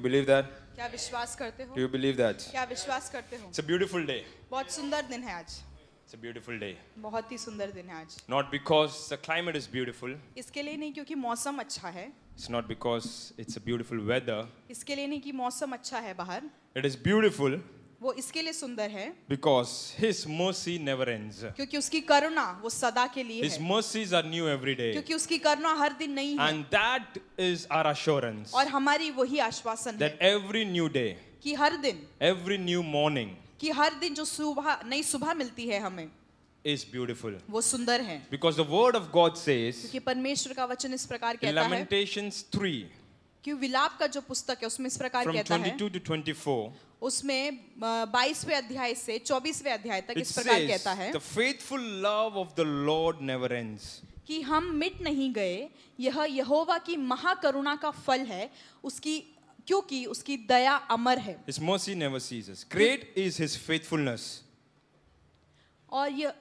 you believe that? क्या विश्वास करते हो? Do you believe that? क्या विश्वास करते हो? It's a beautiful day. बहुत सुंदर दिन है आज. It's a beautiful day. बहुत ही सुंदर दिन है आज. Not because the climate is beautiful. इसके लिए नहीं क्योंकि मौसम अच्छा है. It's not because it's a beautiful weather. इसके लिए नहीं कि मौसम अच्छा है बाहर. It is beautiful वो इसके लिए सुंदर है because His mercy never ends. क्योंकि उसकी करुणा वो सदा के लिए His है. mercies are new every day. क्योंकि उसकी करुणा हर दिन नई है. And that is our assurance और हमारी वही आश्वासन है that every new day, कि हर दिन, every new morning कि हर दिन जो सुबह नई सुबह मिलती है हमें is beautiful. वो सुंदर है. Because the word of God says क्योंकि परमेश्वर का वचन इस प्रकार in कहता है Lamentations 3 कि विलाप का जो पुस्तक है उसमें इस प्रकार from कहता है 22 to 24, उसमें 22वें अध्याय से 24वें अध्याय तक it इस प्रकार says कहता है the faithful love of the Lord never ends. कि हम मिट नहीं गए, यह यहोवा की महाकरुणा का फल है उसकी, क्योंकि उसकी दया अमर है. His mercy never ceases. Great is His faithfulness. और यह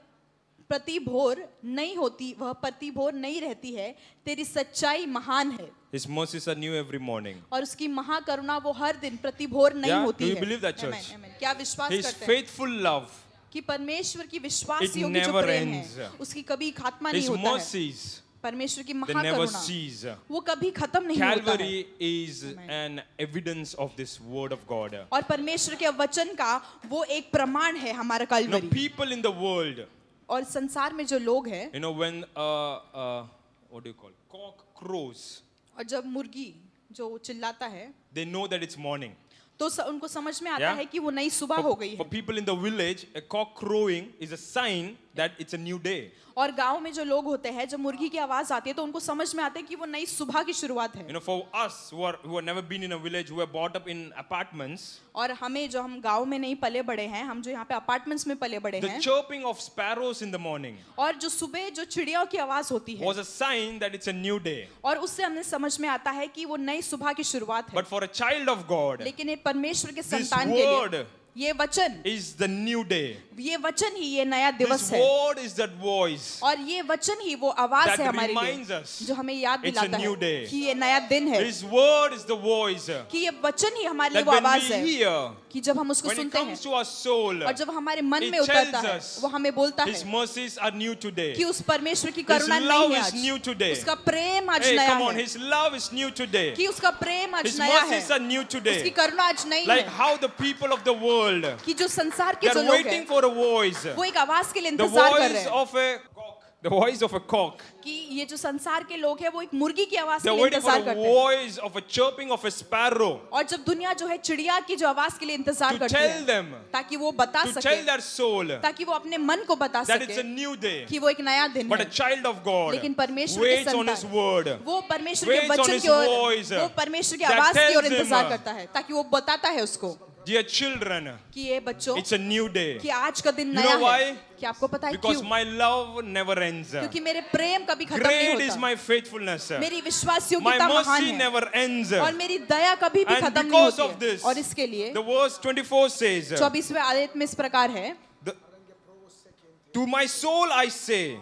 प्रतिभोर नहीं होती, वह प्रतिभोर नहीं रहती है, तेरी सच्चाई महान है. His mercies are new every morning. और उसकी महाकरुणा वो हर दिन प्रतिभोर नहीं Yeah? होती Do you है. believe that, church? Amen, amen. क्या विश्वास His करते हैं faithful love, कि परमेश्वर की विश्वास it योग्य जो never प्रेम ends. है उसकी कभी खात्मा नहीं His होता है. mercies, परमेश्वर की they never महाकरुणा cease. वो कभी खत्म नहीं होता है. Calvary is an evidence of this word of God. और परमेश्वर के वचन का वो एक प्रमाण है हमारा You know, Kalvari. people in the world, और संसार में जो लोग हैं, you know, when what do you call cock crows, और जब मुर्गी जो चिल्लाता है they know that it's morning. तो उनको समझ में आता Yeah? है कि वो नई सुबह हो गई For है. people in the village, a cock crowing is a sign that it's a new day. और गांव में जो लोग होते हैं, जब मुर्गी की आवाज आती है तो उनको समझ में आता है कि वो नई सुबह की शुरुआत है. You know, for us who have never been in a village, who were brought up in apartments, और हमें जो हम गांव में नहीं पले बड़े हैं, हम जो यहाँ पे अपार्टमेंट्स में पले बड़े the हैं, chirping of sparrows in the morning और जो सुबह जो चिड़ियों की आवाज होती है, was a sign that it's a new day. और उससे हमें समझ में आता है कि वो नई सुबह की शुरुआत है. But for a child of God, लेकिन ये परमेश्वर के this संतान के word लिए ये वचन, is the new day. ये वचन ही ये नया दिवस This है. word is that voice और ये वचन ही वो आवाज that है हमारे reminds लिए us जो हमें याद it's a दिलाता new है day. कि ये नया दिन है. His word is the voice कि ये वचन ही हमारे लिए that वो when आवाज we है hear, कि जब हम उसको when it सुनते हैं comes to our soul, और जब हमारे मन it में उतरता tells है, us वो हमें बोलता His है mercies are new today. कि उस परमेश्वर की His करुणा love नहीं है is आज, new today. उसका प्रेम आज Hey, नया come on, है, His love is new today. कि उसका प्रेम आज His नया है, mercies are new उसकी today. करुणा आज नई Like है. how the people of the world, कि जो संसार के they जो are लोग waiting हैं for a voice. वो एक आवाज के लिए The इंतजार कर voice रहे हैं of a cock. The voice of a cock. कि ये जो संसार के लोग हैं वो एक मुर्गी की आवाज के They're लिए waiting for इंतजार a करते हैं. voice of a chirping of a sparrow और जब दुनिया जो है चिड़िया की जो आवाज के लिए इंतजार to करती tell है them, ताकि वो बता to सके, tell their soul ताकि वो अपने मन को बता that it's a सके new day. कि वो एक नया दिन But a है. child of God लेकिन परमेश्वर के waits on His संतान word. वो परमेश्वर के Waits on वचन his की ओर, voice वो परमेश्वर की that आवाज की ओर tells him, इंतजार करता है ताकि वो बताता है उसको Dear children, कि ये बच्चों it's a new day. कि आज का दिन You नया know why? है. कि आपको पता है Because क्यों? my love never ends. क्योंकि मेरे प्रेम कभी खत्म नहीं Great is होता. my faithfulness. मेरी विश्वास My योग्यता महान mercy है never ends. और मेरी दया कभी भी And खत्म नहीं because होती of है. this, और इसके लिए The verse 24 says, 24वें आयत में इस प्रकार है, To my soul I say,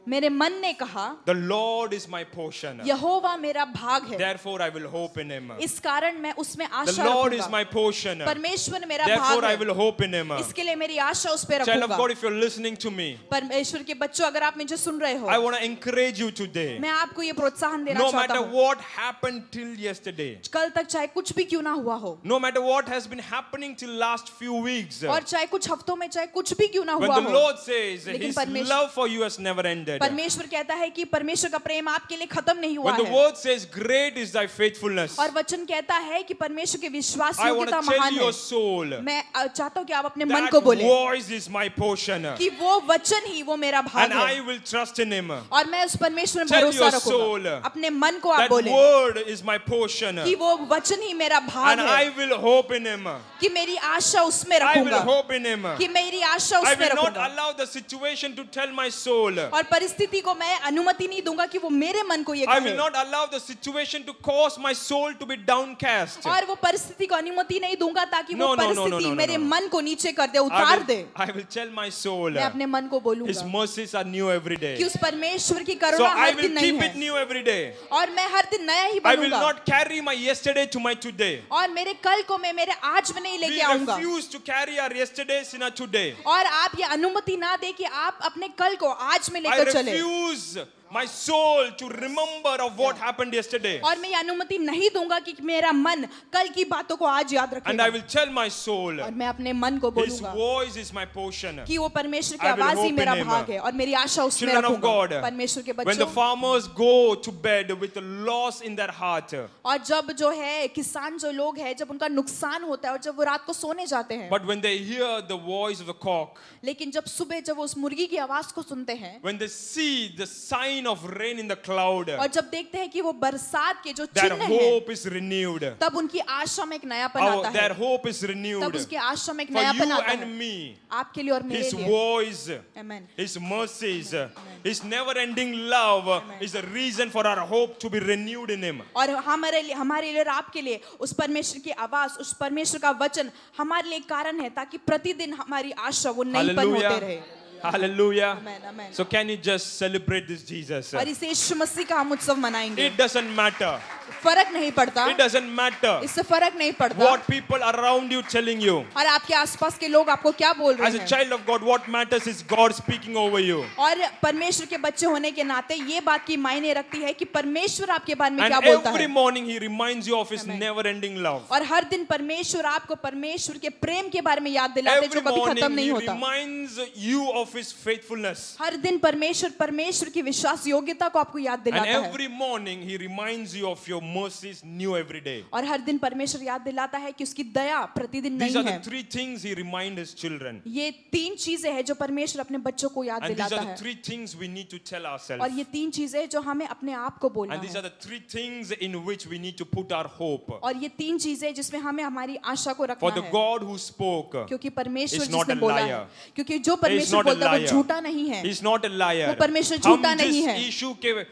मेरे मन ने कहा the Lord is my portion. यहोवा मेरा भाग है, Therefore I will hope in Him. इस कारण मैं उसमें The आशा Lord is रखूंगा. my portion. परमेश्वर मेरा Therefore भाग I है, will hope in Him. इसके लिए मेरी आशा उस पे Child of रखूंगा. God, if you're listening to me, परमेश्वर के बच्चों, अगर आप मुझे सुन रहे हो, I want to encourage you today. मैं आपको ये प्रोत्साहन देना No चाहता matter हूँ. what happened till yesterday, कल तक चाहे कुछ भी क्यों ना हुआ हो, no matter what has been happening till last few weeks, और चाहे कुछ हफ्तों में चाहे कुछ भी क्यों ना when हुआ the हो, Lord says लेकिन His परमेश्वर- love for you has never ended, परमेश्वर कहता है कि परमेश्वर का प्रेम आपके लिए खत्म नहीं हुआ when the है. word says great is thy faithfulness, और वचन कहता है कि परमेश्वर के विश्वास I want योग्यता to tell महान your है. soul मैं चाहता हूँ कि आप अपने मन that को बोले voice is my portion, कि वो वचन ही वो मेरा भाग and I है, will trust in Him. और मैं उस परमेश्वर में Tell भरोसा your रखूंगा. soul अपने मन को आप That बोले word is my portion, कि वो वचन ही मेरा भाग and I है, will hope in Him. कि मेरी आशा उसमें I will रखूंगा, hope in Him. कि मेरी आशा I उसमें will not रखूंगा. allow the situation to tell my soul और परिस्थिति को मैं अनुमति नहीं दूंगा कि वो मेरे मन को ये I कहे। will not allow the situation to cause my soul to be downcast. और वो परिस्थिति को अनुमति नहीं दूंगा ताकि वो No, no, no, no, परिस्थिति no, no, मेरे no. मन को नीचे कर दे, उतार दे। I will tell my soul, मैं अपने मन को His बोलूंगा mercies are new every day. कि उस परमेश्वर की So Karuna I her will दिन नई keep it है new every day. और मैं हर दिन नया ही I will बनूंगा not carry my yesterday to my today. और मेरे कल को मैं मेरे आज में नहीं We लेके आऊंगा। refuse to carry our yesterdays in our today. और आप ये अनुमति ना दे कि आप अपने कल को आज में I लेकर चले। refuse my soul to remember of what happened yesterday. और मैं ये अनुमति नहीं दूंगा कि मेरा मन कल की बातों को आज याद And I रखेगा। will tell my soul, और मैं अपने मन को His बोलूंगा voice is my portion. कि वो परमेश्वर की I will आवाज ही hope मेरा in him. भाग है और मेरी आशा उसमें Children of रखूंगा। God, परमेश्वर के when the बच्चों, farmers go to bed with a loss in their heart, और जब जो है किसान जो लोग हैं जब उनका नुकसान होता है और जब वो रात को सोने जाते हैं, but when they hear the voice of the cock, लेकिन जब सुबह जब वो उस मुर्गी की आवाज को सुनते हैं when they see the sign of rain in the cloud, और जब देखते हैं कि वो बरसात के जो their चिन्ह हैं, hope is renewed. तब उनकी आशा में एक नयापन आता Their है। hope is तब renewed. उसकी आशा में एक For नयापन you आता and है me, आपके लिए और मेरे His लिए। voice, Amen. His mercies, His never-ending love is a reason for our hope to be renewed in Him. और हमारे लिए और आपके लिए उस परमेश्वर की आवाज, उस परमेश्वर का वचन हमारे लिए कारण है ताकि प्रतिदिन हमारी आशा वो नईपन होते रहे। Hallelujah. Hallelujah. Amen, amen. So can you just celebrate this Jesus? और इसे यीशु मसीह का हम उत्सव मनाएंगे। It doesn't matter. फर्क नहीं पड़ता, It doesn't matter इससे फर्क नहीं पड़ता what people around you telling you. और आपके आसपास के लोग आपको क्या बोल रहे As a हैं। child of God, what matters is God speaking over you. और परमेश्वर के बच्चे होने के नाते ये बात की मायने रखती है कि परमेश्वर आपके बारे में And क्या बोलता every है। morning He reminds you of His Amen. never-ending love. और हर दिन परमेश्वर आपको परमेश्वर के प्रेम के बारे में याद दिलाते हैं Every जो कभी खत्म morning नहीं He होता। reminds you of His faithfulness. हर दिन परमेश्वर की विश्वास योग्यता को आपको याद And दिलाता है। every morning He reminds you of your mercies new every day. और हर दिन परमेश्वर याद दिलाता है कि उसकी दया प्रतिदिन These नई are the है। three things He reminds His children. ये तीन चीजें हैं जो परमेश्वर अपने बच्चों को याद And these दिलाता are the है। three things we need to tell ourselves. और ये तीन चीजें जो हमें अपने आप को बोलना And these are है। the three things in which we need to put our hope. और ये तीन चीजें जिसमें हमें हमारी आशा को For रखना the है। God who spoke, क्योंकि परमेश्वर is not जिसने a बोला है, liar. क्योंकि जो He is परमेश्वर not a बोलता है वो liar. झूठा नहीं है। He is not a liar. वो परमेश्वर हम झूठा नहीं जिस है। यीशु के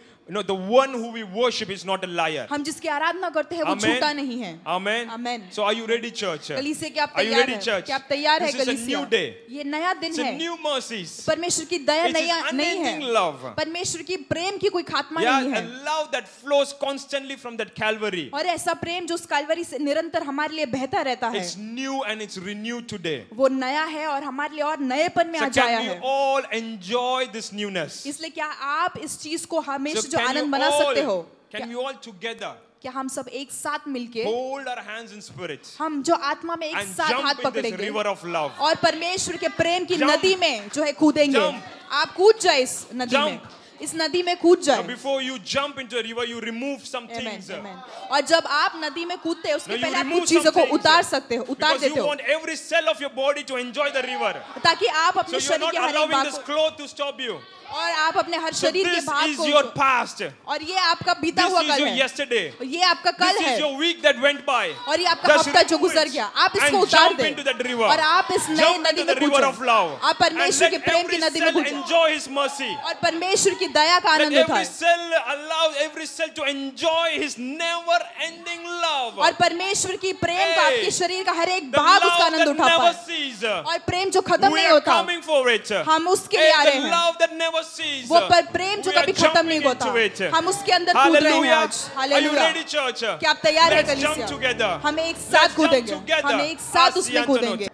the one who we worship is not a liar. हम जिसकी आराधना करते हैं वो Amen. झूठा नहीं है। Amen. Amen. So are you ready, church? कलीसिया क्या आप Are you तैयार ready, हैं? church? क्या आप तैयार हैं This is a कलीसिया? new day. ये नया दिन It's a है। new mercies. परमेश्वर की दया It's His नया नहीं unending है। love. परमेश्वर की प्रेम की कोई खात्मा Yeah, नहीं a है। love that flows constantly from that Calvary. और ऐसा प्रेम जो उस कालवरी से निरंतर हमारे लिए बहता रहता है, It's new and it's renewed today. वो नया है और हमारे लिए और नएपन में So आज आया can we है। all enjoy this newness? इसलिए क्या आप इस चीज को हमेशा So जो आनंद बना सकते हो? can we all together क्या हम सब एक साथ मिलके hold our hands in spirit हम जो आत्मा में एक and साथ हाथ jump in this पकड़ेंगे river of love? और परमेश्वर के प्रेम की Jump. नदी में जो है कूदेंगे। Jump. आप कूद जाए इस नदी में, Jump. इस नदी में कूद Now, जाए। before you jump into a river, you remove some Amen, things. amen. और जब आप नदी में कूदते हैं उसके Now, you पहले आप remove कुछ चीजों some को things, उतार सकते हो, उतार Because देते you हो, want every cell of your body to enjoy the river. ताकि आप So अपने you're शरीर not के हर एक allowing भाग this को cloth to stop you. और आप अपने हर So शरीर के this भाग is को your past. और ये आपका बीता This हुआ is कल your है, yesterday. और ये आपका कल This है, is your week that went by. और ये आपका Just हफ्ता जो remove गुजर it गया, आप इसको and उतार jump दें into that river. और आप इस नई Jump नदी into में the कूद river जाएं। of love. आप And परमेश्वर के let प्रेम की every नदी में cell कूद जाएं enjoy His mercy. और परमेश्वर की दया का Let आनंद every उठाएं cell allow every cell to enjoy His never-ending love. और परमेश्वर की प्रेम का Hey, आपके शरीर का हर एक The भाग उसका love आनंद that उठा never पाए ceases. और प्रेम जो खत्म We नहीं are होता, coming for it. हम उसके लिए आ Hey, रहे the हैं। love that never ceases. वो प्रेम जो We are कभी खत्म नहीं jumping होता, into it. हम उसके अंदर कूद रहे हैं Hallelujah. आज। Are you hallelujah. ready, church? क्या आप तैयार हैं Let's jump कलीसिया? together. हम एक साथ Let's jump कूदेंगे, together. हम एक साथ Ask उसमें Yantanot. कूदेंगे।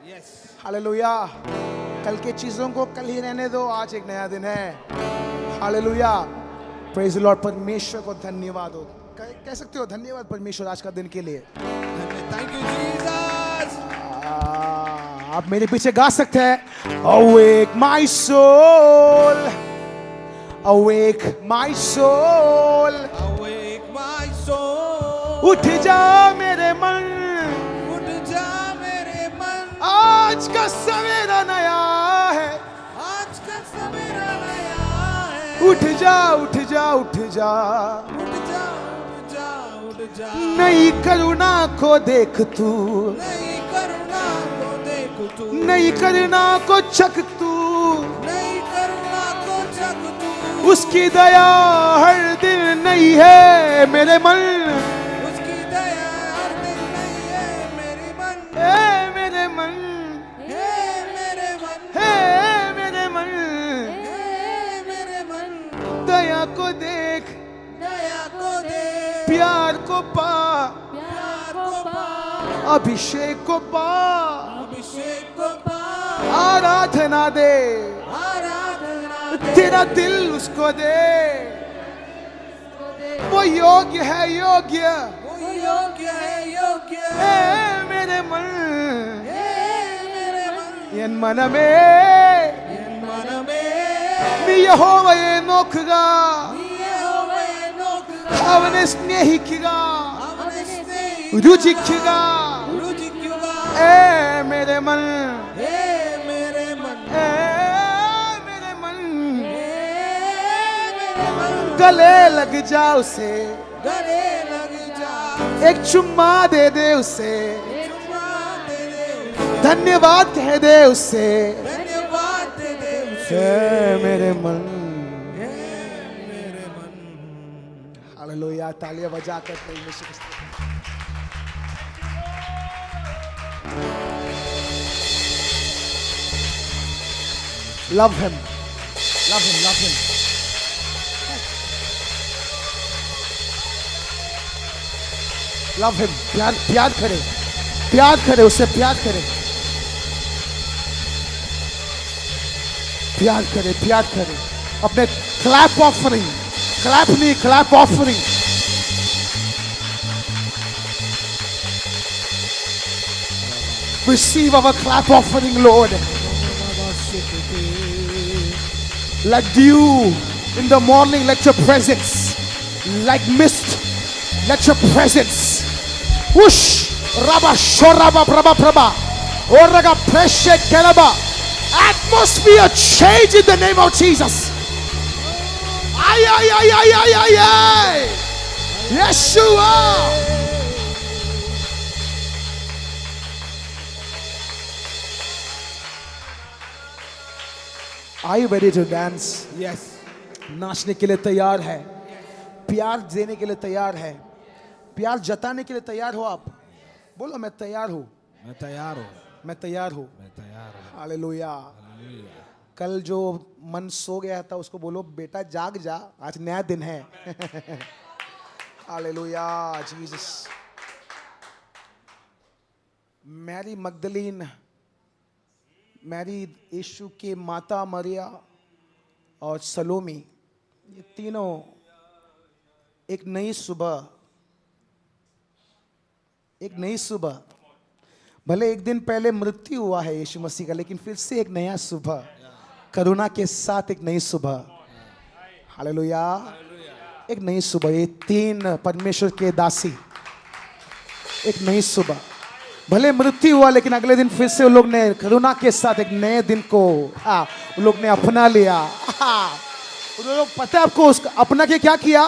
हालेलुया। कल के चीजों को कल ही रहने दो, आज एक नया दिन है। हालेलुया। Praise the Lord. परमेश्वर को धन्यवाद हो, कह सकते हो धन्यवाद परमेश्वर आज का दिन के लिए। Thank you, Jesus. आप मेरे पीछे गा सकते हैं। Awake my soul, awake my soul, Awake my soul. उठ जा मेरे मन, उठ जा मेरे मन, आज का सवेरा नया है। आज का सवेरा नया है। उठ जा उठ जा उठ जा, उठ जा, उठ जा, उठ जा। नई करुणा को देख तू, नई करुणा को देख तू, नई करुणा को चख तू, नई करुणा को जग तू। उसकी दया हर दिन नई है मेरे मन, उसकी दया हर दिन नहीं है मेरी मन, ए मेरे मन, हे मेरे मन, हे मेरे मन, हे मेरे मन, दया को देख, दया को दे, प्यार को पा, प्यार को पा, अभिषेक को पा, अभिषेक को पा, आराधना दे, आराधना दे, तेरा दिल उसको दे, वो योग्य है योग्य, वो योग्य है योग्य, ए मेरे मन, हे मेरे मन, एन मनमे एन मनमे, नी यहोवയെ നോക്കുക, യഹോവയെ നോക്കുക, അവനെ സ്നേഹിക്കുക, അവനെ സ്നേഹിക്കുക, രുചിക്കുക, രുചിക്കുക, ए मेरे मन, हे मेरे मन, ए मेरे मन, हे मेरे मन, गले लग जा उसे, गले लग जा, एक चुम्मा दे दे उसे, चुम्मा दे दे, धन्यवाद कह दे उसे, धन्यवाद दे दे उसे, ए मेरे मन। हे मेरे मन। हालेलुया, तालियां बजाकर परमेश्वर को love him, love him, love him. Love him, प्यार प्यार करे, प्यार करे, उससे प्यार करे, प्यार करे, प्यार करे, अपने क्लैप ऑफरिंग, क्लैप नहीं, clap offering, receive our clap offering, Lord. Like dew in the morning, let your presence, like mist, let your presence, whoosh, rabba, shoraba, praba, praba, oraga, preshe, keraba, atmosphere change in the name of Jesus. Ay, ay, ay, ay, ay, ay, ay. Yeshua. Are you ready to dance? Yes. नाचने के लिए तैयार है, प्यार देने के लिए तैयार है, प्यार जताने के लिए तैयार हो आप? बोलो मैं तैयार हूँ, मैं तैयार हूँ, मैं तैयार हूँ। मैं तैयार हूँ। हालेलुया। कल जो मन सो गया था उसको बोलो बेटा जाग जा, आज नया दिन है। Hallelujah, Jesus. मैरी मगदलीन, मैरी यीशु के माता मरिया और सलोमी, ये तीनों एक नई सुबह, एक नई सुबह, भले एक दिन पहले मृत्यु हुआ है यीशु मसीह का, लेकिन फिर से एक नया सुबह, करुणा के साथ एक नई सुबह। हालेलुया, एक नई सुबह, ये तीन परमेश्वर के दासी, एक नई सुबह, भले मृत्यु हुआ लेकिन अगले दिन फिर से उन लोग ने करुणा के साथ एक नए दिन को उन लोग ने अपना लिया। उन लोग पता है आपको उसका अपना के क्या किया?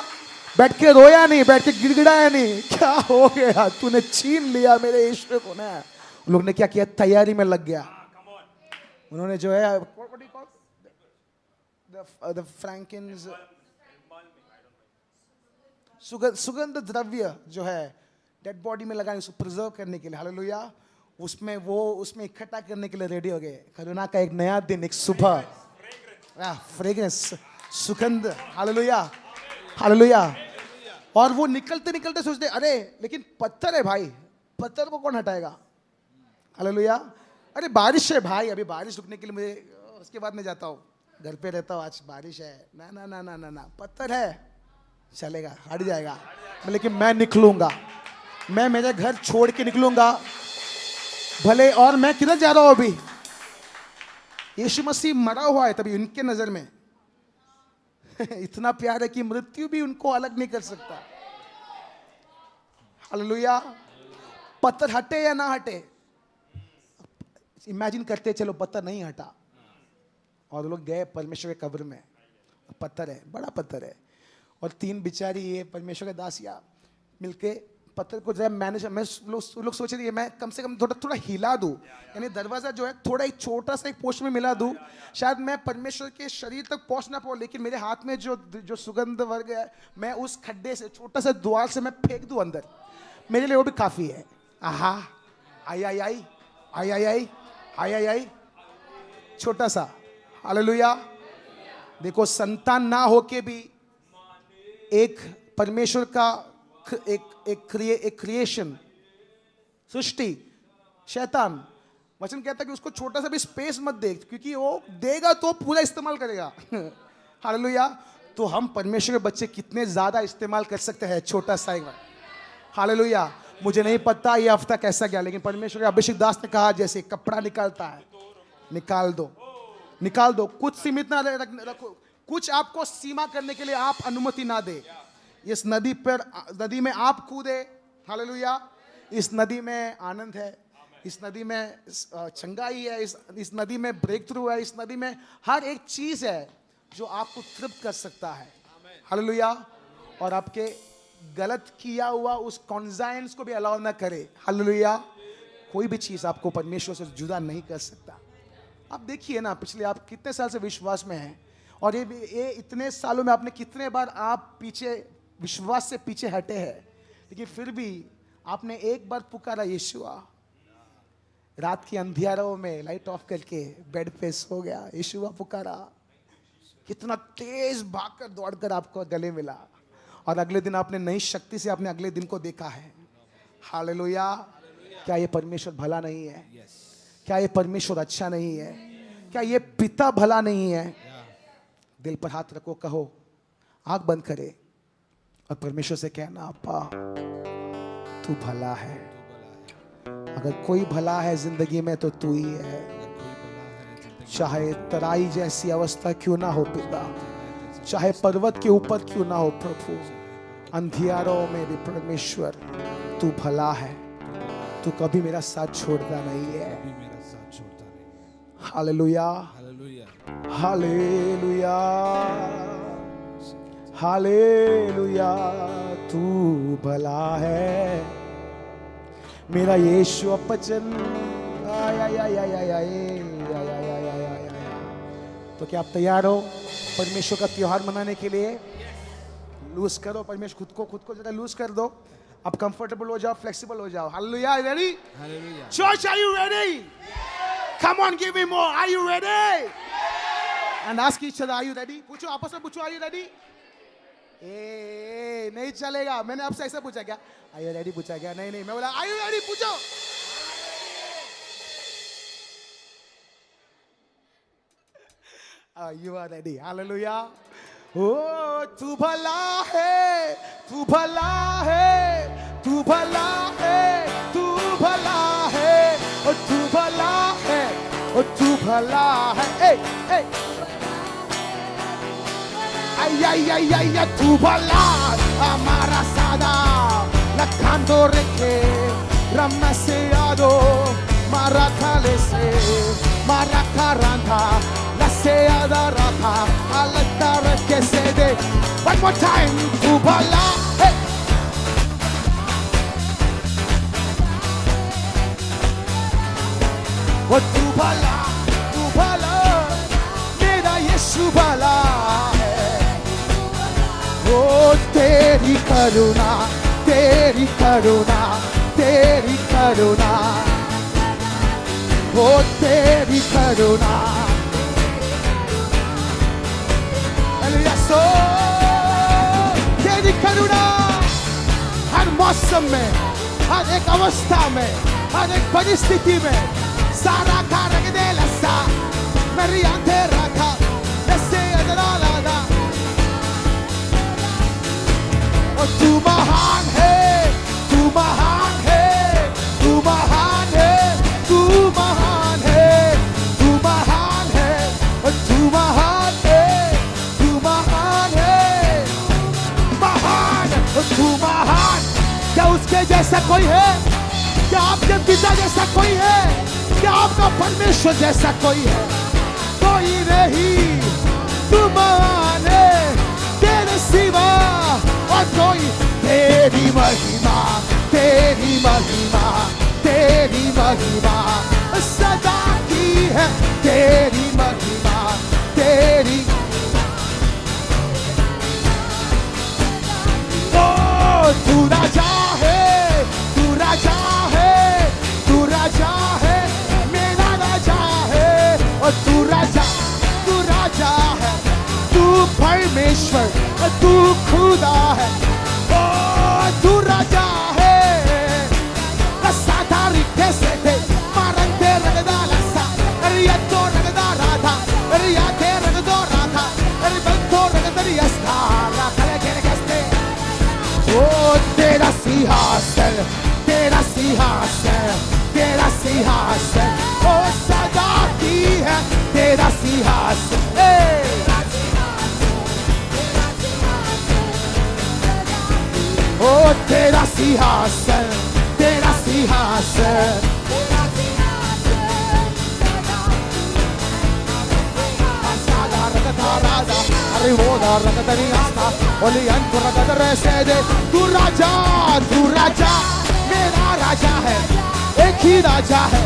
बैठ के रोया नहीं, बैठ के गिड़गिड़ाया नहीं, क्या हो गया तूने छीन लिया मेरे ईश्वर को ना। उन लोग ने क्या किया? तैयारी में लग गया। उन्होंने जो है द फ्रैंकिन्स, सुगंध द्रव्य जो है डेड बॉडी में लगाने, उसको प्रिजर्व करने के लिए, हालेलुया, उसमें इकट्ठा करने के लिए रेडी हो गए। करुणा का एक नया दिन, एक सुबह, फ्रेग्रेंस, सुगंध, हालेलुया, हालेलुया। और वो निकलते निकलते सोचते अरे लेकिन पत्थर है भाई, पत्थर को कौन हटाएगा? हालेलुया। अरे बारिश है भाई, अभी बारिश रुकने के लिए मुझे, उसके बाद मैं जाता हूँ, घर पे रहता हूँ, आज बारिश है, ना ना ना ना ना ना, पत्थर है, चलेगा, हट जाएगा, लेकिन मैं निकलूंगा, मैं मेरे घर छोड़ के निकलूंगा भले। और मैं किधर जा रहा हूं अभी? यीशु मसीह मरा हुआ है तभी उनके नजर में इतना प्यार है कि मृत्यु भी उनको अलग नहीं कर सकता। हालेलुया। पत्थर हटे या ना हटे, इमेजिन करते चलो पत्थर नहीं हटा और लोग गए परमेश्वर के कब्र में, पत्थर है, बड़ा पत्थर है, और तीन बिचारी ये परमेश्वर के दासियां मिलके पत्थर को जरा मैनेज, मैं लोग सोच रही है मैं कम से कम थोड़ा थोड़ा हिला दूं, यानी दरवाजा जो है थोड़ा एक छोटा सा एक पोस्ट में मिला दूं, शायद मैं परमेश्वर के शरीर तक पहुंच ना पाऊं, लेकिन मेरे हाथ में जो सुगंध वर्ग है मैं उस खड्डे से छोटा सा द्वार से मैं फेंक दूं अंदर, मेरे लिए वो भी काफी है। आहा, आई आई आई आई आई आई आई आई आई, छोटा सा। हालेलुया। देखो, संतान ना होके भी एक परमेश्वर का एक क्रिएशन, सृष्टि, शैतान, वचन कहता है कि उसको छोटा सा भी स्पेस मत दे, क्योंकि वो देगा तो पूरा इस्तेमाल करेगा। हालेलुया। तो हम परमेश्वर के बच्चे कितने ज्यादा इस्तेमाल कर सकते हैं छोटा सा एक बार। हालेलुया। मुझे नहीं पता ये हफ्ता कैसा गया, लेकिन परमेश्वर के अभिषेक दास ने कहा जैसे कपड़ा निकालता है, निकाल दो, निकाल दो, कुछ सीमित ना रखो, कुछ आपको सीमा करने के लिए आप अनुमति ना दे। इस नदी में आप कूदे। हालेलुया। इस नदी में आनंद है, इस नदी में चंगाई है, इस नदी में ब्रेक थ्रू है, इस नदी में हर एक चीज है जो आपको तृप्त कर सकता है। हालेलुया। और आपके गलत किया हुआ उस कॉन्जाइंस को भी अलाउ ना करे। हालेलुया। कोई भी चीज आपको परमेश्वर से जुदा नहीं कर सकता। आप देखिए ना, पिछले आप कितने साल से विश्वास में हैं, और ये इतने सालों में आपने कितने बार आप पीछे विश्वास से पीछे हटे हैं, लेकिन फिर भी आपने एक बार पुकारा यीशुआ। रात की अंधियारों में लाइट ऑफ करके बेड पे सो गया, यीशुआ पुकारा, कितना तेज भागकर दौड़कर आपको गले मिला, और अगले दिन आपने नई शक्ति से आपने अगले दिन को देखा है। हालेलुया। क्या ये परमेश्वर भला नहीं है? क्या ये परमेश्वर अच्छा नहीं है? क्या ये पिता भला नहीं है? दिल पर हाथ रखो, कहो, आंख बंद करे और परमेश्वर से कहना, अप्पा तू भला है। अगर कोई भला है जिंदगी में तो तू ही है। चाहे तराई जैसी अवस्था क्यों ना हो पिता, चाहे पर्वत के ऊपर क्यों ना हो प्रभु, अंधियारों में भी परमेश्वर तू भला है। तू कभी मेरा साथ छोड़ता नहीं है। Hallelujah, hallelujah, hallelujah. तू भला है मेरा यीशु अपचन। तो क्या आप तैयार हो परमेश्वर का त्योहार मनाने के लिए? लूज करो परमेश्वर, खुद को जरा लूज कर दो। अब कंफर्टेबल हो जाओ, फ्लेक्सिबल हो जाओ। Hallelujah. Ready? Church, are you ready? Come on, give me more. Are you ready? And ask each other, are you ready? पूछो, आपस में पूछो, are you ready? ए नहीं चलेगा, मैंने आपसे ऐसा पूछा क्या? Are you ready पूछा क्या? नहीं, मैं बोला are you ready पूछो। You are ready. Hallelujah. Oh, तू भला है, तू भला है, तू भला है, तू भला है, ओ तू भला है, ओ तू भला है। ए ए ay ay ay ay ay, tu bala amara sada la cantore che ramaseado marakalese marakaranta la seada rata alla che sede. One more time, tu bala. Hey. Oh tu bala mera Yeshu bala. Oh तेरी करुणा, तेरी करुणा, तेरी करुणा, oh तेरी करुणा। सो तेरी करुणा हर मौसम में, हर एक अवस्था में, हर एक परिस्थिति में, सारा कारक दे लसा मेरी आंखें रखा ऐसे अदरालादा। और तू महान है, तू महान है, तू महान है, तू महान है, तू महान है, और तू महान है, तू महान है, महान, और तू महान। क्या उसके जैसा कोई है? क्या आपके पिता जैसा कोई है? क्या आपका परमेश्वर जैसा कोई है? कोई नहीं। तू महान है, तेरे सिवा और कोई। तेरी महिमा, महिमा तेरी महिमा सदा की है, तेरी महिमा तेरी। ओ तू राजा है, तू राजा है, तू राजा है, मेरा राजा है। और तू राजा है, तू परमेश्वर, तू खुदा है। ओ तू राजा है, साधारी कैसे थे मारंते रगदा लसा, रियातो रगदा राधा, रियाते रगदो राधा, रिबंतो रगदरियस्ता राखले केरे कस्ते। ओ तेरा सिंहासन, तेरा सिंहासन, तेरा सिंहासन, ओ सदा की है तेरा सिंहासन। ओ तेरा सिंहासन, तेरा सिंहासन, आसादा रगदा राजा, अरे वो दा रगदरी आस्था, ओली अंत रगदरे सेदे। तू राजा मेरा राजा है, एक ही राजा है,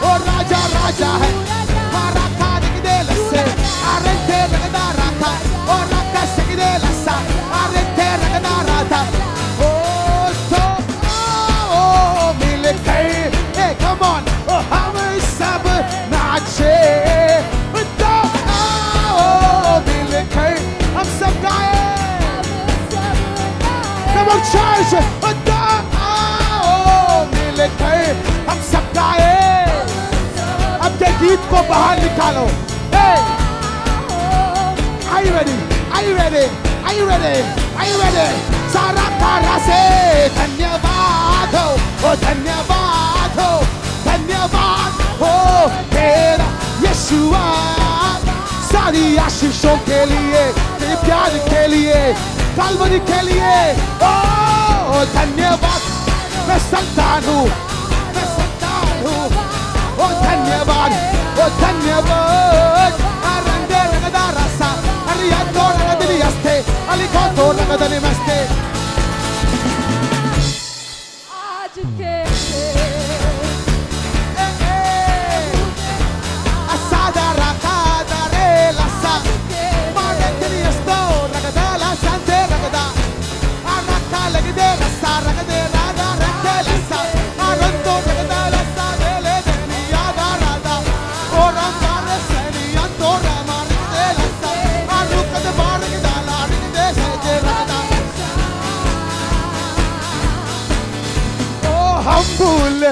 ओ राजा राजा है। मारा था निकदे लसे, अरे ते रगदा राधा, ओ रगदा सिकदे लसा, अरे ते रगदा राधा। ओ तो ओ मिल गए, come on, ओ हम सब नाचे। तो ओ मिल गए, हम सब गाए। Come on church, तो ओ मिल गए, हम सब गाए। अब के गीत को बाहर निकालो। Hey! Are you ready? Are you ready? Are you ready? Are you ready? सारा तारा से धन्यवाद हो, ओ धन्यवाद हो, धन्यवाद हो तेरा यीशुआ। सारी आशीषों के लिए, तेरे प्यार के लिए, कलवरी के लिए, ओ धन्यवाद। मैं संतान हूँ, मैं संतान हूँ, ओ धन्यवाद, ओ धन्यवाद। अरंगे रगदा रसा, अरियातो रगदली अस्ते, अलिकोतो रगदली मस्ते। आज के Asada rakada re lasa, marendri esto ragada la sante ragada, araka legde rasa ragade rada ragde lasa, aranto ragada lasa dele deni yada rada, oranda reseni anto ramarde lasa, arukad bargda la ragde seje ragada. Oh humble,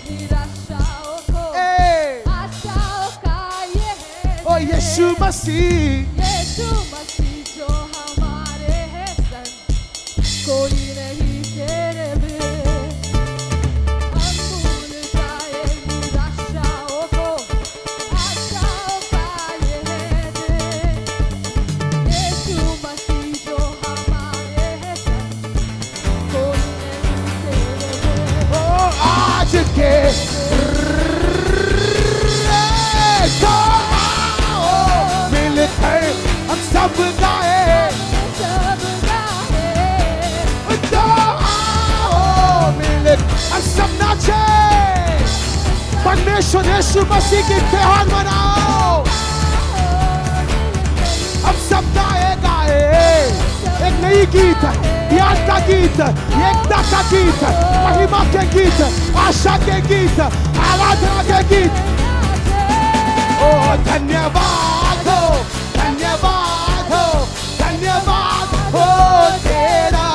निराशाओं को hey, आशाओं का ये है। oh यीशु मसीह। यीशु मसीह जो हमारे हैं संग, कोई नहीं तेरे बिन। हम भूल जाए निराशाओं को, आशाओं का ये है दिन। यीशु मसीह जो हमारे हैं संग, कोई नहीं तेरे बिन। ओ आज के तो आओ मिलकर हम सब गाए। सब गाए, तो आओ मिलकर हम सब नाचे। परमेश्वर यीशु मसीह की त्योहार मनाओ। हम सब गाए गाए एक नई गीत, याद का गीत, एकता का गीत, महिमा के गीत, आशा के गीत, आराधना के गीत। ओ धन्यवाद हो, धन्यवाद हो, धन्यवाद हो तेरा,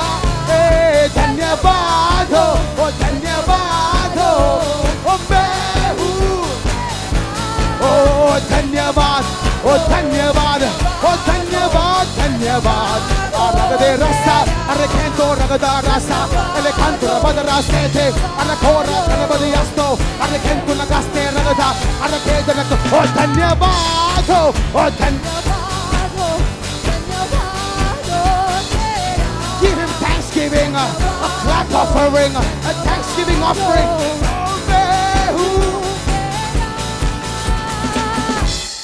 धन्यवाद हो, ओ धन्यवाद हो, ओ मैं हूँ। ओ धन्यवाद, ओ धन्यवाद, ओ धन्यवाद, धन्यवाद। रगदे रसा, अरे खेतो रगदा रसा, अरे कंतु रबद रास्ते थे, अरे खोरा रबदी अस्तो, अरे खेतु लगास्ते रगदा, अरे खेत रग। ओ धन्यवाद हो, ओ धन्यवाद हो तेरा। give him thanksgiving, a clap offering, a thanksgiving offering. मैं हूँ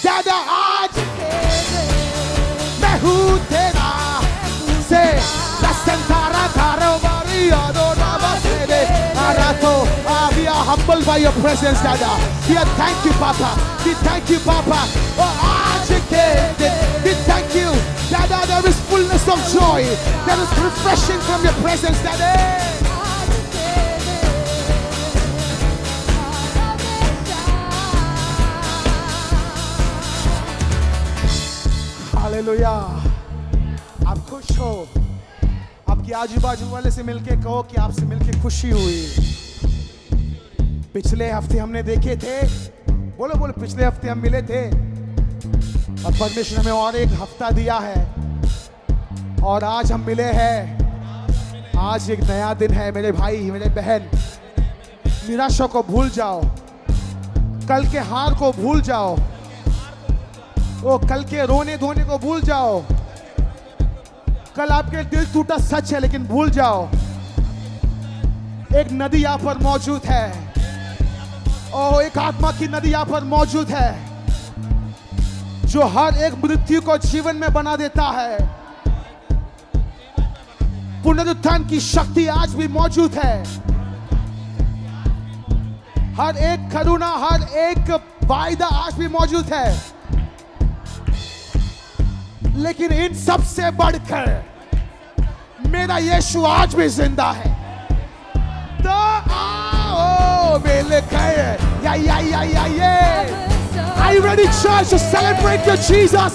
दादा आज मैं हूँ तेरा से la sentara caro maria do raba sede humbled by your presence, Dada. We are thank you, Papa. We thank you, Papa. Oh, we thank you, Dada. There is fullness of joy. There is refreshing from your presence, Dada. Hallelujah. आप खुश हो? आपके आजू बाजू वाले से मिलके कहो कि आपसे मिलके खुशी हुई। पिछले हफ्ते हमने देखे थे, बोलो बोलो, पिछले हफ्ते हम मिले थे और परमेश्वर हमें और एक हफ्ता दिया है और आज हम मिले हैं। आज एक नया दिन है मेरे भाई मेरे बहन। निराशा को भूल जाओ, कल के हार को भूल जाओ, वो कल के रोने धोने को भूल जाओ। कल आपके दिल टूटा सच है, लेकिन भूल जाओ। एक नदी यहाँ पर मौजूद है और एक आत्मा की नदी यहाँ पर मौजूद है जो हर एक मृत्यु को जीवन में बना देता है। पुनरुत्थान की शक्ति आज भी मौजूद है। हर एक करुणा, हर एक वायदा आज भी मौजूद है। लेकिन इन सब से बढ़कर मेरा यीशु आज भी जिंदा है। तो आओ मिलकर Are you ready, church, to celebrate your Jesus?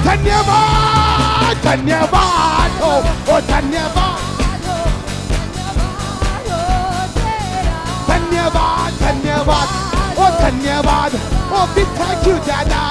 धन्यवाद धन्यवाद ओ धन्यवाद धन्यवाद धन्यवाद ओ धन्यवाद ओ we thank you, Dada.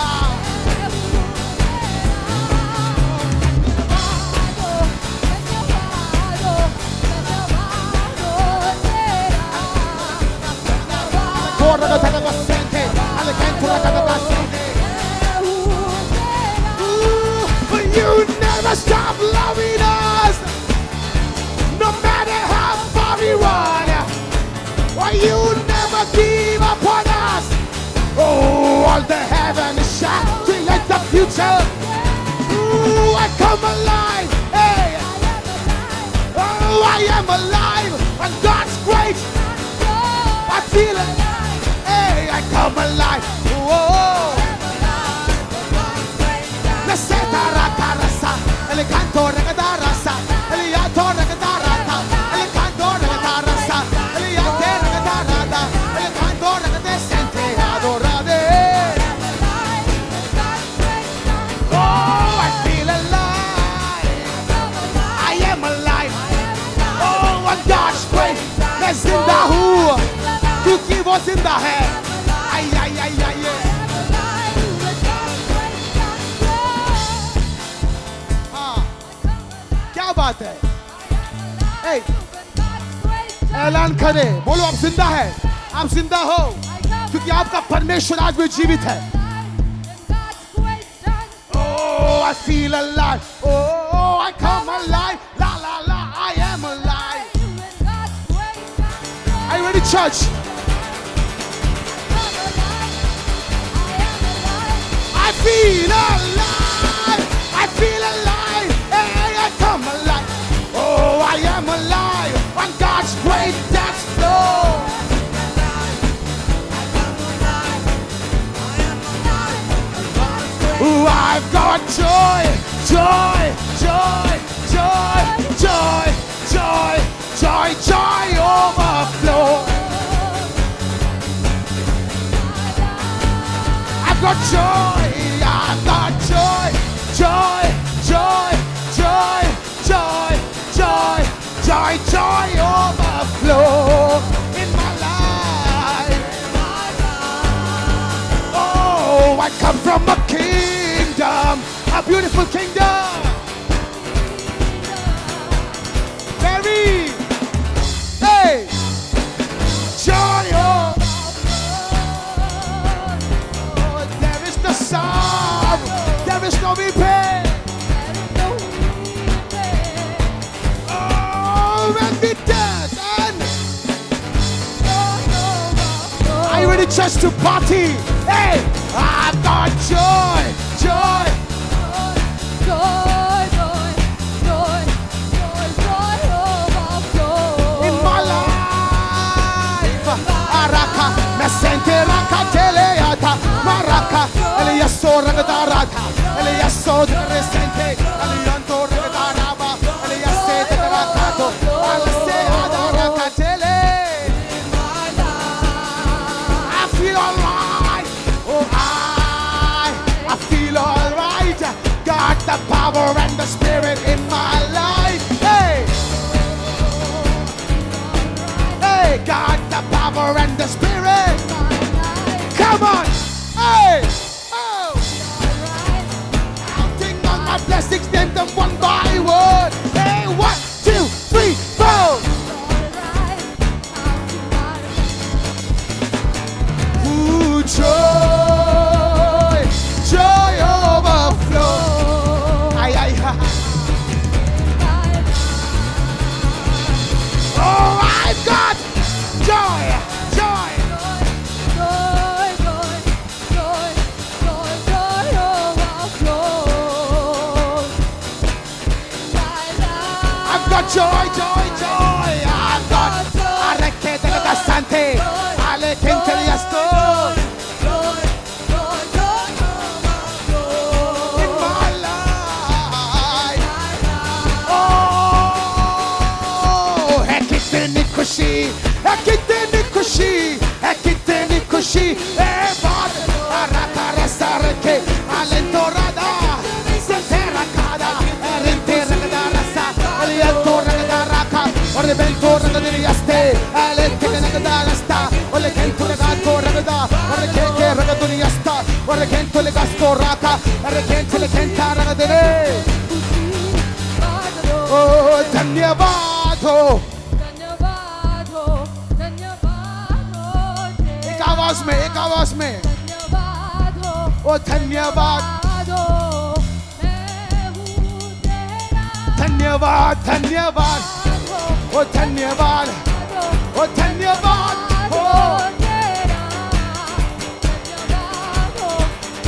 You never stop loving us, no matter how far we run. Why you never give up on us? Oh, all the heaven is shining like the future. Ooh, I come alive. Hey, oh, I am alive, and God's great. I feel it. Hey, I come alive. Whoa. La seta ratarasa, el canto regadarasa, el yato regadarata, el canto regadarasa, el yate regadarada, el canto regadesente adorade. Oh, I feel alive. I am alive. Oh, and God's great. मैं जिंदा हूँ क्योंकि वो जिंदा है। आई आई आई आई हाँ, क्या बात है? ए, ऐलान करे, बोलो आप जिंदा है, आप जिंदा हो क्योंकि आपका परमेश्वर आज भी जीवित है। Oh, I feel alive. Oh, I come alive. La la la, I am alive. Are you ready, church? I feel alive. I feel alive. Hey, I come alive. Oh, I am alive. On God's great death flow. Ooh, I've got joy, joy, joy, joy, joy, joy, joy, joy overflow. I've got joy, I've got joy, joy, joy, joy, joy, joy, joy, joy overflow in my life. Oh, I come from a kingdom, a beautiful kingdom. Mary, hey, joy, oh, there is no sorrow, there is no repair. Oh, when we dance and are you ready, church, to party? Hey, I've got joy, joy. ragda radha Eliasso resente Alianto ragda raba Eliasse rakato Alasse adara katele I feel alright oh I feel alright got the power and the spirit in my life hey hey got the power and the spirit come on hey oh counting on my blessings name them one by one hey 1 2 3 4 ooh joy joy overflow ay ay ha oh I've got joy joy Joy, joy, joy, joy, joy overflows. I've got joy joy joy I've got areke de la sante ale kenteliasto Joy, joy, joy overflows. in my life oh ekiteni kushi e bad araka rasarke alentorada sentera kada erentera da rasa alientora da raka ore bentora da diriaste alentena da rasta ore kentura da torada ore keke raga diriasta ore kentole gasto raka ore kentole kentara da dere oh धन्यवाद हो धन्यवाद हो एक आवाज में धन्यवाद हो ओ धन्यवाद हो मैं हूँ तेरा धन्यवाद धन्यवाद हो ओ धन्यवाद ओ धन्यवाद हो तेरा धन्यवाद हो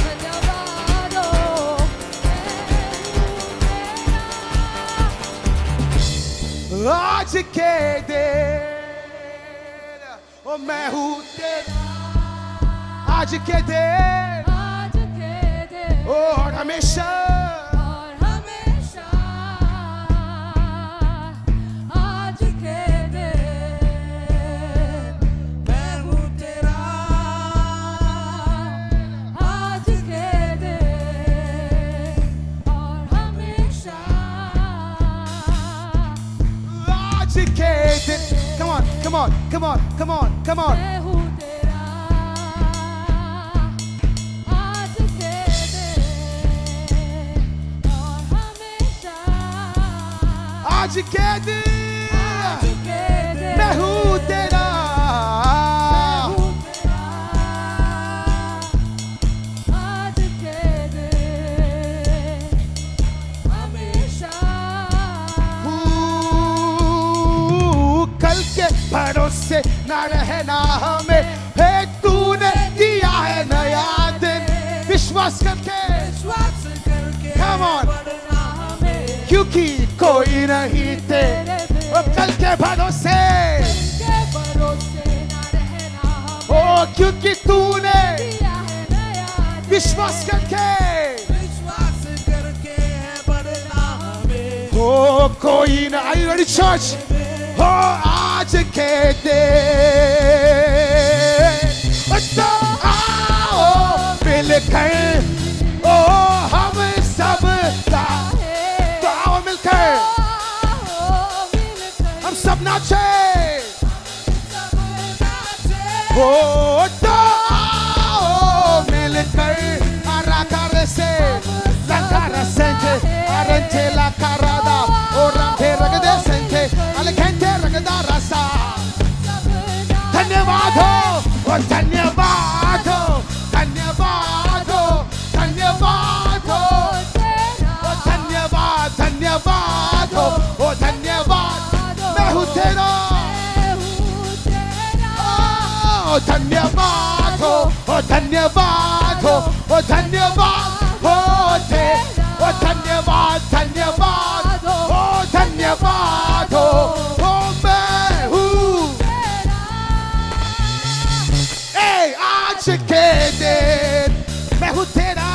धन्यवाद हो आज के दिन ओ मैं हूँ तेरा आज के दिन आज के दिन और हमेशा और हमेशा आज के दिन मैं हूँ तेरा आज के दिन और हमेशा आज के दिन come on come on come on come on come on मैं हूँ तेरा आज के दिन और हमेशा आज के दिन आज के दिन मैं हूँ तेरा हूँ तेरा आज के दिन हमेशा कल के भरोसे न रहना हमें है तूने दिया है नया दिन विश्वास करके विश्वास करके Come on. बढ़ना हमें क्योंकि कोई नहीं तेरे और कल के भरोसे के भरोसे न रहना ओ क्योंकि तूने दिया है नया दिन। विश्वास करके विश्वास करके है बढ़ना हमें ओ कोई ना Are you ready church ओ आज के दिन तो आओ मिलकर ओ हम सब का तो आओ मिलकर हम सब नाचे ओ तो आओ मिलकर aracar se la cara sente arente la carada orante ragade sente alle gente ragada rasa धन्यवाद हो और धन्यवाद हो धन्यवाद हो धन्यवाद हो ओ धन्यवाद धन्यवाद हो ओ धन्यवाद मैं हूँ तेरा ओ धन्यवाद हो ओ धन्यवाद हो ओ धन्यवाद हो ते ओ धन्यवाद धन्यवाद ओ धन्यवाद हो ओ मैं हूँ आज के दिन मैं हूँ तेरा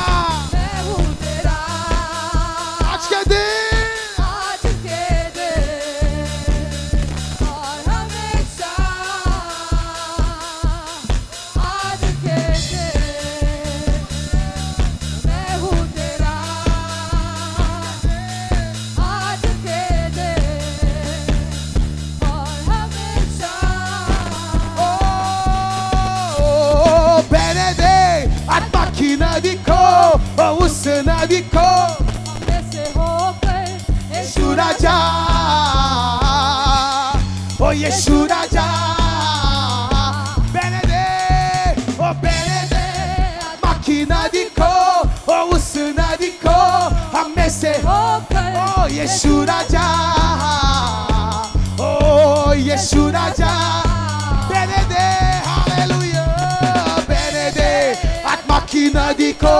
नदी को हमें से होकर यीशु राजा, ओ यीशु राजा, बहने दे, ओ बहने दे, आत्मा की नदी को, ओ उस नदी को हमें से होकर ओ यीशु राजा, ओ यीशु राजा, बहने दे, हालेलुया, बहने दे, आत्मा की नदी को,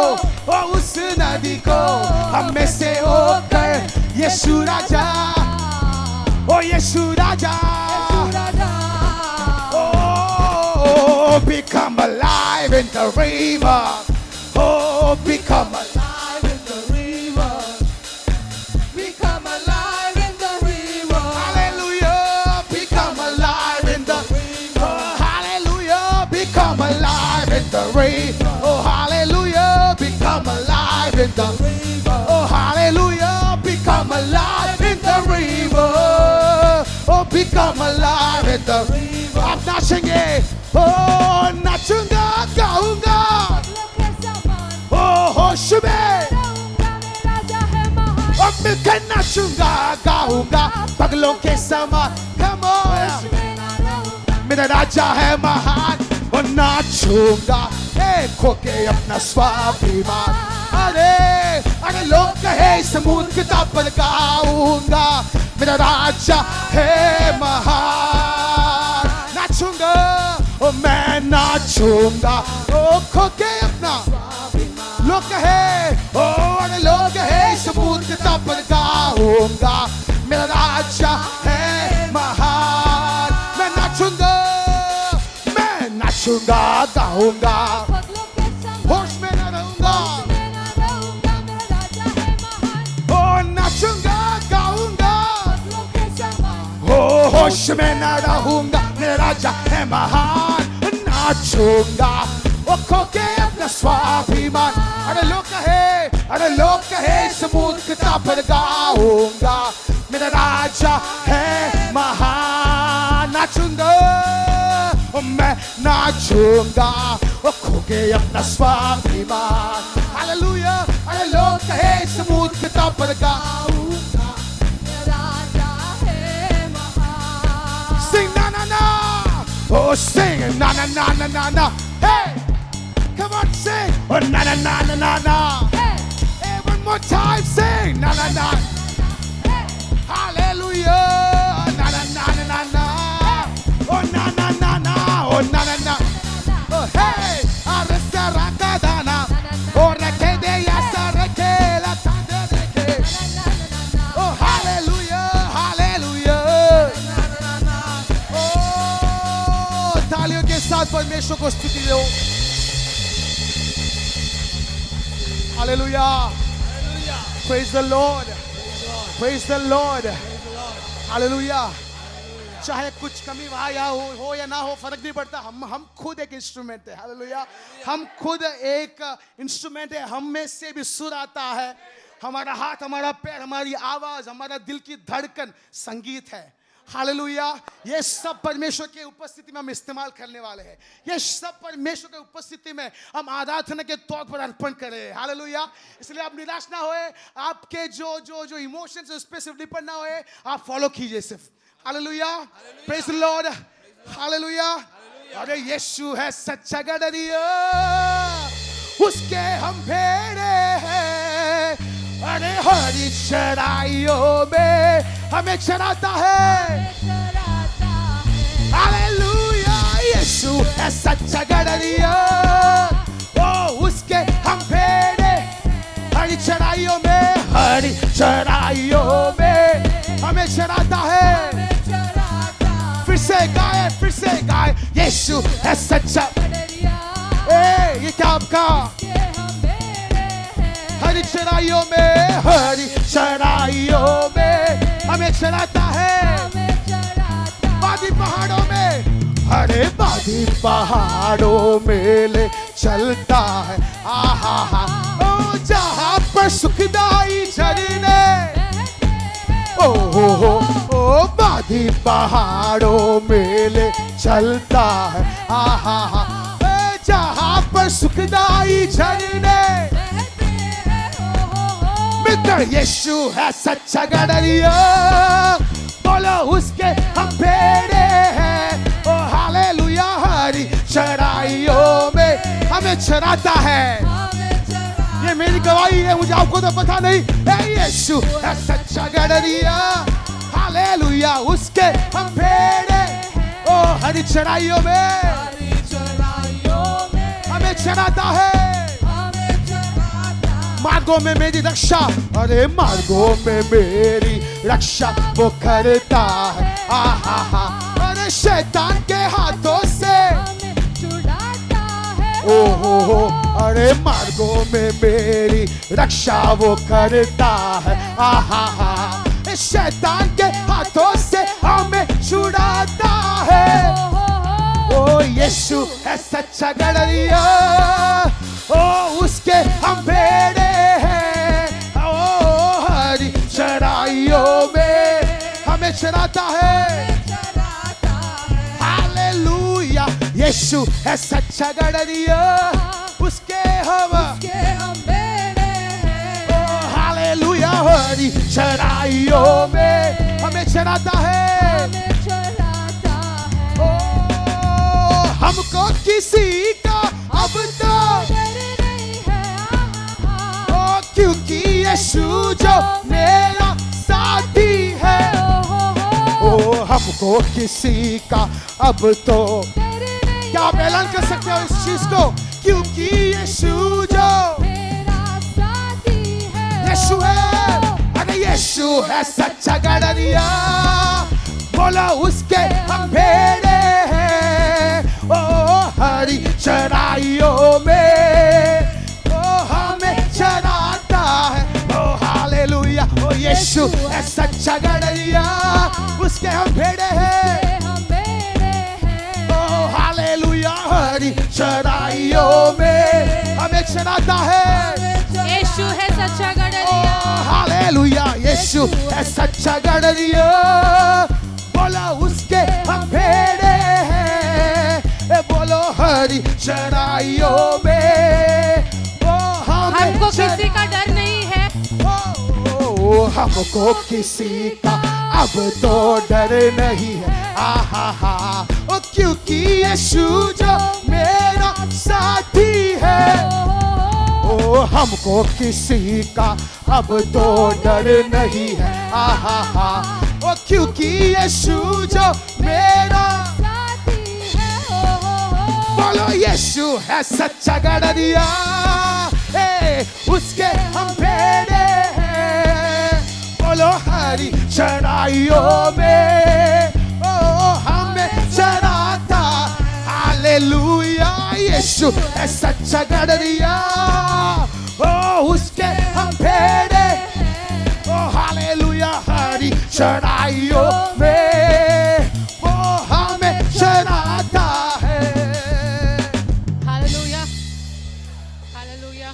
ओ उस नदी को हमें से होकर यीशु राजा, ओ यीशु राजा, oh, become alive in the river, oh, become alive in the river, become alive in the river. hallelujah, become alive in the river, oh, hallelujah, become alive in the river, oh, hallelujah, become alive in the river, oh, hallelujah, become alive in the river, oh, become alive in the river. आप नाचेंगे, ओ नाचूंगा, गाऊंगा, लोग के समान ओ होश में, रहूंगा, मेरा राजा है महान। और मिलकर नाचूंगा, गाऊंगा, पगलों के समान, come on, मैं ना रहूंगा, मेरा राजा है महान, और नाचूंगा, खो के अपना स्वाभिमान, अरे लोग कहे समूद किताब पर गाऊंगा, मेरा राजा है महान, नाचूंगा, ओ मैं नाचूंगा, ओ खो के अपना लोग कहे, ओ अरे लोग कहे सबूत किताब पर गाऊंगा, मेरा राजा है महान, मैं नाचूंगा, गाऊंगा, पगलों के समान होश में न रहूंगा, मैं ना रहूंगा, मेरा राजा है महान। ओ नाचूंगा, गाऊंगा, पगलों के समान ओ होश में न रहूंगा, मेरा राजा है महान, नाचूंगा, ओ खो के अपना स्वाभिमान, अरे लोग कहे सबूत किताब पर गाऊंगा, मेरा राजा है महान, नाचूंगा, ओ मैं नाचूंगा, ओ खो के अपना स्वाभिमान, हालेलुया, अरे लोग कहे सबूत किताब पर गाऊंगा, मेरा राजा है महान। sing na na na, oh sing na na na na na na, hey, come on sing, oh na na na na na na, hey, one more time sing na na na, hallelujah, na na na na na na, oh na na na na, oh na na na, oh hey, arresta rakadana, oh rakede ya sarake la tande, oh hallelujah, hallelujah. तालियों के साथ परमेश्वर को स्तुति दो, hallelujah, praise the Lord, praise the Lord, hallelujah. चाहे कुछ कमी वहाँ या हो या ना हो, फर्क नहीं पड़ता, हम खुद एक इंस्ट्रूमेंट है, हालेलुया, हम खुद एक इंस्ट्रूमेंट है, हम में से भी सुर आता है, हमारा हाथ, हमारा पैर, हमारी आवाज, हमारा दिल की धड़कन संगीत है, हालेलुया। ये सब परमेश्वर के उपस्थिति में हम इस्तेमाल करने वाले हैं, ये सब परमेश्वर के उपस्थिति में हम आराधना के तौर पर अर्पण करें, हालेलुया। इसलिए आप निराश ना होए, आपके जो इमोशंस उस पे सिर्फ डिपेंड ना होए, आप फॉलो कीजिए सिर्फ, hallelujah, praise the Lord, hallelujah. अरे यीशु है सच्चा गडरिया, उसके हम भेड़े हैं, अरे हरी चराइयों में हमें चराता है, हालेलुया। यीशु है सच्चा गडरिया, ओ उसके हम भेड़े, हरी चराइयों में हमें चराता है। फिर से गाए, यीशु है सच्चा, ये क्या आपका, हरी चराइयों में हमें चलाता है, वादी पहाड़ों में, अरे वादी पहाड़ों में ले चलता है, आहा हा, ओ जहाँ पर सुखदाई झरने, ओ वादी पहाड़ों में ले चलता है, आहा हा, जहाँ पर सुखदाई झरने, तो यीशु है सच्चा गडरिया, बोलो उसके हम भेड़े हैं। ओ हालेलुया, हरी चराइयों में हमें चराता है। ये मेरी गवाही है, मुझे आपको तो पता नहीं। यीशु है सच्चा गडरिया, हालेलुया, उसके हम भेड़े। ओ हरी चराइयों में हमें चराता है। मार्गों में मेरी रक्षा, अरे मार्गों में मेरी रक्षा वो करता है। आहा हा, अरे शैतान के हाथों से ओ हो, अरे मार्गों में मेरी रक्षा वो करता है। आहा हा, शैतान के हाथों से हमें छुड़ाता है। ओ यीशु है सच्चा गडरिया, ओ उसके हम भेड़े हैं। ओ हरी चराइयों में हमें चराता है। हालेलुया, यीशु है सच्चा गडरिया, उसके हम ओ हालेलुया, हरी चराइयों में हमें चराता है। ओ हमको किसी का अब तो ओ क्योंकि यीशु जो मेरा साथी है। ओ हमको किसी का अब तो, क्या आप ऐलान कर सकते हो इस चीज को? क्योंकि यीशु जो यीशु है, अरे यीशु है सच्चा गडरिया, बोलो उसके हम भेड़े हैं। ओ हरी चराइयों में ओ हमें चराता है। ओ हालेलुया, ओ यीशु है सच्चा गडरिया, उसके हम भेड़े हैं। ओ हालेलुया, हरी चराइयों में हमें चराता है। यीशु है सच्चा गडरिया, हालेलुया, यीशु है सच्चा गडरिया, बोलो उसके हम भेड़े हैं। बोलो हरी चराइयों में ओ हमको किसी का डर नहीं है। ओ हमको किसी का अब तो डर नहीं है। आहा हा, ओ क्योंकि यीशु जो मेरा साथी है। ओ हमको किसी का अब तो डर नहीं है। आहा हा, ओ क्योंकि यीशु जो मेरा बोलो यीशु है सच्चा गडरिया, उसके हम भेड़े हैं। बोलो हरी चराइयों में ओ हमें चराता। हालेलुया, यीशु है सच्चा गडरिया, ओ उसके हम भेड़े। ओ हालेलुया, हरी चराइयों में वो हमें चराता है। Hallelujah, hallelujah.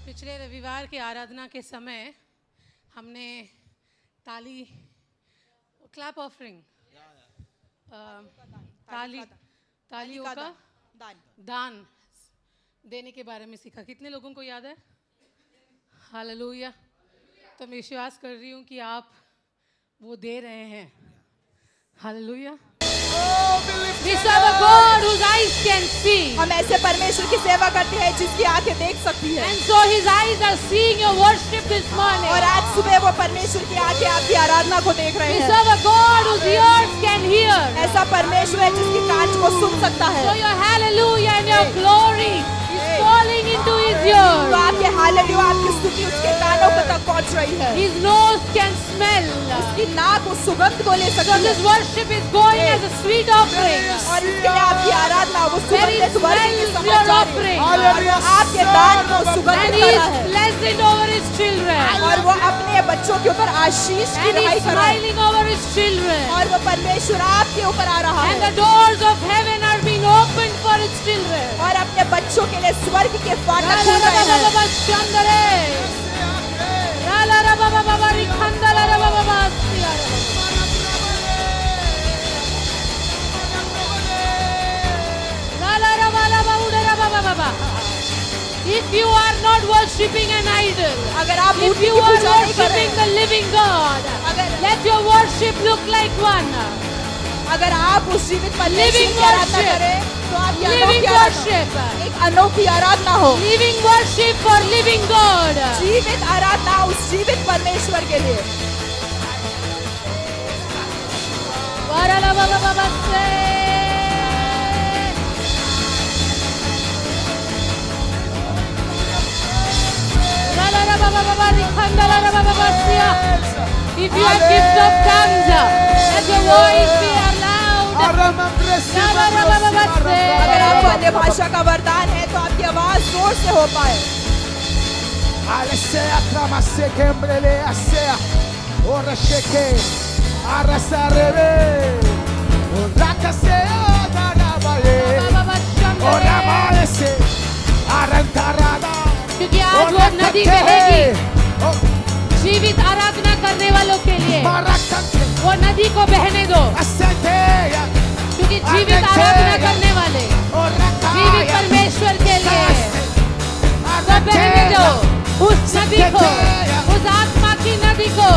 पिछले रविवार की आराधना के समय हमने ताली क्लैप ऑफरिंग तालियों का दान देने के बारे में सीखा। कितने लोगों को याद है? हालेलुया। तो मैं विश्वास कर रही हूँ कि आप वो दे रहे हैं। Hallelujah. We serve a God whose eyes can see. हम ऐसे परमेश्वर की सेवा करते हैं जिसकी आंखें देख सकती है। And so his eyes are seeing your worship this morning. और आज सुबह वो परमेश्वर की आंखें आपकी आराधना को देख रहे We हैं। serve a God whose ears can hear. ऐसा परमेश्वर है जिसकी कान को सुन सकता है। So your hallelujah and your glory is falling into his तो ears. आपके हालेलुया, आपकी स्तुति उसके कानों तक पहुंच रही है। His nose can smell. उसकी नाक उस सुगंध को ले So सकती है। this worship is going as a sweet offering. और इसके लिए आपकी आराधना वो Where he सुगंधित वर्ग की smells समझ your आ रही offering. है। और वो आपके दान को And सुगंधित he कर is रहा है। blessing over his children. और वो अपने बच्चों के ऊपर आशीष की And he रहाई is कर रहा है। smiling over his children. और वो परमेश्वर आपके ऊपर आ रहा And है। the doors of heaven are being opened for his children. और अपने बच्चों के लिए स्वर्ग के फाटक खुल रहे हैं। If you are not not worshipping an idol, अगर आप if मूर्ति you की are पूजा नहीं कर रहे worshipping the living God, अगर- let your worship look like one. अगर आप उस जीवित परमेश्वर Living की आराधना worship. करें तो आपकी Living अनोखी worship. आराधना एक अनोखी आराधना हो Living worship for living God. जीवित आराधना उस जीवित परमेश्वर के लिए If you have gift of tongues, let your voice be loud. अगर आपको अन्य भाषा का वरदान है तो आपकी आवाज जोर से हो पाए Alesea tramase kembrele asea ora sheke arasarebe ora kasea darabale ora malese arantarada क्योंकि आज वो नदी बहेगी जीवित आराधना करने वालों के लिए marakante वो नदी को बहने दो asetea क्योंकि जीवित आराधना करने वाले ora जीवित kaya परमेश्वर के लिए वो बहने दो उस नदी को उस आत्मा की नदी को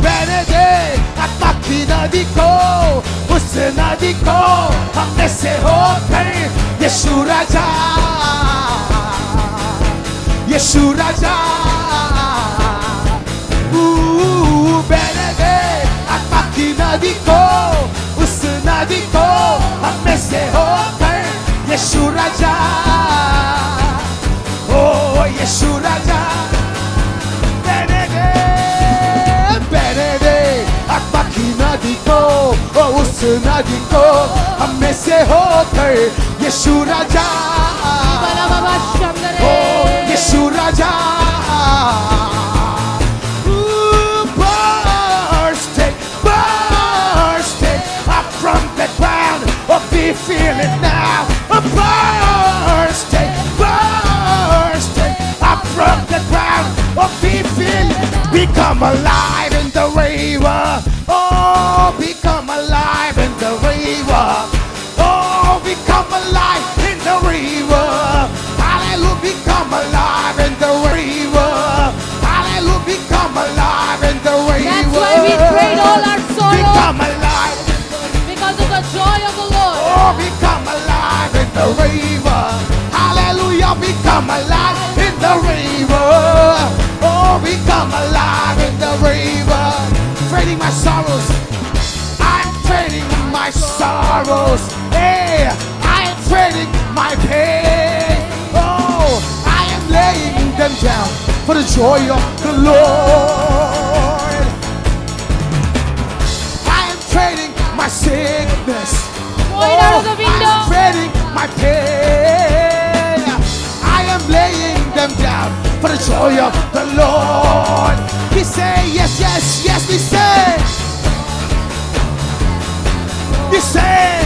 benede आत्मा की नदी को उस नदी को हमने से होकर यीशु राजा benede आत्मा की नदी को उस नदी को हमने से होकर यीशु राजा ओ यीशु राजा benede आत्मा की नदी को ओ उस नदी को हमें से होकर यीशु राजा ओ यीशु राजा bursting up from the ground oh we feel it now bursting up from the ground oh we feel it become alive in the river oh become alive in the river oh become alive in the river hallelujah become alive in the river hallelujah become alive in the river That's why we trade all our sorrow become alive because of the joy of the Lord. oh become alive in the river hallelujah become alive in the river oh become alive in the river trading my sorrows I'm trading my sorrows hey I am trading my pain oh I am laying them down for the joy of the Lord I am trading my sickness Throw it out of the window. I'm trading my pain I am laying them down for the joy of the Lord we say yes yes yes we say we say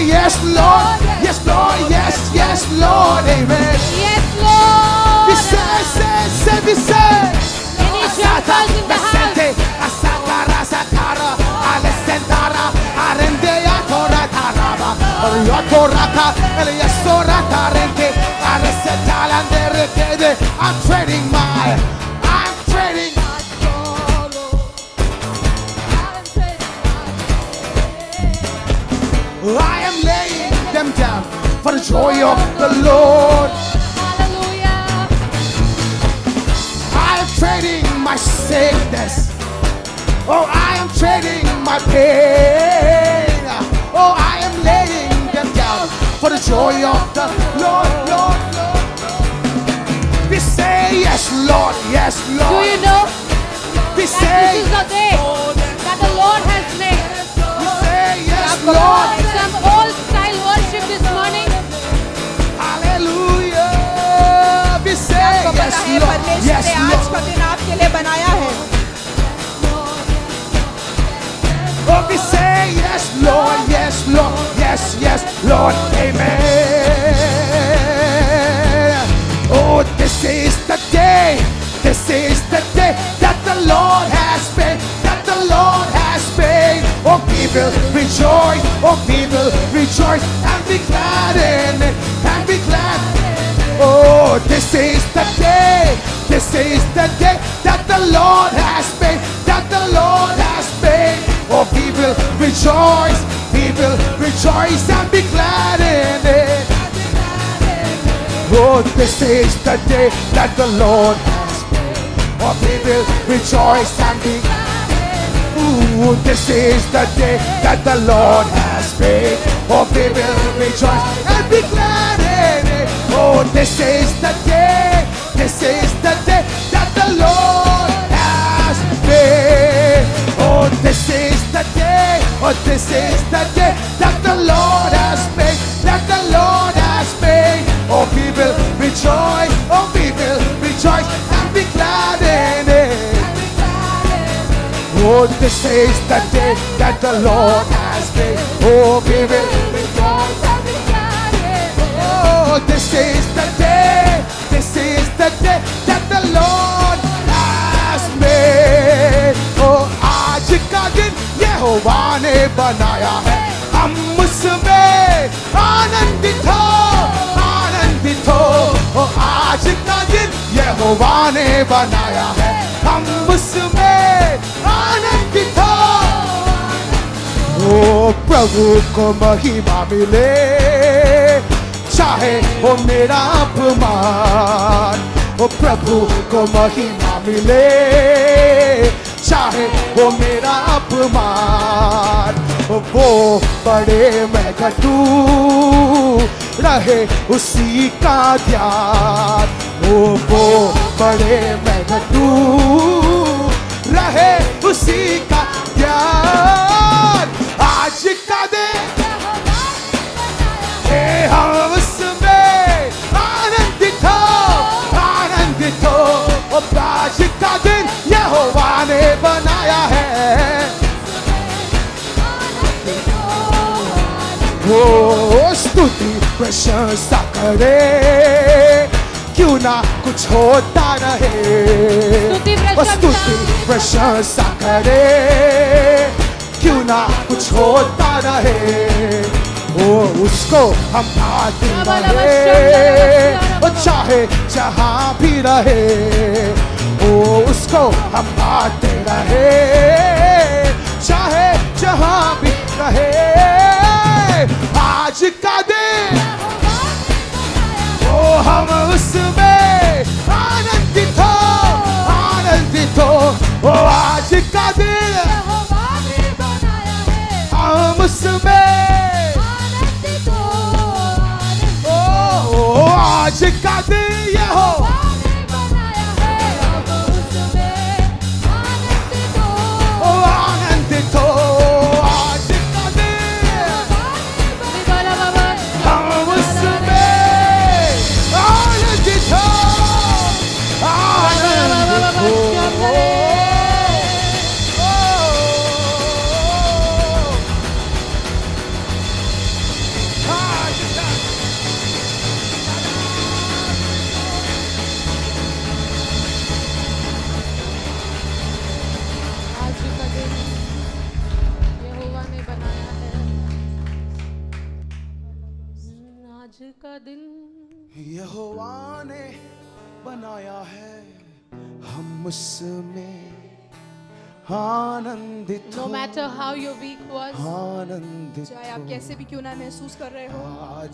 yes Lord yes Lord yes yes Lord amen Yes, Lord. we say we say Initial calls in the house. Asatara satara alessandara arendea tora taraba Yotorata eliasorata rente aresetala nderekede I'm trading my I am laying them down for the joy of the Lord. Hallelujah. I am trading my sickness. Oh, I am trading my pain. Oh, I am laying them down for the joy of the Lord, Lord, Lord. We say yes, Lord, yes, Do Lord. you know We that say, this is the day that the Lord has made? we say yes, Lord, Lord. some old style worship this morning. Hallelujah. We say आपको yes, पता है Lord, परमेश्वर yes, ने आज का Lord. दिन आपके लिए बनाया है Oh, we say yes, Lord, yes, Lord, yes, yes, Lord, amen. Oh, this is the day that the Lord has made, that the Lord has made. Oh, give will rejoice, oh we will rejoice and be glad in it, and be glad. Oh, this is the day that the Lord has made, that the Lord has made. Oh, we will rejoice and be glad in it. Oh, this is the day that the Lord has made. Oh, we will rejoice and be glad in it. Ooh, this is the day that the Lord has made. Oh, we will rejoice and be glad in it. Oh, this is the day that the Lord has made. Oh, this is the day, oh, this is the day that the Lord has made, that the Lord has made. Oh, we will rejoice, oh, we will rejoice and be glad in it. Oh, this is the day that the Lord has made. Oh, we will rejoice and be glad in it. Oh, this is the day that the Lord has made. Oh, आज का दिन यहोवा ने बनाया है, हम उसमें आनंदित हो, आनंदित हो। Oh, आज का दिन यहोवा ने बनाया है, हम उसमें आनंदित हो। ओ प्रभु को महिमा मिले, चाहे वो मेरा अपमान। ओ प्रभु को महिमा मिले, चाहे वो मेरा अपमान। वो बड़े मैं घटूं, रहे उसी का ध्यान। वो बड़े मैं घटूं, रहे उसी का ध्यान। आज का दिन हम उसमें आनंदित हो, आनंदित हो। आज का दिन यहोवा ने बनाया है। वो स्तुति प्रशंसा करे, क्यों ना कुछ होता रहे। स्तुति प्रशंसा करे, क्यों ना कुछ होता रहे। वो उसको हम पाते रहे, वो चाहे जहाँ भी रहे। वो उसको हम पाते रहे, चाहे जहाँ भी रहे। आज का दिन ओ हम उसमें आनंदित हो, आनंदित हो। ओ आज का दिन हम उसमें आज का दिन यहोवा ने बनाया है, ओ आनंदित हो। आज का दिन हम उसमें आनंदित हो, आनंदित हो। का दिन यहोवा ने बनाया है, हम उसमें आनंदित No matter how your week was, आनंदित चाहे आप कैसे भी क्यों ना महसूस कर रहे हो,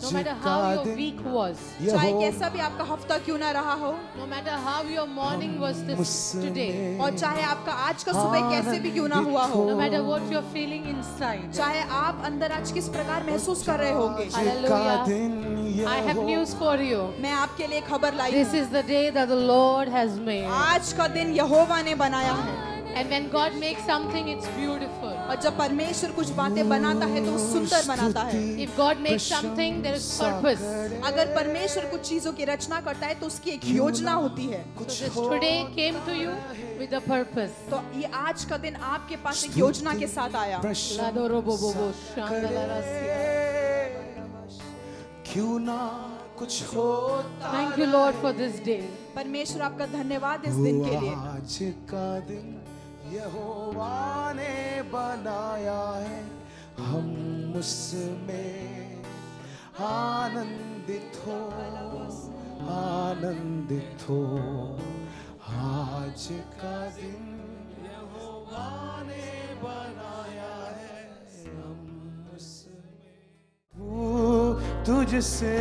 no matter how your week was, चाहे कैसा भी आपका हफ्ता क्यों ना रहा हो, no matter how your morning was today, और चाहे आपका आज का सुबह कैसे भी क्यों ना हुआ हो, no matter what you're feeling inside, चाहे आप अंदर आज किस प्रकार महसूस कर रहे होंगे, hallelujah, I have news for you. मैं आपके लिए खबर लाई This हूँ। is the day that the Lord has made. आज का दिन यहोवा ने बनाया है। And when God makes something, it's beautiful. और जब परमेश्वर कुछ बातें बनाता है तो वो सुंदर बनाता है। If God makes something, there is purpose. अगर परमेश्वर कुछ चीजों की रचना करता है तो उसकी एक योजना होती है। So this today came to you with a purpose. तो ये आज का दिन आपके पास एक योजना के साथ आया। क्यों ना कुछ होता। Thank you, Lord, for this day. परमेश्वर आपका धन्यवाद इस दिन के लिए। आज का दिन यहोवा ने बनाया है, हम उसमें आनंदित हो, आनंदित हो। आज का दिन यहोवा ने बनाया है, हम उसमें तुझसे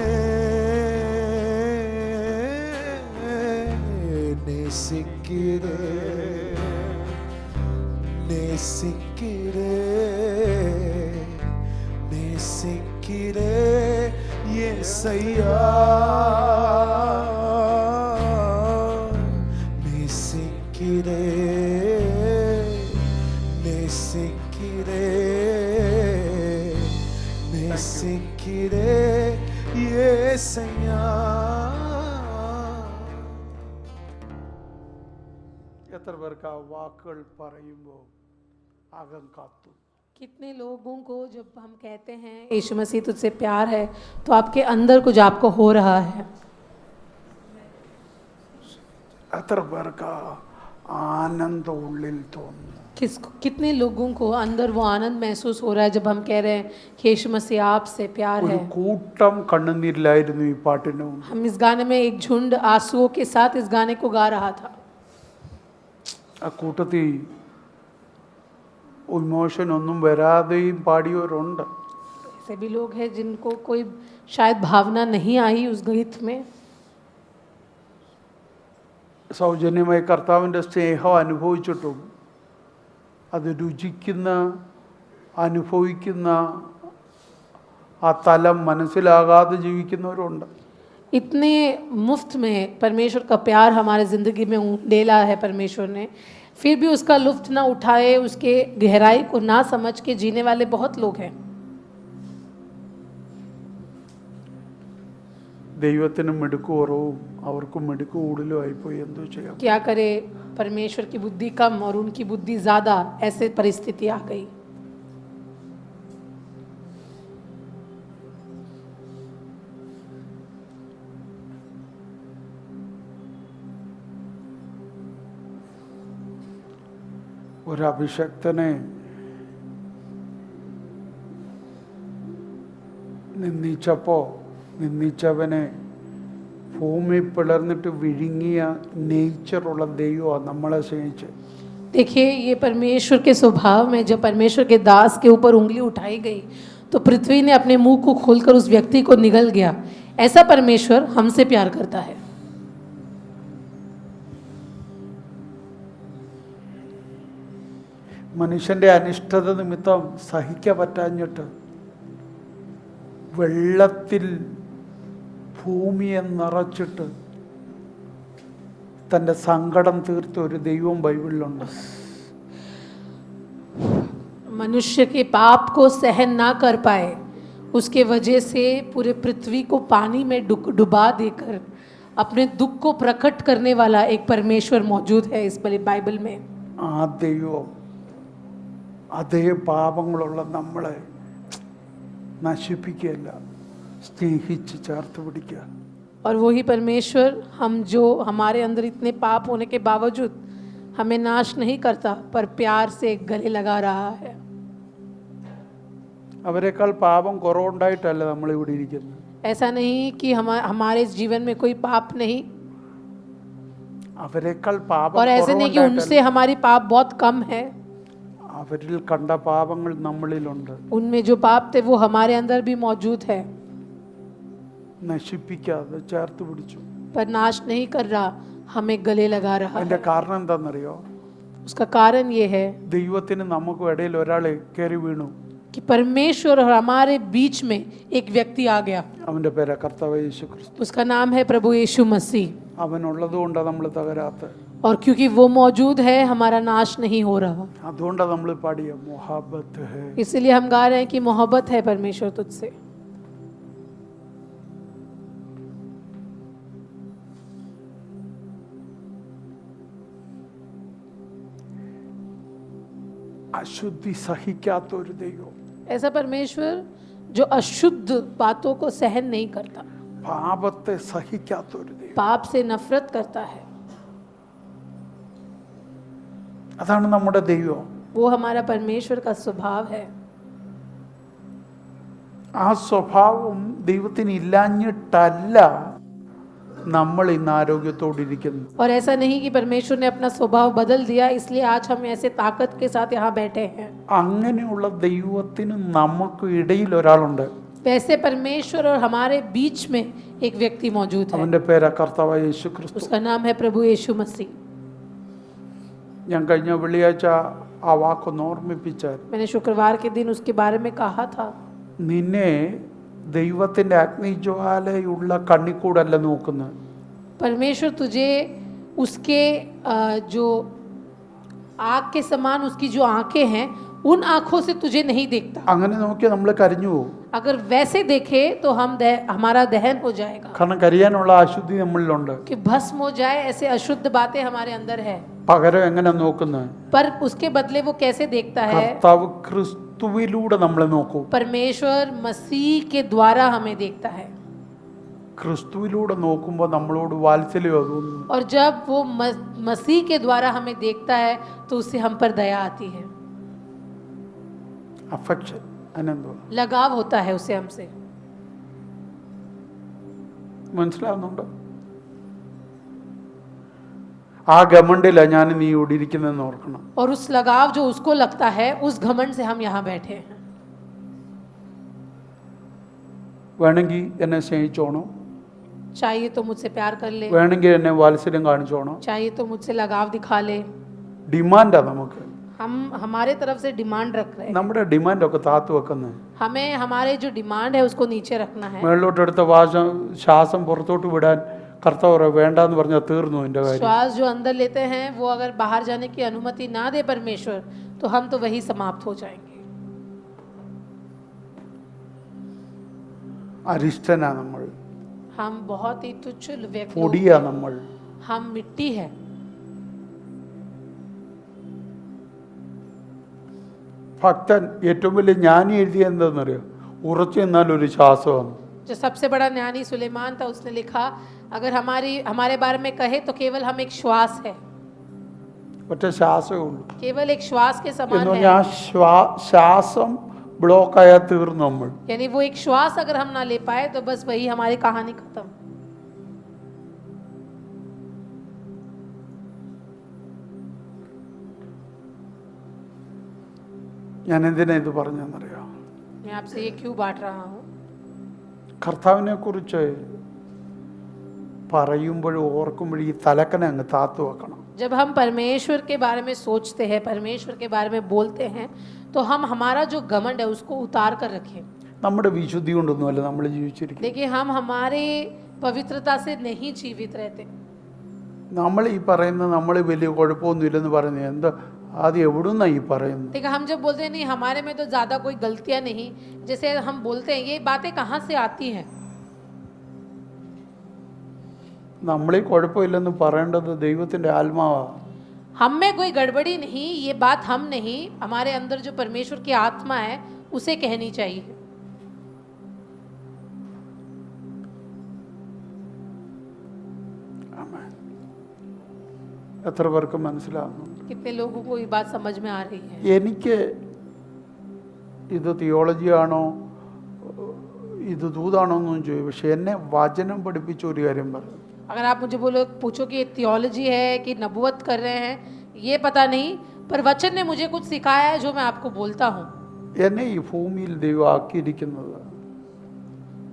नेसिकिरे येसయ్యా നേസിക്കിരേ യേസయ్యా. എത്ര പേർക്ക് ആ വാക്കുകൾ പറയുമ്പോൾ അകം കാത്തു? कितने लोगों को जब हम कहते हैं यीशु मसीह तुझसे प्यार है तो आपके अंदर कुछ आपको हो रहा है? എത്ര പേർക്ക് ആനന്ദം ഉള്ളിൽ തോന്നുന്നു? कितने लोगों को अंदर वो आनंद महसूस हो रहा है जब हम कह रहे हैं कि यीशु मसीह आपसे प्यार ഒരു है? കൂട്ടം കണ്ണുനീരിലായിരുന്നു ഈ പാട്ടിന് മുമ്പ്. हम इस गाने में एक झुंड आंसुओं के साथ इस गाने को गा रहा था. ആ കൂട്ടത്തിൽ ഇമോഷൻ ഒന്നും വരാതെയും പാടിയവരുണ്ട്. ऐसे भी लोग हैं जिनको कोई शायद भावना नहीं आई उस गीत में. സൗജന്യമായി കർത്താവിൻ്റെ സ്നേഹം അനുഭവിച്ചിട്ടും അത് രുചിക്കുന്ന അനുഭവിക്കുന്ന ആ തലം മനസ്സിലാകാതെ ജീവിക്കുന്നവരുണ്ട്. इतने मुफ्त में परमेश्वर का प्यार हमारे ज़िंदगी में डेला है परमेश्वर ने, फिर भी उसका लुत्फ ना उठाए, उसके गहराई को ना समझ के जीने वाले बहुत लोग हैं. ദൈവത്തിന് മിടുക്ക് കുറവും അവർക്കും മിടുക്ക് കൂടുതലും ആയിപ്പോയി. എന്തോ ചെയ്യാം? क्या करे, परमेश्वर की बुद्धि कम और उनकी बुद्धि ज़्यादा, ऐसे परिस्थिति आ गई. ഒരു അഭിഷക്തനെ നിന്ദിച്ചവനെ ഭൂമി പിളർന്നിട്ട് വിഴുങ്ങിയ നേച്ചറുള്ള ദൈവമാണ് നമ്മളെ സ്നേഹിച്ച്. देखिए, ये परमेश्वर के स्वभाव में जब परमेश्वर के दास के ऊपर उंगली उठाई गई तो पृथ्वी ने अपने मुंह को खोलकर उस व्यक्ति को निगल गया. ऐसा परमेश्वर हमसे प्यार करता है. മനുഷ്യന്റെ അനിഷ്ടത നിമിത്തം സഹിക്കാൻ പറ്റാഞ്ഞിട്ട് വെള്ളത്തിൽ ഭൂമിയെ നിറച്ചിട്ട് തൻ്റെ സങ്കടം തീർത്ത ഒരു ദൈവം ബൈബിളിലുണ്ട്. मनुष्य के पाप को सहन ना कर पाए, उसके वजह से पूरे पृथ्वी को पानी में डुबा देकर अपने दुख को प्रकट करने वाला एक परमेश्वर मौजूद है इस बाइबल में. ആ ദൈവം അതേ പാപങ്ങളുള്ള നമ്മളെ നശിപ്പിക്കുകയല്ല, സ്നേഹിച്ച് ചേർത്ത് പിടിക്കുക. और वही परमेश्वर हम जो हमारे अंदर इतने पाप होने के बावजूद हमें नाश नहीं करता पर प्यार से गले लगा रहा है. അവരെക്കാൾ പാപം കുറവുണ്ടായിട്ടല്ല നമ്മളിവിടെ ഇരിക്കുന്നത്. ऐसा नहीं कि हमारे जीवन में कोई पाप नहीं, അവരെക്കാൾ പാപം और ऐसे नहीं कि उनसे हमारी पाप बहुत कम है. അവരിൽ കണ്ട പാപങ്ങൾ നമ്മളിലുണ്ട്. उनमें जो पाप थे वो हमारे अंदर भी मौजूद है, നശിപ്പിക്കാതെ ചേർത്ത് പിടിച്ചു. पर नाश नहीं कर रहा, हमें गले लगा रहा അതിന്റെ है. കാരണം എന്താണെന്നറിയോ? उसका कारण ये है ദൈവത്തിന് നമുക്കും ഇടയിൽ ഒരാൾ കയറി വീണു. कि परमेश्वर और हमारे बीच में एक व्यक्ति आ गया. അവന്റെ പേര് കർത്താവ് യേശു ക്രിസ്തു. उसका नाम है प्रभु यीशु मसीह. അവനുള്ളത് കൊണ്ടാണ് നമ്മൾ തകരാത്തത്. और क्योंकि वो मौजूद है हमारा नाश नहीं हो रहा, അതുകൊണ്ടാണ് നമ്മൾ പാടിയ മുഹബ്ബത്ത് ഹൈ. इसलिए हम गा रहे हैं कि मोहब्बत है परमेश्वर तुझसे. അശുദ്ധി സഹിക്കാത്ത ഒരു ദൈവം, ऐसा परमेश्वर जो अशुद्ध बातों को सहन नहीं करता, പാപത്തെ സഹിക്കാത്ത ഒരു ദൈവം. पाप से नफरत करता है. അതാണ് നമ്മുടെ ദൈവം. वो हमारा परमेश्वर का स्वभाव है. ആ സ്വഭാവം ദൈവത്തിന് ഇല്ലാഞ്ഞിട്ടല്ല നമ്മൾ ഇന്ന് ആരോഗ്യത്തോടിരിക്കുന്നു. और ऐसा नहीं कि परमेश्वर ने अपना स्वभाव बदल दिया इसलिए आज हम ऐसे ताकत के साथ यहाँ बैठे हैं. അങ്ങനെയുള്ള ദൈവത്തിന് നമുക്ക് ഇടയിൽ ഒരാളുണ്ട്. वैसे परमेश्वर और हमारे बीच में एक व्यक्ति मौजूद है. അവന്റെ പേര് കർത്താവായ യേശു ക്രിസ്തു. उसका नाम है प्रभु यीशु मसीह. ഞാൻ കഴിഞ്ഞ വെള്ളിയാഴ്ച ആ വാക്കൊന്ന് ഓർമ്മിപ്പിച്ചായിരുന്നു. मैंने शुक्रवार के दिन उसके बारे में कहा था. നിന്നെ ദൈവത്തിന്റെ അഗ്നിജ്വാലയുള്ള കണ്ണിക്കൂടല്ല നോക്കുന്നത്. परमेश्वर तुझे उसके जो आग के समान उसकी जो आंखें हैं उन आंखों से तुझे नहीं देखता. അങ്ങനെ നോക്കിയാൽ നമ്മൾ കരിഞ്ഞു പോകും. अगर वैसे देखे तो हमारा दहन हो जाएगा. കാരണം കരിയാനുള്ള അശുദ്ധി നമ്മളിലുണ്ട്. कि भस्म हो जाए ऐसे अशुद्ध बातें हमारे अंदर है. പകരം എങ്ങനെ നോക്കുന്നത്? पर उसके बदले वो कैसे देखता है? കർത്താവ് ക്രിസ്തുവിലൂടെ നമ്മളെ നോക്കൂ. परमेश्वर मसीह के द्वारा हमें देखता है. ക്രിസ്തുവിലൂടെ നോക്കുമ്പോൾ നമ്മളോട് വാത്സല്യം തോന്നുന്നു. और जब वो मसीह के द्वारा हमें देखता है तो उससे हम पर दया आती है. അഫെക്ഷൻ അനെന്തോ लगाव होता है उसे हमसे. മനസ്സിലാവുന്നുണ്ടോ? ആ ഗമണ്ടില ഞാൻ നീ ഇവിടെ ഇരിക്കുന്നതെന്ന് ഓർക്കണം. और उस लगाव जो उसको लगता है उस घमंड से हम यहाँ बैठे हैं. വേണമെങ്കിൽ എന്നെ സ്നേഹിച്ചോണോ, चाहिए तो मुझसे प्यार कर ले, വേണമെങ്കിൽ എന്നെ വാത്സല്യം കാണിച്ചോണോ. चाहिए तो मुझसे लगाव दिखा ले. ഡിമാൻഡാ നമുക്ക്. हम हमारे तरफ से डिमांड रख रहे हैं. നമ്മുടെ ഡിമാൻഡൊക്കെ താത്തു വെക്കുന്നത്. हमें हमारे जो डिमांड है उसको नीचे रखना है. മേളിലോട്ടെടുത്ത ശ്വാസം പുറത്തോട്ട് വിടാൻ കർത്താവ് വേണ്ടാന്ന് പറഞ്ഞാൽ തീർന്നു എൻ്റെ കാര്യം. श्वास जो अंदर लेते हैं वो अगर बाहर जाने की अनुमति ना दे परमेश्वर तो हम तो वही समाप्त हो जाएंगे. അരിഷ്ടനാ നമ്മൾ, हम बहुत ही तुच्छ व्यक्ति, പൊടിയാ നമ്മൾ. हम मिट्टी है. ഭക്തൻ ഏറ്റവും വലിയ ജ്ഞാനി എഴുതിയ എന്താണെന്നറിയോ? ഉറച്ചു നിന്നാൽ ഒരു ശ്വാസമാണ്. जो सबसे बड़ा ज्ञानी सुलेमान था उसने लिखा अगर हमारे बारे में कहे तो केवल हम एक श्वास है. ഒറ്റ ശ്വാസമേ ഉള്ളൂ. केवल एक श्वास के എന്ന് समान है. പറഞ്ഞാൽ ശ്വാസം ബ്ലോക്കായാൽ തീർന്നു നമ്മൾ. यानी वो एक श्वास अगर हम ना ले पाए तो बस वही हमारी कहानी खत्म. ഞാൻ എന്തിനാ ഇത് പറഞ്ഞെന്നറിയോ? मैं आपसे ये क्यों बांट रहा हूँ? കർത്താവിനെ കുറിച്ച് പറയുമ്പോഴും ഓർക്കുമ്പോഴും ഈ തലക്കനെ അങ്ങ് താത്തു വെക്കണം. जब हम परमेश्वर के बारे में सोचते हैं, परमेश्वर के बारे में बोलते हैं तो हम हमारा जो घमंड है उसको उतार कर रखें. നമ്മുടെ വിശുദ്ധി കൊണ്ടൊന്നുമല്ല നമ്മൾ ജീവിച്ചിരിക്കുന്നത്. देखिए हम हमारे पवित्रता से नहीं जीवित रहते. നമ്മൾ ഈ പറയുന്ന നമ്മൾ വലിയ കുഴപ്പമൊന്നുമില്ലെന്ന് പറയുന്നത് എന്താ? അത് എവിടുന്നാ ഈ പറയുന്നത്? देखिए हम जब बोलते हैं नहीं हमारे में तो ज़्यादा कोई गलतियाँ नहीं, जैसे हम बोलते हैं ये बातें कहाँ से आती हैं? നമ്മളീ കുഴപ്പമില്ലെന്ന് പറയേണ്ടത് ദൈവത്തിൻ്റെ ആത്മാവാ. हम में कोई गड़बड़ी नहीं, ये बात हम नहीं, हमारे अंदर जो परमेश्वर की आत्मा है उसे कहनी चाहिए. ആമേൻ. എത്ര പേർക്ക് മനസ്സിലാകുന്നുണ്ട്? कितने लोगों को ये बात समझ में आ रही है? എനിക്ക് ഇത് തിയോളജിയാണോ ഇത് ദൂതാണോ എന്നൊന്നും ചോദിച്ചു. പക്ഷെ എന്നെ വചനം പഠിപ്പിച്ച ഒരു കാര്യം പറഞ്ഞു. अगर आप मुझे पूछो कि ये थियोलॉजी है कि नबूवत कर रहे हैं, ये पता नहीं, पर वचन ने मुझे कुछ सिखाया है जो मैं आपको बोलता हूँ. എന്നെ ഈ ഭൂമിയിൽ ദൈവം ആക്കിയിരിക്കുന്നത്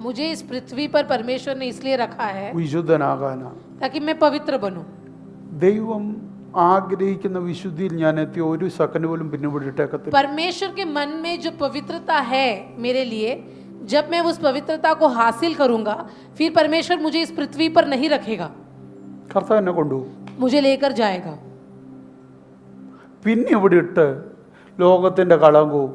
मुझे इस पृथ्वी पर परमेश्वर ने इसलिए रखा है വിശുദ്ധനാകാനാണ്. ताकि मैं पवित्र बनूं. ദൈവം ആഗ്രഹിക്കുന്ന വിശുദ്ധിയിൽ ഞാൻ എത്തിയ ഒരു സെക്കൻഡ് പോലും പിന്നുപിടിട്ടേക്കത്തില്ല. परमेश्वर के मन में जो पवित्रता है मेरे लिए, जब मैं उस पवित्रता को हासिल करूंगा फिर परमेश्वर मुझे इस पृथ्वी पर नहीं रखेगा, കർത്താവ് എന്നെ കൊണ്ടുപോകും. मुझे लेकर जाएगा. പിന്നെ ഇവിടെ ഇട്ട് ലോകത്തിൻ്റെ കളങ്കവും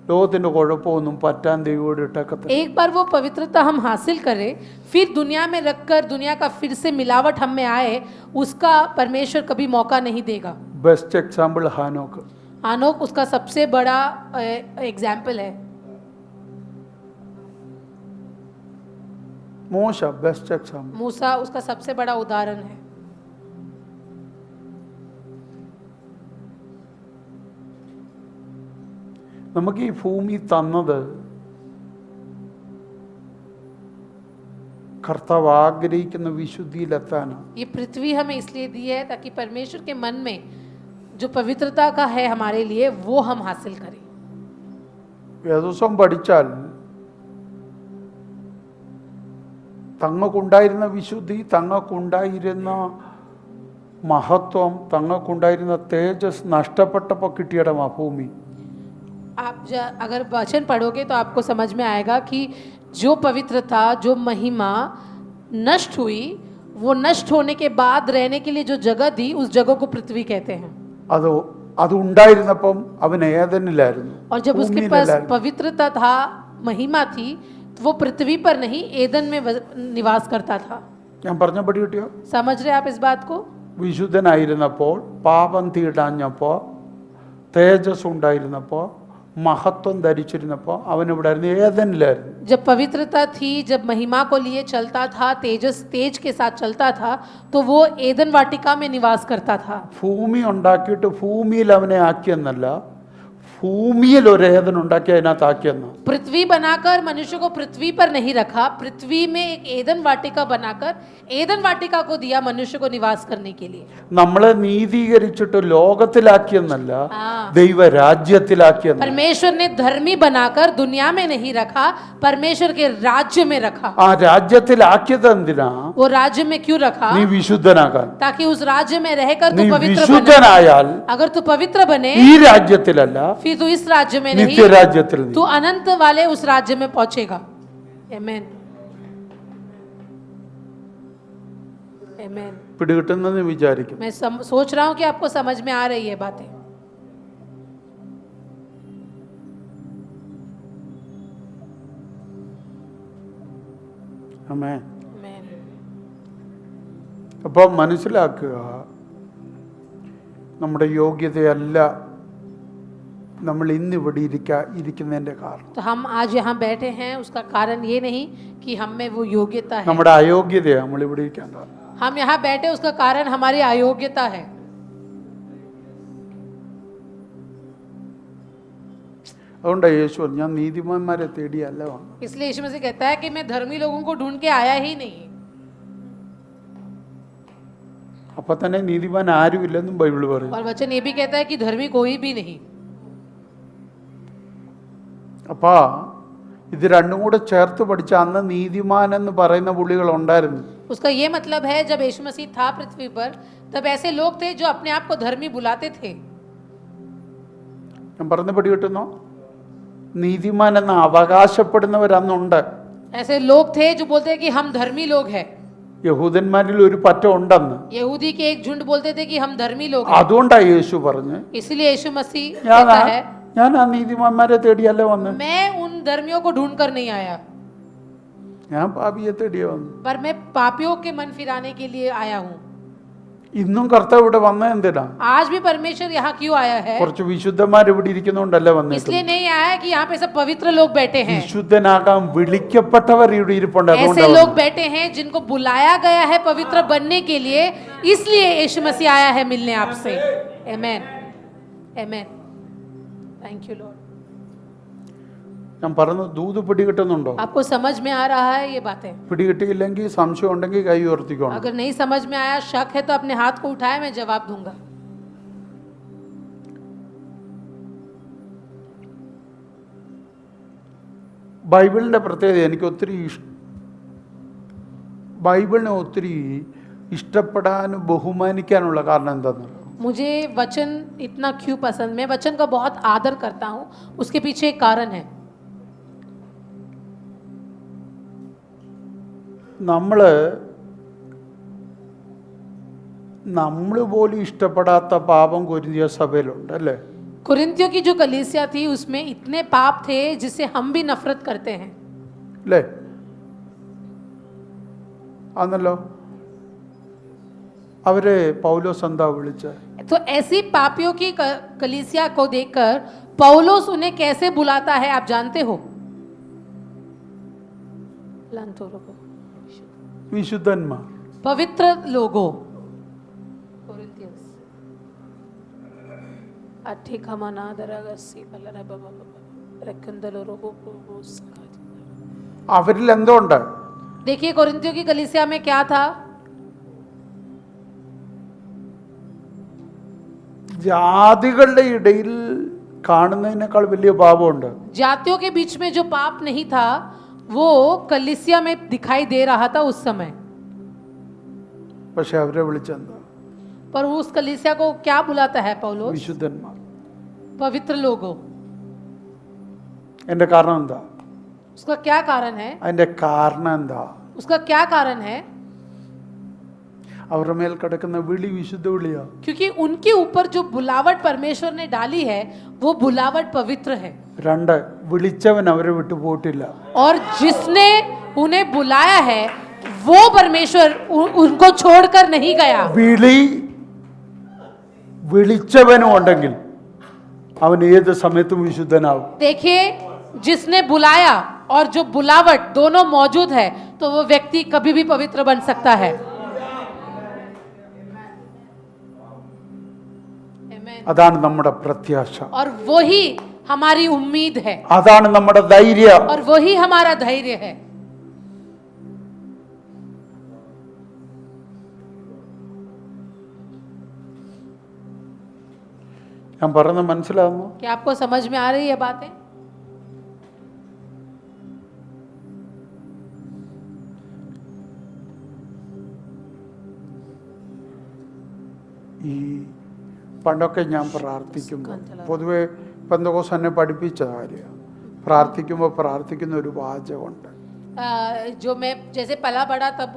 ലോകത്തിൻ്റെ കുഴപ്പമൊന്നും പറ്റാൻ ദൈവം ഇവിടെ ഇട്ടേക്കത്തില്ല. एक बार वो पवित्रता हम हासिल करें फिर दुनिया में रखकर दुनिया का फिर से मिलावट हम में आए, उसका परमेश्वर कभी मौका नहीं देगा. ബെസ്റ്റ് എക്സാമ്പിൾ ഹാനോക്ക്. आनोक उसका सबसे बड़ा एग्जाम्पल है. മോശ ബെസ്റ്റ് എക്സാമ്പിൾ. मूसा उसका सबसे बड़ा उदाहरण है. നമുക്ക് ഈ ഭൂമി തന്നത് കർത്താവ് ആഗ്രഹിക്കുന്ന വിശുദ്ധിയിലെത്താനാണ്. ये पृथ्वी हमें इसलिए दी है ताकि परमेश्वर के मन में जो पवित्रता का है हमारे लिए वो हम हासिल करें. വേദോസം പഠിച്ചാൽ തങ്ങൾക്കുണ്ടായിരുന്ന വിശുദ്ധി, തങ്ങൾക്കുണ്ടായിരുന്ന മഹത്വം, തങ്ങൾക്കുണ്ടായിരുന്ന തേജസ് നഷ്ടപ്പെട്ടപ്പോൾ കിട്ടിയിടമാ ഭൂമി. आप अगर वचन पढ़ोगे तो आपको समझ में आएगा कि जो पवित्रता, जो महिमा नष्ट हुई, वो नष्ट होने के बाद रहने के लिए जो जगह दी, उस जगह को पृथ्वी कहते हैं. അത് ഉണ്ടായിരുന്നപ്പം അവൻ ഏദനിലായിരുന്നു, और जब उसके पास पवित्रता था, महिमा थी, तो वो पृथ्वी पर नहीं एदन में निवास करता था. ഞാൻ പറഞ്ഞ പടി കിട്ടിയോ? समझ रहे आप इस बात को? വിശുദ്ധനായിരുന്നപ്പോൾ, പാപം തീടാഞ്ഞപ്പോൾ, തേജസ് ഉണ്ടായിരുന്നപ്പോൾ, മഹത്വം ധരിച്ചിരുന്നപ്പോൾ അവനിവിടെ ആയിരുന്നു, ഏദനിലായിരുന്നു. जब पवित्रता थी, जब महिमा को लिए चलता था, तेज के साथ चलता था, तो वो एदन वाटिका में निवास करता था. ഭൂമി ഉണ്ടാക്കിയിട്ട് ഭൂമിയിൽ അവനെ ആക്കിയെന്നല്ല, ഭൂമിയിൽ ഒരു ഏദൻ ഉണ്ടാക്കി അതിനകത്ത് ആക്കിയെന്ന. पृथ्वी बनाकर मनुष्य को पृथ्वी पर नहीं रखा, पृथ्वी में एक एदन वाटिका बनाकर एदन वाटिका को दिया मनुष्य को निवास करने के लिए. നമ്മളെ നീതീകരിച്ചിട്ട് ലോകത്തിലാക്കിയെന്നല്ല, ദൈവരാജ്യത്തിലാക്കിയെന്ന. परमेश्वर ने धर्मी बनाकर दुनिया में नहीं रखा, परमेश्वर के राज्य में रखा. ആ രാജ്യത്തിലാക്കിയത് എന്തിനാ? वो राज्य में क्यों रखा? നീ വിശുദ്ധനാകാൻ. ताकि उस राज्य में रहकर നീ तू पवित्र बने. വിശുദ്ധനായാൽ अगर तू पवित्र बने, ഈ രാജ്യത്തിലല്ല, फिर तू इस राज्य में नहीं, നിത്യരാജ്യത്തിൽ നീ. तू अनंत वाले उस राज्य में पहुंचेगा. आमेन, आमेन. പിടികിട്ടുന്നെന്ന് വിചാരിക്കും. मैं सोच रहा हूं कि आपको समझ में आ रही है बातें. ആമേൻ. आमेन. അപ്പം മനസ്സിലാക്കുക, നമ്മുടെ യോഗ്യതയല്ല നമ്മൾ ഇന്നിവിടെ ഇരിക്കുന്നതിൻ്റെ കാരണം. तो हम आज यहाँ बैठे हैं, उसका कारण ये नहीं कि हम में वो योग्यता है. നമ്മുടെ അയോഗ്യതയാണ് നമ്മൾ ഇവിടെ ഇരിക്കാൻ കാരണം. हम यहाँ बैठे उसका कारण हमारी अयोग्यता है. അതുകൊണ്ടാണ് യേശു പറഞ്ഞു, ഞാൻ നീതിമാന്മാരെ തേടിയല്ല വന്നു. इसलिए यीशु मसीह कहता है कि मैं धर्मी लोगों को ढूंढ के आया ही नहीं. അപ്പൊ തന്നെ നീതിമാൻ ആരുമില്ലെന്നും ബൈബിൾ പറയും. और वचन ये भी कहता है कि धर्मी कोई भी नहीं. അപ്പാ ഇത് രണ്ടും കൂടെ ചേർത്ത് പഠിച്ച അന്ന് നീതിമാൻ എന്ന് പറയുന്ന പുള്ളികൾ ഉണ്ടായിരുന്നു. उसका ये मतलब है जब यीशु मसीह था पृथ्वी पर, तब ऐसे लोग थे जो अपने आप को धर्मी बुलाते थे. ഞാൻ പറഞ്ഞ പടി കിട്ടുന്നോ? നീതിമാൻ എന്ന് അവകാശപ്പെടുന്നവരന്നുണ്ട്. ऐसे लोग थे जो बोलते हैं कि हम धर्मी लोग हैं. യഹൂദന്മാരിൽ ഒരു പറ്റം ഉണ്ടെന്ന്. यहूदी के एक झुंड बोलते थे कि हम धर्मी लोग हैं. അതുകൊണ്ടാണ് യേശു പറഞ്ഞു, इसलिए यीशु मसीह कहता है, ഞാൻ ആ നീതിമാന്മാരെ തേടിയല്ല വന്ന്, मैं उन धर्मियों को ढूंढ कर नहीं आया, ഞാൻ പാപിയെ തേടിയ വന്നു. पर मैं पापियों के मन फिराने के लिए आया हूँ. ഇന്നും കർത്താവ് ഇവിടെ വന്ന എന്തിനാ? आज भी परमेश्वर यहाँ क्यों आया है? കുറച്ച് വിശുദ്ധന്മാർ ഇവിടെ ഇരിക്കുന്നോണ്ടല്ല വന്നത്. इसलिए नहीं आया है कि यहाँ पे सब पवित्र लोग बैठे हैं. വിശുദ്ധനാകാൻ വിളിക്കപ്പെട്ടവർ ഇവിടെ ഇരിപ്പുണ്ട്. ऐसे लोग बैठे हैं जिनको बुलाया गया है पवित्र बनने के लिए, इसलिए यीशु मसीह आया है मिलने आपसे. Amen, amen. Thank you Lord. ഞാൻ പറഞ്ഞു ദൂത് പിടികിട്ടുന്നുണ്ടോ? आपको समझ में आ रहा है ये बातें? പിടികിട്ടിയില്ലെങ്കിൽ സംശയം ഉണ്ടെങ്കിൽ കൈ ഉയർത്തിക്കോണം. अगर नहीं समझ में आया, शक है, तो अपने हाथ को उठाए, मैं जवाब दूंगा. ബൈബിളിൻ്റെ പ്രത്യേകത എനിക്ക് ബൈബിളിനെ ഒത്തിരി ഇഷ്ടപ്പെടാനും ബഹുമാനിക്കാനുള്ള കാരണം എന്താണെന്ന്? मुझे वचन इतना क्यों पसंद, मैं वचन का बहुत आदर करता हूँ, उसके पीछे एक कारण है. നമ്മൾ പോലും ഇഷ്ടപ്പെടാത്ത പാപം കൊരിന്തിയ സഭയിലുണ്ട് അല്ലേ? कुरिन्थियों की जो कलीसिया थी उसमें इतने पाप थे जिससे हम भी नफरत करते हैं. അല്ലേ? ആന്നല്ലോ. അവരെ പൗലോസ് എന്താ വിളിച്ചത്? तो ऐसी पापियों की कलीसिया को देखकर पौलुस उन्हें कैसे बुलाता है, आप जानते हो? വിശുദ്ധന്മാർ, पवित्र लोगों. അവരിൽ എന്തോ ഉണ്ട്? देखिए कोरिन्थियों की कलीसिया में क्या था, ജാതികളുടെ ഇടയിൽ കാണുന്നതിനേക്കാൾ വലിയ പാപമുണ്ട്. जातियों के बीच में जो पाप नहीं था वो कलीसिया में दिखाई दे रहा था उस समय, പക്ഷെ അവരെ വിളിച്ചെന്താ? पर उस कलीसिया को क्या बुलाता है पौलुस? വിശുദ്ധന്മാർ. पवित्र लोगों। എന്റെ കാരണം എന്താ? उसका क्या कारण है? അതിന്റെ കാരണം എന്താ? उसका क्या कारण है? അവരുടെ മേൽ കിടക്കുന്ന വിളി വിശുദ്ധ വിളിയാ. क्योंकि उनके ऊपर जो बुलावट परमेश्वर ने डाली है वो बुलावट पवित्र है। 2, വിളിച്ചവൻ അവരെ വിട്ടു പോയിട്ടില്ല. और जिसने उन्हें बुलाया है वो परमेश्वर उनको छोड़कर नहीं गया। വിളിച്ചവനും ഉണ്ടെങ്കിൽ അവൻ ഏത് സമയത്തും വിശുദ്ധനാവും. देखिए जिसने बुलाया और जो बुलावट दोनों मौजूद है तो वो व्यक्ति कभी भी पवित्र बन सकता है। അതാണ് നമ്മുടെ പ്രത്യാശ. और वही हमारी उम्मीद है, അതാണ് നമ്മുടെ ധൈര്യം. और वही हमारा धैर्य है। ഞാൻ പറയുന്നത് മനസ്സിലാവുന്നു? क्या आपको समझ में आ रही है बातें? ഈ പണ്ടൊക്കെ ഞാൻ പ്രാർത്ഥിക്കുമ്പോൾ പൊതുവെ പെന്തക്കോസ്ത് എന്നെ പഠിപ്പിച്ച കാര്യമാണ്. പ്രാർത്ഥിക്കുമ്പോൾ പ്രാർത്ഥിക്കുന്ന ഒരു വാചകമുണ്ട്. जो मैं जैसे पला बड़ा तब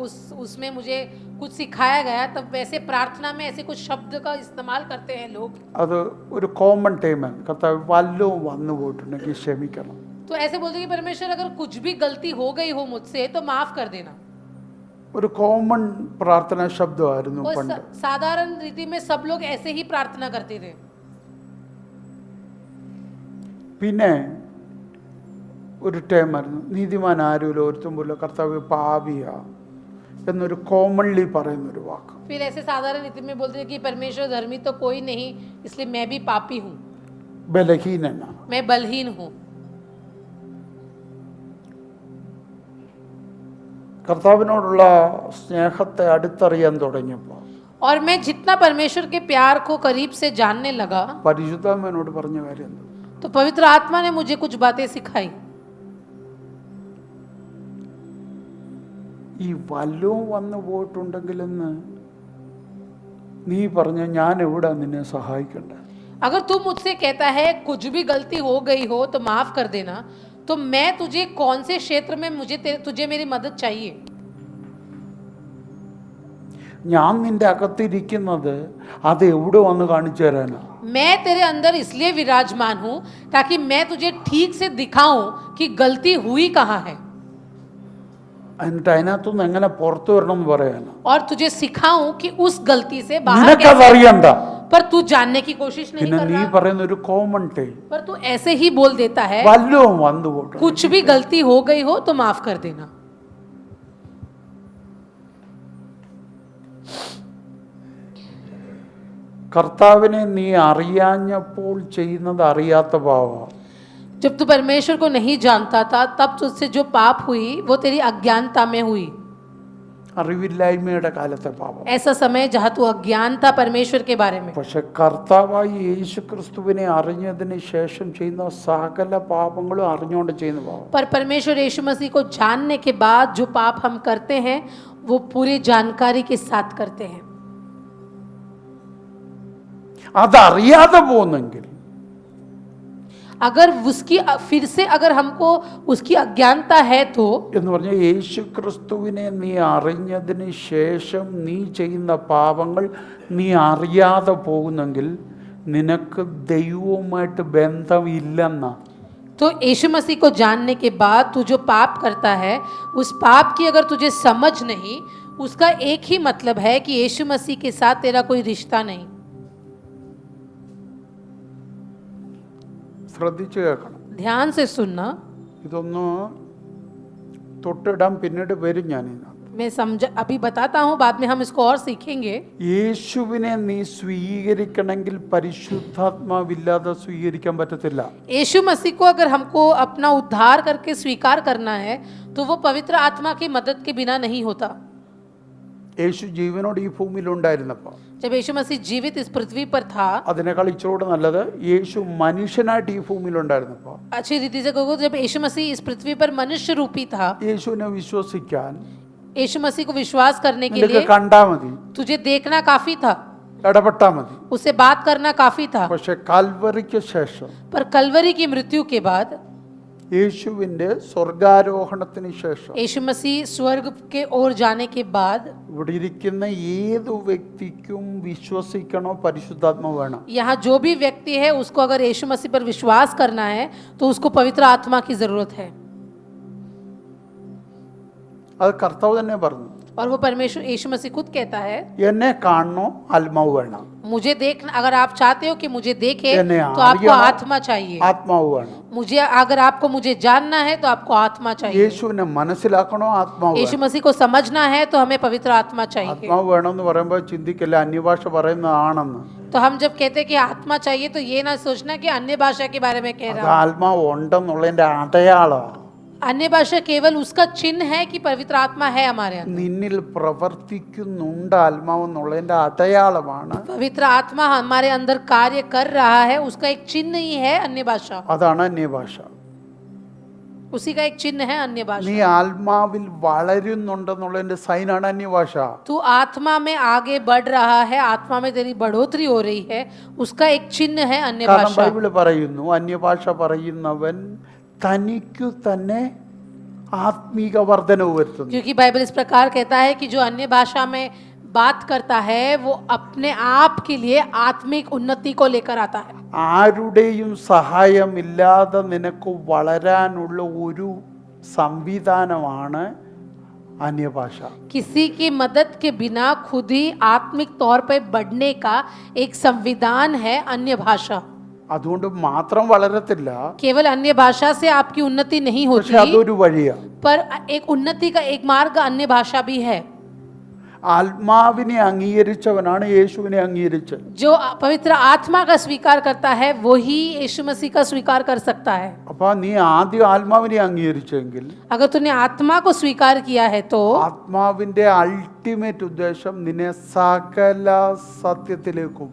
उसमें मुझे कुछ सिखाया गया, तब वैसे प्रार्थना में ऐसे कुछ शब्द का इस्तेमाल करते हैं लोग। അത് ഒരു കോമൺ ടൈമാണ്. കർത്താവ് വല്ലതും വന്നു പോയിട്ടുണ്ടെങ്കിൽ ക്ഷമിക്കണം. तो ऐसे बोलते कि परमेश्वर अगर कुछ भी गलती हो गई हो मुझसे तो माफ कर देना। ഒരു കോമൺ പ്രാർത്ഥനാ ശബ്ദമായിരുന്നു वो പണ്ട്. साधारण रीति में सब लोग ऐसे ही प्रार्थना करते थे। പിന്നെ ഒരു ടൈമായിരുന്നു നീതിമാൻ ആരുമില്ല ഒരുത്തും പോലും കർത്താവ് പാപിയാ എന്നൊരു കോമൺലി പറയുന്നൊരു വാക്ക്. फिर ऐसे साधारण रीति में बोलते थे कि परमेश्वर धर्मी तो कोई नहीं, इसलिए मैं भी पापी हूँ, ബലഹീനനാ. मैं बलहीन हूँ। കർത്താവിനോടുള്ള സ്നേഹത്തെ അടുത്തറിയാൻ തുടങ്ങിയപ്പോൾ और मैं जितना परमेश्वर के प्यार को करीब से जानने लगा പരിശുദ്ധാത്മാവിനോട് പറഞ്ഞ കാര്യം എന്താ? तो पवित्र आत्मा ने मुझे कुछ बातें सिखाई। ഈ വല്ലവും വന്നു പോയിട്ടുണ്ടെങ്കിലെന്ന് നീ പറഞ്ഞ ഞാൻ എവിടെ നിന്നെ സഹായിക്കണ്ടേ? अगर तू मुझसे कहता है कुछ भी गलती हो गई हो तो माफ कर देना, तो मैं तुझे कौन से क्षेत्र में तुझे मेरी मदद चाहिए? ഞാൻ നിന്റെ അകത്തിരിക്കുന്നത് അത് എവിടെ വന്ന് കാണിച്ചു തരാനാ? मैं तेरे अंदर इसलिए विराजमान हूं ताकि मैं तुझे ठीक से दिखाऊं कि गलती हुई कहाँ है, എന്നിട്ട് അതിനകത്തുനിന്ന് എങ്ങനെ പുറത്തു വരണം എന്ന് പറയാനാ. और तुझे सिखाऊं कि उस गलती से बाहर कैसे। നിനക്കതറിയണ്ട. पर तू जानने की कोशिश नहीं പിന്നെ कर നീ रहा, പറയുന്ന ഒരു കോമൺ ടൈം पर तू ऐसे ही बोल देता है വല്ലവും വന്നു പോട്ടെ. कुछ भी गलती हो गई हो तो माफ कर देना। കർത്താവിനെ നീ അറിയാഞ്ഞപ്പോൾ ചെയ്യുന്നത് അറിയാത്ത പാവാ. जब तू परमेश्वर को नहीं जानता था तब तुझसे जो पाप हुई वो तेरी अज्ञानता में हुई। അറിവില്ലായ്മയുടെ കാലത്തെ പാപം. ऐसा समय जहाँ तू अज्ञान था परमेश्वर के बारे में। പക്ഷെ കർത്താവായി യേശു ക്രിസ്തുവിനെ അറിഞ്ഞതിന് ശേഷം ചെയ്യുന്ന സകല പാപങ്ങളും അറിഞ്ഞുകൊണ്ട് ചെയ്യുന്ന പാപം. पर परमेश्वर यीशु मसीह को जानने के बाद जो पाप हम करते हैं वो पूरी जानकारी के साथ करते हैं। അതറിയാതെ പോകുന്നെങ്കിൽ अगर उसकी फिर से अगर हमको उसकी अज्ञानता है तो എന്ന് പറഞ്ഞാൽ യേശു ക്രിസ്തുവിനെ നീ അറിഞ്ഞതിന് ശേഷം നീ ചെയ്യുന്ന പാപങ്ങൾ നീ അറിയാതെ പോകുന്നെങ്കിൽ നിനക്ക് ദൈവവുമായിട്ട് ബന്ധമില്ലെന്നാ. तो यीशु मसीह को जानने के बाद तू जो पाप करता है उस पाप की अगर तुझे समझ नहीं, उसका एक ही मतलब है कि यीशु मसीह के साथ तेरा कोई रिश्ता नहीं। ശ്രദ്ധിച്ചു കേൾക്കണം. ध्यान से सुनना। ഇതൊന്ന് തൊട്ടിടാൻ പിന്നീട് വരും ഞാൻ ഇതിനകത്ത്. मैं समझ अभी बताता हूँ, बाद में हम इसको और सीखेंगे। യേശുവിനെ നീ സ്വീകരിക്കണമെങ്കിൽ പരിശുദ്ധാത്മാവില്ലാതെ സ്വീകരിക്കാൻ പറ്റത്തില്ല. यीशु मसीह को अगर हमको अपना उद्धार करके स्वीकार करना है तो वो पवित्र आत्मा की मदद के बिना नहीं होता। യേശു ജീവനോട് ഈ ഭൂമിയിലുണ്ടായിരുന്നപ്പോൾ, जब यीशु मसीह जीवित इस पृथ्वी पर था, അതിനേക്കാൾ ഇച്ചിരൂടെ നല്ലത് യേശു മനുഷ്യനായിട്ട് ഈ ഭൂമിയിലുണ്ടായിരുന്നപ്പോൾ अच्छी रीति से कहो, जब यीशु मसीह इस पृथ्वी पर मनुष्य रूपी था, യേശുവിനെ വിശ്വസിക്കാൻ यीशु मसीह को विश्वास करने के നിനക്ക് लिए കണ്ടാ മതി, तुझे देखना काफी था, ഇടപെട്ടാ മതി. उससे बात करना काफी था। പക്ഷെ കാൽവറിക്ക് ശേഷം, पर कलवरी की मृत्यु के बाद, യേശുവിന്റെ സ്വർഗാരോഹണത്തിന് ശേഷം, यीशु मसीह स्वर्ग के ओर जाने के बाद, ഇവിടെ ഇരിക്കുന്ന ഏതു വ്യക്തിക്കും വിശ്വസിക്കണോ പരിശുദ്ധാത്മാവ് വേണം. यहाँ जो भी व्यक्ति है उसको अगर यीशु मसीह पर विश्वास करना है तो उसको पवित्र आत्मा की जरूरत है। അത് കർത്താവ് തന്നെ പറഞ്ഞു. और वो परमेश्वर यीशु मसीह खुद कहता है, എന്നെ കാണണോ ആത്മാവ് വേണം, मुझे देखना, अगर आप चाहते हो कि मुझे देखे എന്നെ तो आपको അറിയണം, आत्मा चाहिए। ആത്മാവ് വേണം. मुझे अगर आपको मुझे जानना है तो आपको आत्मा चाहिए। യേശുവിനെ മനസ്സിലാക്കണോ ആത്മാവ് यीशु വേണം. मसीह को समझना है तो हमें पवित्र आत्मा चाहिए। ആത്മാവ് വേണമെന്ന് പറയുമ്പോൾ ചിന്തിക്കല്ല അന്യഭാഷ പറയുന്നതാണെന്ന്. तो हम जब कहते हैं कि आत्मा चाहिए तो ये ना सोचना कि अन्य भाषा के बारे में कह അത് रहा हूँ। ആത്മാവ് ഉണ്ടെന്നുള്ളതിന്റെ അടയാളമാണ്. अन्य भाषा केवल उसका चिन्ह है कि पवित्र आत्मा है हमारे अंदर। നിന്നിൽ പ്രവർത്തിക്കുന്നുണ്ട് ആത്മാവ് എന്നുള്ളതിന്റെ അടയാളമാണ്. पवित्र आत्मा हमारे अंदर कार्य कर रहा है, उसका एक चिन्ह ही है अन्य भाषा, അതാണ് അന്യഭാഷ. उसी का एक चिन्ह है अन्य നീ भाषा। ആത്മാവിൽ വളരുന്നുണ്ടെന്നുള്ളതിന്റെ സൈനാണ് അന്യഭാഷ. तू आत्मा में आगे बढ़ रहा है, आत्मा में तेरी बढ़ोतरी हो रही है, उसका एक चिन्ह है अन्य കാരണം भाषा। ബൈബിള് പറയുന്നു അന്യഭാഷ പറയുന്നവൻ തനിക്കു തന്നെ ആത്മീക വർധനവ് വരുത്തുന്നു. क्योंकि बाइबल इस प्रकार कहता है कि जो अन्य भाषा में बात करता है वो अपने आप के लिए आत्मिक उन्नति को लेकर आता है। ആരുടെയും സഹായമില്ലാതെ നിനക്ക് വളരാനുള്ള ഒരു സംവിധാനമാണ് അന്യഭാഷ. किसी की मदद के बिना खुद ही आत्मिक तौर पर बढ़ने का एक संविधान है अन्य भाषा। അതുകൊണ്ട് മാത്രം വളരത്തില്ല, केवल अन्य भाषा से आपकी उन्नति नहीं പക്ഷെ होती, അതൊരു വഴിയാണ്. पर एक उन्नति का एक मार्ग अन्य भाषा भी है। ആത്മാവിനെ അംഗീകരിച്ചവനാണ് യേശുവിനെ അംഗീകരിച്ചത്. जो पवित्र आत्मा का स्वीकार करता है वही यीशु मसीह का स्वीकार कर सकता है। അപ്പൊ നീ ആദ്യം ആത്മാവിനെ അംഗീകരിച്ചെങ്കിൽ अगर तूने आत्मा को स्वीकार किया है तो ആത്മാവിന്റെ അൾട്ടിമേറ്റ് ഉദ്ദേശം നിന്നെ സകല സത്യത്തിലേക്കും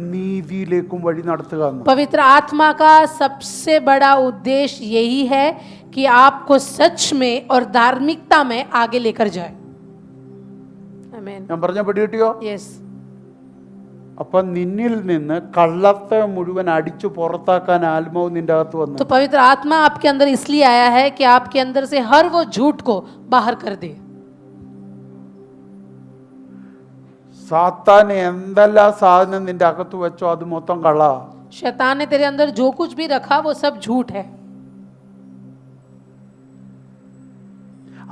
നീതിയിലേക്കും വഴി നടത്തുക എന്നാണ്. पवित्र आत्मा का सबसे बड़ा उद्देश्य यही है कि आपको सच में और धार्मिकता में आगे लेकर जाए। आमीन। ഞാൻ പറഞ്ഞ പിടികിട്ടിയോ? यस। അപ്പൊ നിന്നിൽ നിന്ന് കള്ളത്തെ മുഴുവൻ അടിച്ചു പുറത്താക്കാൻ ആത്മാവ് നിന്റെ അകത്ത് വന്നു. तो पवित्र आत्मा आपके अंदर इसलिए आया है कि आपके अंदर से हर वो झूठ को बाहर कर दे। സാത്താൻ എന്തെല്ലാം സാധനം നിന്റെ അകത്ത് വെച്ചോ അത് മൊത്തം കള്ള. शैतान ने तेरे अंदर जो कुछ भी रखा वो सब झूठ है।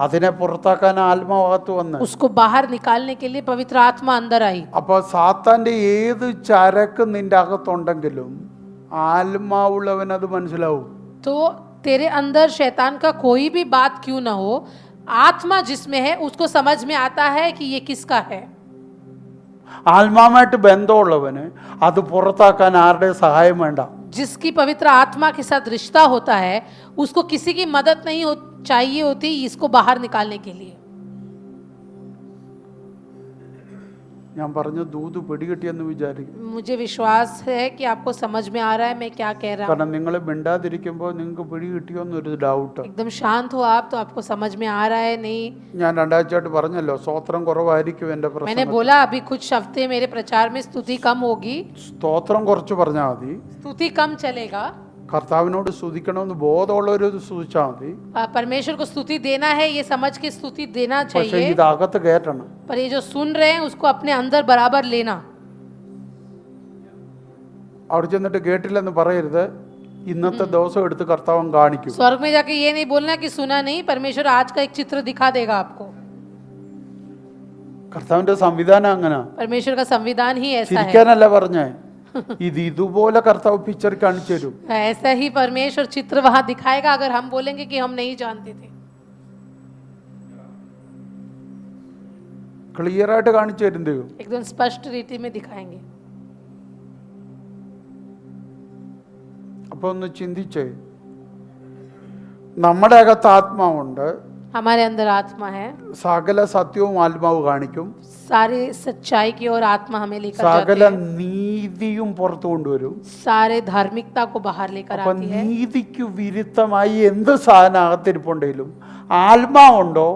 അതിനെ പുറത്താക്കാൻ ആത്മാവ് അകത്ത് വന്ന്. उसको बाहर निकालने के लिए पवित्र आत्मा अंदर आई। അപ്പൊ സാത്താന്റെ ഏത് ചരക്ക് നിന്റെ അകത്തുണ്ടെങ്കിലും ആത്മാവുള്ളവൻ അത് മനസ്സിലാവും. तो तेरे अंदर शैतान का कोई भी बात क्यों ना हो, आत्मा जिसमें है उसको समझ में आता है कि ये किसका है। ആത്മാവുമായിട്ട് ബന്ധമുള്ളവന് അത് പുറത്താക്കാൻ ആരുടെ സഹായം വേണ്ട. जिसकी पवित्र आत्मा के साथ रिश्ता होता है उसको किसी की मदद नहीं चाहिए होती इसको बाहर निकालने के लिए। ഞാൻ പറഞ്ഞ ദൂത് പിടികിട്ടിയെന്ന് വിചാരിക്കും. मुझे विश्वास है कि आपको समझ में आ रहा है मैं क्या कह रहा हूँ। കാരണം നിങ്ങൾ മിണ്ടാതിരിക്കുമ്പോൾ നിങ്ങൾക്ക് പിടികിട്ടിയോ എന്നൊരു ഡൗട്ട്. एकदम शांत हो आप तो आपको समझ में आ रहा है नहीं। ഞാൻ രണ്ടാഴ്ചയായിട്ട് പറഞ്ഞല്ലോ സ്തോത്രം കുറവായിരിക്കും എൻ്റെ मैंने പ്രസംഗം. बोला अभी कुछ हफ्ते मेरे प्रचार में स्तुति कम होगी, സ്തോത്രം കുറച്ച് പറഞ്ഞാൽ മതി. स्तुति कम चलेगा। കർത്താവിനോട് സ്തുതിക്കണമെന്ന് ബോധമുള്ളവർ സ്തുതിച്ചാൽ മതി. परमेश्वर को स्तुति देना है ये समझ के स्तुति देना പക്ഷെ चाहिए, ഇത് അകത്ത് കയറ്റണം. पर ये जो सुन रहे हैं उसको अपने अंदर बराबर लेना। അവിടെ ചെന്നിട്ട് കേട്ടില്ലെന്ന് പറയരുത്. ഇന്നത്തെ ദിവസം എടുത്ത് കർത്താവൻ കാണിക്കും. स्वर्ग में जाके ये नहीं बोलना कि सुना नहीं, परमेश्वर आज का एक चित्र दिखा देगा आपको। കർത്താവിന്റെ സംവിധാനം അങ്ങനെ. परमेश्वर का संविधान ही ऐसा है। ചിരിക്കാനല്ല പറഞ്ഞേ, ഇത് ഇതുപോലെ കർത്താവ് പിക്ചർ കാണിച്ചു തരും. ऐसा ही परमेश्वर चित्र वहां दिखाएगा अगर हम बोलेंगे कि हम नहीं जानते थे। ക്ലിയർ ആയിട്ട് കാണിച്ചു തരും ദൈവം. एकदम स्पष्ट रीति में दिखाएंगे. അപ്പോൾ ഒന്ന് ചിന്തിച്ചേ, നമ്മുടെ അകത്ത് ആത്മാവുണ്ട്, हमारे अंदर आत्मा है, സകല സത്യവും ആത്മാവ് കാണിക്കും, सारी सच्चाई की ओर आत्मा हमें लेकर സകല जाती है, നീതിയും പുറത്തു കൊണ്ടുവരും. सारे धार्मिकता को बाहर लेकर അപ്പൊ आती है. നീതിക്ക് വിരുദ്ധമായി എന്ത് സാധനം അകത്തിരിപ്പുണ്ടെങ്കിലും ആത്മാവുണ്ടോ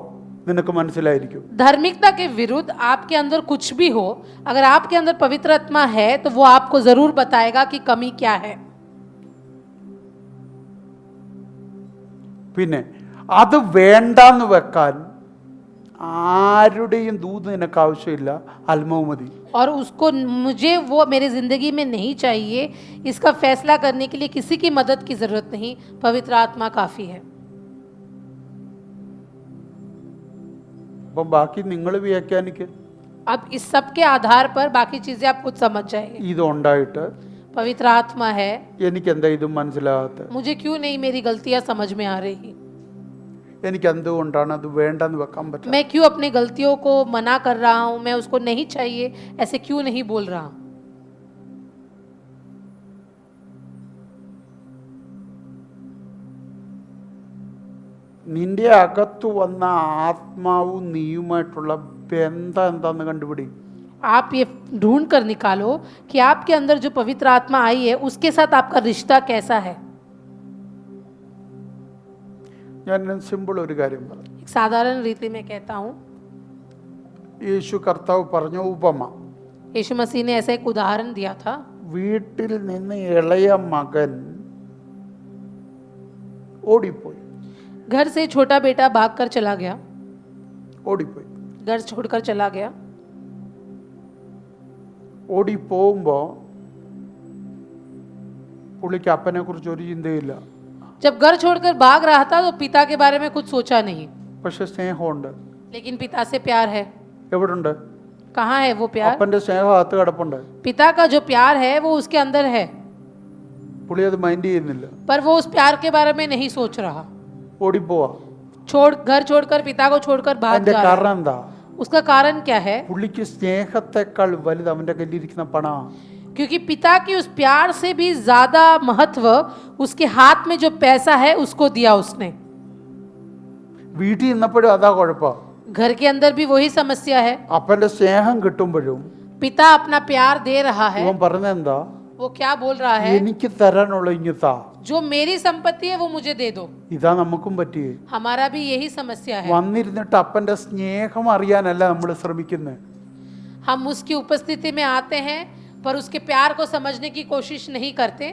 നിനക്ക് മനസ്സിലായിരിക്കും. धार्मिकता के विरुद्ध आपके अंदर कुछ भी हो, अगर आपके अंदर पवित्र आत्मा है तो वो आपको जरूर बताएगा कि कमी क्या है. പിന്നെ അത് വേണ്ടാന്ന് വെക്കാൻ ആരുടെയും ദൂത് നിനക്ക് ആവശ്യമില്ല, ആത്മാവ് മതി. और उसको मुझे वो मेरी जिंदगी में नहीं चाहिए, इसका फैसला करने के लिए किसी की मदद की जरूरत नहीं, पवित्र आत्मा काफी है. അപ്പം ബാക്കി നിങ്ങൾ വ്യാഖ്യാനിക്ക്. अब इस सब के आधार पर बाकी चीजें आप खुद समझ जाएंगे. ഇതുണ്ടായിട്ട് पवित्र आत्मा है, എനിക്ക് എന്താ ഇതും മനസ്സിലാകാത്ത, मुझे क्यों नहीं मेरी गलतियां समझ में आ रही, എനിക്ക് എന്തുകൊണ്ടാണ് അത് വേണ്ടെന്ന് വെക്കാൻ പറ്റുക. मैं क्यों अपनी गलतियों को मना कर रहा हूं, मैं उसको नहीं चाहिए ऐसे क्यों नहीं बोल रहा हूं. നിന്റെ അകത്ത് വന്ന ആത്മാവും നീയുമായിട്ടുള്ള ബന്ധം എന്താന്ന് കണ്ടുപിടി. आप ये ढूंढ कर निकालो कि आपके अंदर जो पवित्र आत्मा आई है उसके साथ आपका रिश्ता कैसा है. ഞാൻ സിമ്പിൾ ഒരു കാര്യം പറയാം. एक साधारण रीति में कहता हूँ, യേശു കർത്താവ് പറഞ്ഞ ഉപമ, यीशु मसीह ने ऐसा एक उदाहरण दिया था. വീട്ടിൽ നിന്ന് ഇളയ മകൻ ഓടിപ്പോയി. घर से छोटा बेटा भागकर चला गया, ഓടിപ്പോയി. घर छोड़कर चला गया. ഓടിപ്പോകുമ്പോൾ പുള്ളിക്ക് അപ്പനെ കുറിച്ച് ഒരു ചിന്തയില്ല, जब घर छोड़कर भाग रहा था तो पिता के बारे में कुछ सोचा नहीं, പക്ഷെ സ്നേഹമുണ്ട്. लेकिन पिता से प्यार है. എവിടുണ്ട്? कहाँ है वो प्यार? അപ്പന്റെ സ്നേഹം അകത്ത് കിടപ്പുണ്ട്. पिता का जो प्यार है वो उसके अंदर है, പുള്ളി അത് മൈൻഡ് ചെയ്യുന്നില്ല, पर वो उस प्यार के बारे में नहीं सोच रहा. ഓടിപ്പോവാ. घर छोड़कर पिता को छोड़कर भाग അതിന്റെ जा रहा है. കാരണം എന്താ? उसका कारण क्या है? പുള്ളിക്ക് സ്നേഹത്തെക്കാൾ വലുത് അവന്റെ കയ്യിലിരിക്കുന്ന പണമാണ്. क्योंकि पिता की उस प्यार से भी ज्यादा महत्व उसके हाथ में जो पैसा है उसको दिया उसने. വീട്ടിൽ നിന്നപ്പോഴും അതാ കുഴപ്പം. घर के अंदर भी वही समस्या है. അപ്പന്റെ സ്നേഹം കിട്ടുമ്പോഴും पिता अपना प्यार दे रहा है, ഇവൻ പറഞ്ഞെന്താ? वो क्या बोल रहा है? എനിക്ക് തരാനുള്ള ഇങ്ങത്താ. जो मेरी संपत्ति है वो मुझे दे दो. ഇതാ നമുക്കും പറ്റിയേ. हमारा भी यही समस्या है. വന്നിരുന്നിട്ട് അപ്പന്റെ സ്നേഹം അറിയാനല്ല നമ്മൾ ശ്രമിക്കുന്നത്. हम उसकी उपस्थिति में आते हैं पर उसके प्यार को समझने की कोशिश नहीं करते,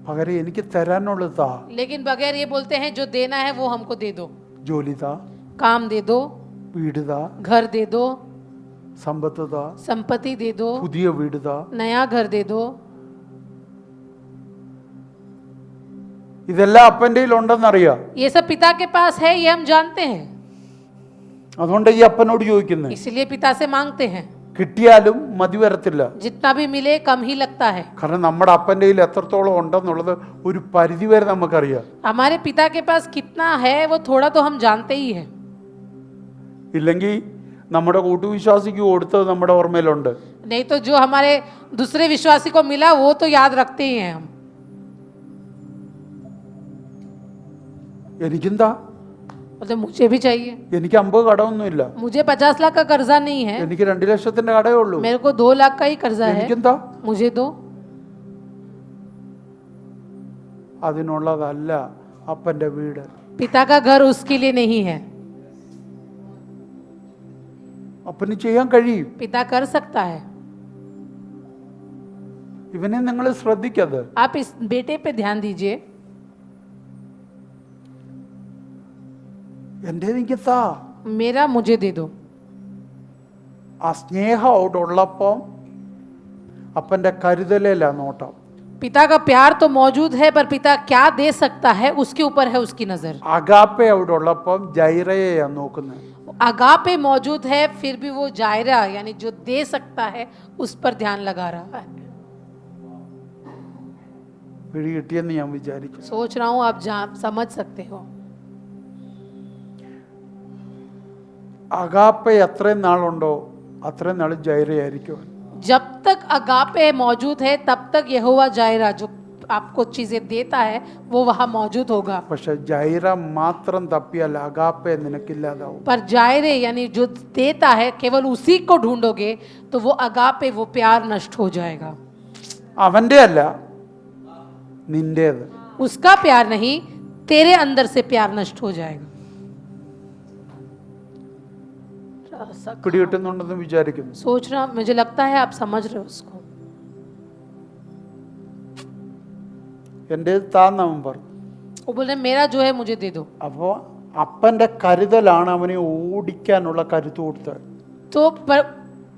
പകരം എനിക്ക് തരാനുള്ളതാ. लेकिन बगैर ये बोलते हैं जो देना है वो हमको दे दो. ജോലി താ, काम दे दो, വീട് താ, घर दे दो, സമ്പത്ത് താ, संपत्ति दे दो, പുതിയ വീട് താ. नया घर दे दो. ഇതെല്ലാം അപ്പൻ്റെ ഉണ്ടെന്നറിയാം. ये सब पिता के पास है, ये हम जानते हैं, അതുകൊണ്ട് ഈ അപ്പനോട് ചോദിക്കുന്നത്. इसलिए पिता से मांगते हैं. കിട്ടിയാലും മതി വരത്തില്ല. जितना भी मिले कम ही लगता है. കാരണം നമ്മുടെ അപ്പൻ്റെ കയ്യിൽ എത്രത്തോളം ഉണ്ടെന്നുള്ളത് ഒരു പരിധി വരെ നമുക്കറിയാം. हमारे पिता के पास कितना है वो थोड़ा तो हम जानते ही हैं. ഇല്ലെങ്കിൽ നമ്മുടെ കൂട്ടുവിശ്വാസിക്ക് കൊടുത്തത് നമ്മുടെ ഓർമ്മയിലുണ്ട്. नहीं तो जो हमारे दूसरे विश्वासी को मिला वो तो याद रखते ही हैं हम. എനിക്കെന്താ? मतलब मुझे भी चाहिए. എനിക്ക് 50 കടമൊന്നുമില്ല. मुझे 50 लाख का कर्जा नहीं है, എനിക്ക് 2 ലക്ഷത്തിന്റെ കടയേ ഉള്ളൂ. मेरे को 2 लाख का ही कर्जा है. എനിക്കെന്താ? मुझे दो. അതിനുള്ളതല്ല അപ്പൻ്റെ വീട്. पिता का घर उसके लिए नहीं है. അപ്പന് ചെയ്യാൻ കഴിയും. पिता कर सकता है. ഇവനെ നിങ്ങൾ ശ്രദ്ധിക്കത്. आप इस बेटे पे ध्यान दीजिए. എൻ്റെ എനിക്കെത്താ? मेरा मुझे दे दो. ആ സ്നേഹം അവിടെ ഉള്ളപ്പം അപ്പൻ്റെ കരുതലില്ല നോട്ടം. पिता का प्यार तो मौजूद है पर पिता क्या दे सकता है उसके ऊपर है उसकी नजर. അഗാപ്പെ അവിടെ ഉള്ളപ്പം ജൈറയെയാണ് നോക്കുന്നത്. अगापे मौजूद है फिर भी वो जायरा यानी जो दे सकता है उस पर ध्यान लगा रहा है. പിടി കിട്ടിയെന്ന് ഞാൻ വിചാരിക്കും. सोच रहा हूँ आप समझ सकते हो. അഗാപ്പെ എത്രയും നാളുണ്ടോ അത്രയും നാൾ ജൈരയായിരിക്കും. जब तक अगापे मौजूद है तब तक यहोवा जायरा जो आपको चीजें देता है वो वहां मौजूद होगा. പക്ഷെ ജൈര മാത്രം തപ്പിയാൽ അഗാപ്പെ നിനക്കില്ലാതാവും. पर जायरे यानी जो देता है केवल उसी को ढूंढोगे तो वो अगापे वो प्यार नष्ट हो जाएगा. അവൻ്റെ അല്ല, നിന്റേത്. उसका प्यार नहीं, तेरे अंदर से प्यार नष्ट हो जाएगा. പിടികിട്ടുന്നുണ്ടെന്ന് വിചാരിക്കുന്നു. सोच रहा, मुझे लगता है आप समझ रहे हो उसको. എൻ്റെ താന്നവൻ പറഞ്ഞു. वो बोले मेरा जो है मुझे दे दो. അപ്പോൾ അപ്പൻ്റെ കരുതലാണ് അവനെ ഓടിക്കാനുള്ള കരുത്ത് കൊടുത്തത്. तो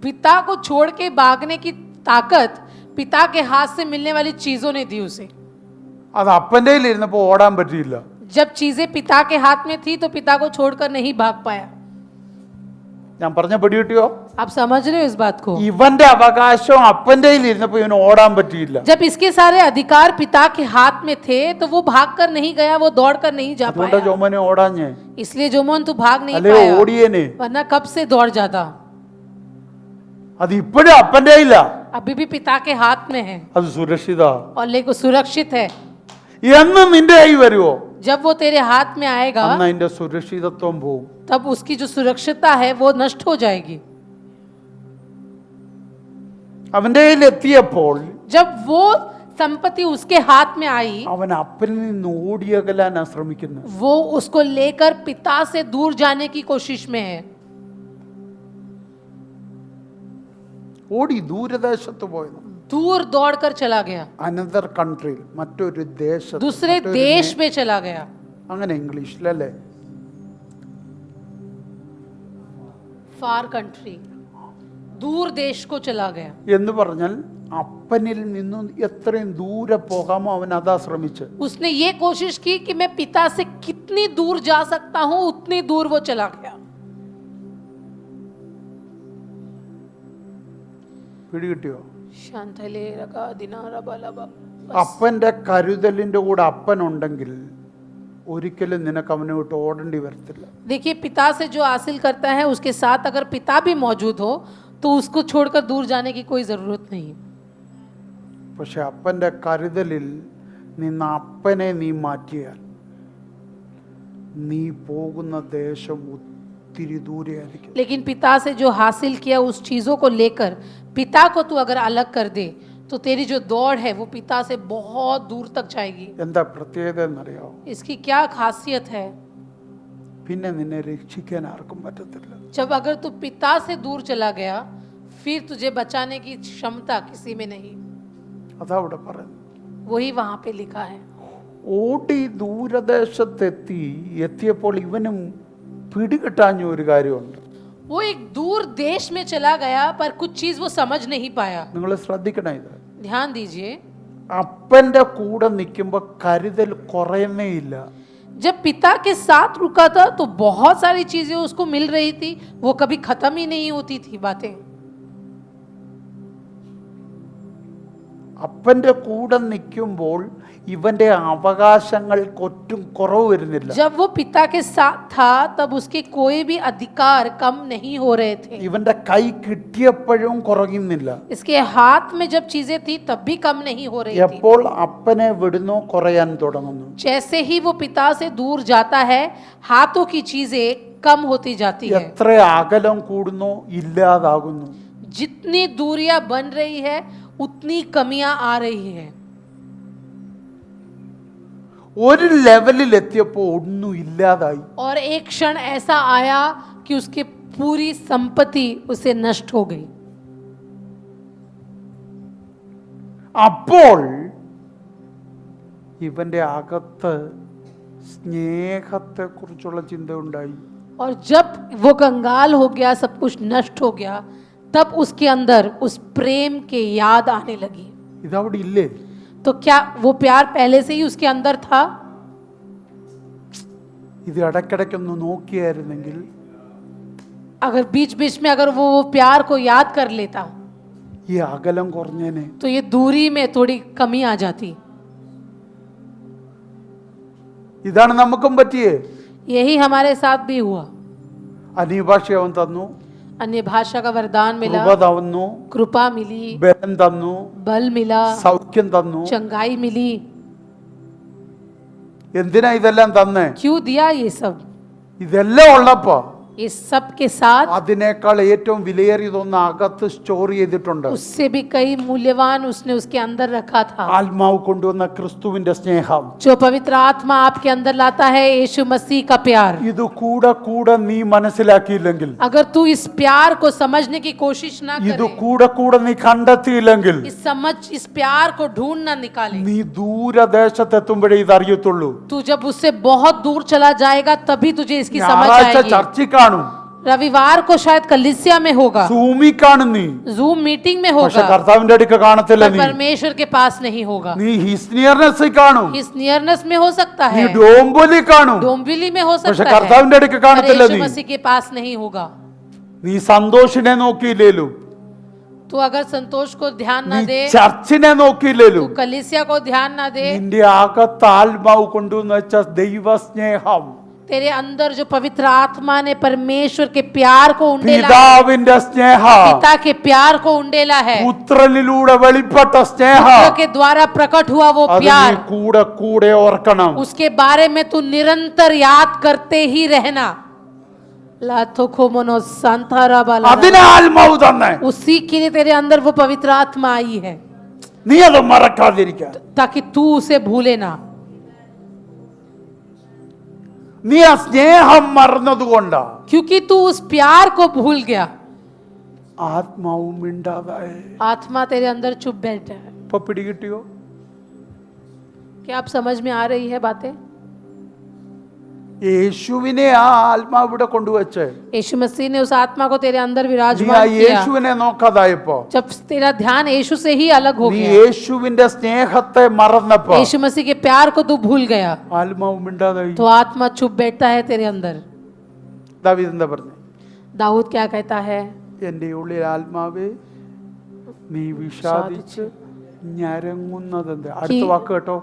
पिता को छोड़ के भागने की ताकत पिता के हाथ से मिलने वाली चीजों ने दी उसे. അത് അപ്പൻ്റെ കയ്യിലിരുന്നപ്പോൾ ഓടാൻ പറ്റിയില്ല. जब चीजें पिता के हाथ में थी तो पिता को छोड़कर नहीं भाग पाया. ഞാൻ പറഞ്ഞ പിടികിട്ടിയോ? आप समझ रहे हो इस बात को? ഇവന്റെ അവകാശം അപ്പൻ്റെ കയ്യിലിരുന്നപ്പോൾ ഇവന് ഓടാൻ പറ്റിയില്ല. जब इसके सारे अधिकार पिता के हाथ में थे तो वो भाग कर नहीं गया, वो दौड़ कर नहीं जा അതുകൊണ്ട് पाया. ജോമനെ ഓടാഞ്ഞേ. इसलिए जोमोन तू भाग नहीं അല്ലേ पाया, ഓടിയേനെ. वरना कब से दौड़ जाता. അത് ഇപ്പോഴും അപ്പൻ്റെ കയ്യില. अभी भी पिता के हाथ में है അത് സുരക്ഷിത. और लेको सुरक्षित है. എന്ന് നിന്റെ കൈ വരുവോ जब वो तेरे हाथ में आएगा അന്ന് അതിന്റെ സുരക്ഷിതത്വം പോകും. तब उसकी जो सुरक्षितता है वो नष्ट हो जाएगी. അവന്റെ കയ്യിൽ എത്തിയപ്പോൾ जब वो संपत्ति उसके हाथ में आई അവൻ അപ്പനിൽ നിന്ന് ഓടിയകലാനാ ശ്രമിക്കുന്നത്. वो उसको लेकर पिता से दूर जाने की कोशिश में है. ഓടി ദൂരദേശത്ത് പോയത്. दूर दौड़कर चला गया, അനദർ കൺട്രിയിൽ, മറ്റൊരു ദേശത്ത്, दूसरे മറ്റൊരു देश में चला गया. അങ്ങനെ ഇംഗ്ലീഷിലല്ലേ. फार कंट्री, दूर देश को चला गया. എന്ന് പറഞ്ഞാൽ അപ്പനിൽ നിന്നും എത്രയും ദൂരെ പോകാമോ അവൻ അതാ ശ്രമിച്ച്. उसने ये कोशिश की कि मैं पिता से कितनी दूर जा सकता हूं, उतनी दूर वो चला गया. പിടികിട്ടിയോ? शांतले रगा दिनारा बालाबा. അപ്പന്റെ കരുതലിന്റെ കൂടെ അപ്പനുണ്ടെങ്കിൽ ഒരിക്കലും നിനക്ക് അവനെ വിട്ട് ഓടേണ്ടി വരത്തില്ല. देखिए, पिता से जो हासिल करता है उसके साथ अगर पिता भी मौजूद हो तो उसको छोड़कर दूर जाने की कोई जरूरत नहीं. പക്ഷെ അപ്പന്റെ കരുതലിൽ നിന്ന് അപ്പനെ നീ മാറ്റിയാൽ നീ പോകുന്ന ദേശം ഒത്തിരി ദൂരെയായിരിക്കും. लेकिन पिता से जो हासिल किया उस चीजों को लेकर पिता को तू अगर अलग कर दे तो तेरी जो दौड़ है वो पिता से बहुत दूर तक जाएगी. എന്താ പ്രത്യേകത എന്നറിയാമോ? इसकी क्या खासियत है? പിന്നെ നിന്നെ രക്ഷിക്കാൻ ആർക്കും പറ്റത്തില്ല. जब अगर तू पिता से दूर चला गया फिर तुझे बचाने की क्षमता किसी में नहीं. അതാ ഇവിടെ പറയുന്നത്. वही वहां पे लिखा है. ഓടി എത്തിയപ്പോൾ ഇവനും പിടികിട്ടാഞ്ഞ ഒരു കാര്യമുണ്ട്. वो एक दूर देश में चला गया पर कुछ चीज वो समझ नहीं पाया. നിങ്ങൾ ശ്രദ്ധിക്കണം ഇത്. ध्यान दीजिए, അപ്പന്റെ കൂടെ നിൽക്കുമ്പോൾ കരുതൽ കുറയുന്നേ ഇല്ല. जब पिता के साथ रुका था तो बहुत सारी चीजें उसको मिल रही थी, वो कभी खत्म ही नहीं होती थी बातें. അപ്പന്റെ കൂടെ നിൽക്കുമ്പോൾ ഇവന്റെ അവകാശങ്ങൾക്കൊറ്റും കുറവ് വരുന്നില്ല. जब वो पिता के साथ था तब उसके कोई भी अधिकार कम नहीं हो रहे थे. ഇവന്റെ കൈ കിട്ടിയപ്പോഴും കുറയുന്നില്ല. इसके हाथ में जब चीजें थी तब भी कम नहीं हो रही थी. എപ്പോൾ അപ്പനെ വിടുന്നോ കുറയാൻ തുടങ്ങുന്നു. जैसे ही वो पिता से दूर जाता है हाथों की चीजें कम होती जाती है. എത്ര അകലം കൂടുന്നോ ഇല്ലാതാകുന്നു. जितनी दूरियां बन रही है उतनी कमियां आ रही है. ഒരു ലെവലിൽ എത്തിയപ്പോൾ ഒന്നും ഇല്ലാതായി. और एक क्षण ऐसा आया कि उसकी पूरी संपत्ति उसे नष्ट हो गई. അപ്പോൾ ഇവന്റെ അകത്ത് സ്നേഹത്തെ കുറിച്ചുള്ള ചിന്ത ഉണ്ടായി. और जब वो कंगाल हो गया, सब कुछ नष्ट हो गया, तब उसके अंदर उस प्रेम के याद आने लगी. ഇതവിടെ ഇല്ലേ? तो क्या वो प्यार पहले से ही उसके अंदर था? ഇത് ഇടയ്ക്കിടയ്ക്കൊന്ന് നോക്കിയായിരുന്നെങ്കിൽ अगर बीच बीच में अगर वो प्यार को याद कर लेता ഈ അകലം കുറഞ്ഞേനെ. तो ये दूरी में थोड़ी कमी आ जाती. ഇതാണ് നമുക്കും പറ്റിയേ. यही हमारे साथ भी हुआ. അന്യഭാഷ അവൻ തന്നു, अन्य भाषा का वरदान मिला, കൃപ തന്നു, कृपा मिली, ബലം തന്നു, बल मिला, സൗഖ്യം തന്നു. चंगाई मिली। എന്തിനാ ഇതെല്ലാം തന്നെ? क्यों दिया ये सब? ഇതെല്ലാം ഉള്ളപ്പോ इस सब के साथ അതിനേക്കാൾ ഏറ്റവും വിലയേറിയതൊന്ന് അകത്ത് സ്റ്റോർ ചെയ്തിട്ടുണ്ട്. उससे भी कई मूल्यवान उसने उसके अंदर रखा था। ആത്മാവ് കൊണ്ടുവന്ന ക്രിസ്തുവിന്റെ സ്നേഹം, जो पवित्र आत्मा आपके अंदर लाता है, यीशु मसीह का प्यार। ഇത് കൂടെ കൂടെ നീ മനസ്സിലാക്കിയില്ലെങ്കിൽ, अगर तू इस प्यार को समझने की कोशिश ना ഇത് करे, കൂടെ കൂടെ നീ കണ്ടെത്തിയില്ലെങ്കിൽ, इस प्यार को ढूंढ ना निकाले, നീ ദൂരദേശത്തെത്തുമ്പോഴേ ഇത് അറിയത്തുള്ളൂ. तू जब उससे बहुत दूर चला जाएगा तभी तुझे इसकी समझ ഞായറാഴ്ച आएगी। ചർച്ചിൽ കാണും, रविवार को शायद कलीसिया में होगा, സൂമിൽ കാണും നീ, जूम मीटिंग में പക്ഷെ होगा, കർത്താവിന്റെ അടുക്ക കാണത്തില്ല पर നീ. परमेश्वर के पास नहीं होगा। നീ ഹിസ്നിയർനെസ്സിൽ കാണും, इस नियरनेस में हो सकता നീ है, ഡോംബൊലി കാണും, डोंबिवली में हो പക്ഷെ सकता है, കർത്താവിന്റെ അടുക്ക पर കാണത്തില്ല यीशु നീ. मसीह के पास नहीं होगा। നീ സന്തോഷിനെ നോക്കിയില്ലേലു, तू अगर संतोष को ध्यान നീ ना दे, ചർച്ചിനെ നോക്കിയില്ലേലു, तू कलीसिया को ध्यान ना दे, നിന്റെ അകത്ത് ആത്മാവ് കൊണ്ടുവന്ന് വെച്ച ദൈവസ്നേഹം, तेरे अंदर जो पवित्र आत्मा ने परमेश्वर के प्यार को उंडेला है, പിതാവിന്റെ സ്നേഹം, पिता के प्यार को उंडेला है, പുത്രനിലൂടെ വെളിപ്പെട്ട സ്നേഹം, पुत्र के द्वारा प्रकट हुआ वो അത് നീ प्यार, കൂടെ കൂടെ ഓർക്കണം. उसके बारे में तू निरंतर याद करते ही रहना। लाथो को मनो सांथारा बाला, അതിന് ആത്മാവ് തന്നെ, उसी के लिए तेरे अंदर वो पवित्र आत्मा आई है, നീ അത് മറക്കാതിരിക്കാൻ. ताकि तू उसे भूले ना। നീ ആ സ്നേഹം മറന്നതുകൊണ്ടാ क्योंकि तू उस प्यार को भूल गया, ആത്മാവും മിണ്ടാതായി. आत्मा तेरे अंदर चुप बैठा है। ഇപ്പൊ പിടികിട്ടിയോ? क्या आप समझ में आ रही है बातें? യേശുവിനെ ആ ആത്മാവ് ഇവിടെ കൊണ്ടുവച്ച് यीशु मसीह ने उस आत्मा को तेरे अंदर നീ ആ विराजमान किया। യേശുവിനെ നോക്കാതായപ്പോ, जब तेरा ध्यान यीशु से ही अलग हो നീ गया, യേശുവിന്റെ സ്നേഹത്തെ മറന്നപ്പോ यीशु मसीह के प्यार को तू भूल गया, ആത്മാവ് മിണ്ടാതായി. तो आत्मा चुप बैठता है तेरे अंदर। ദാവീദ് എന്താ പറഞ്ഞു? दाऊद क्या कहता है? എന്റെ ഉള്ളിൽ ആത്മാവേ നീ വിഷാദിച്ച് ഞരങ്ങുന്നതെന്ത്? അടുത്ത വാക്ക് കേട്ടോ,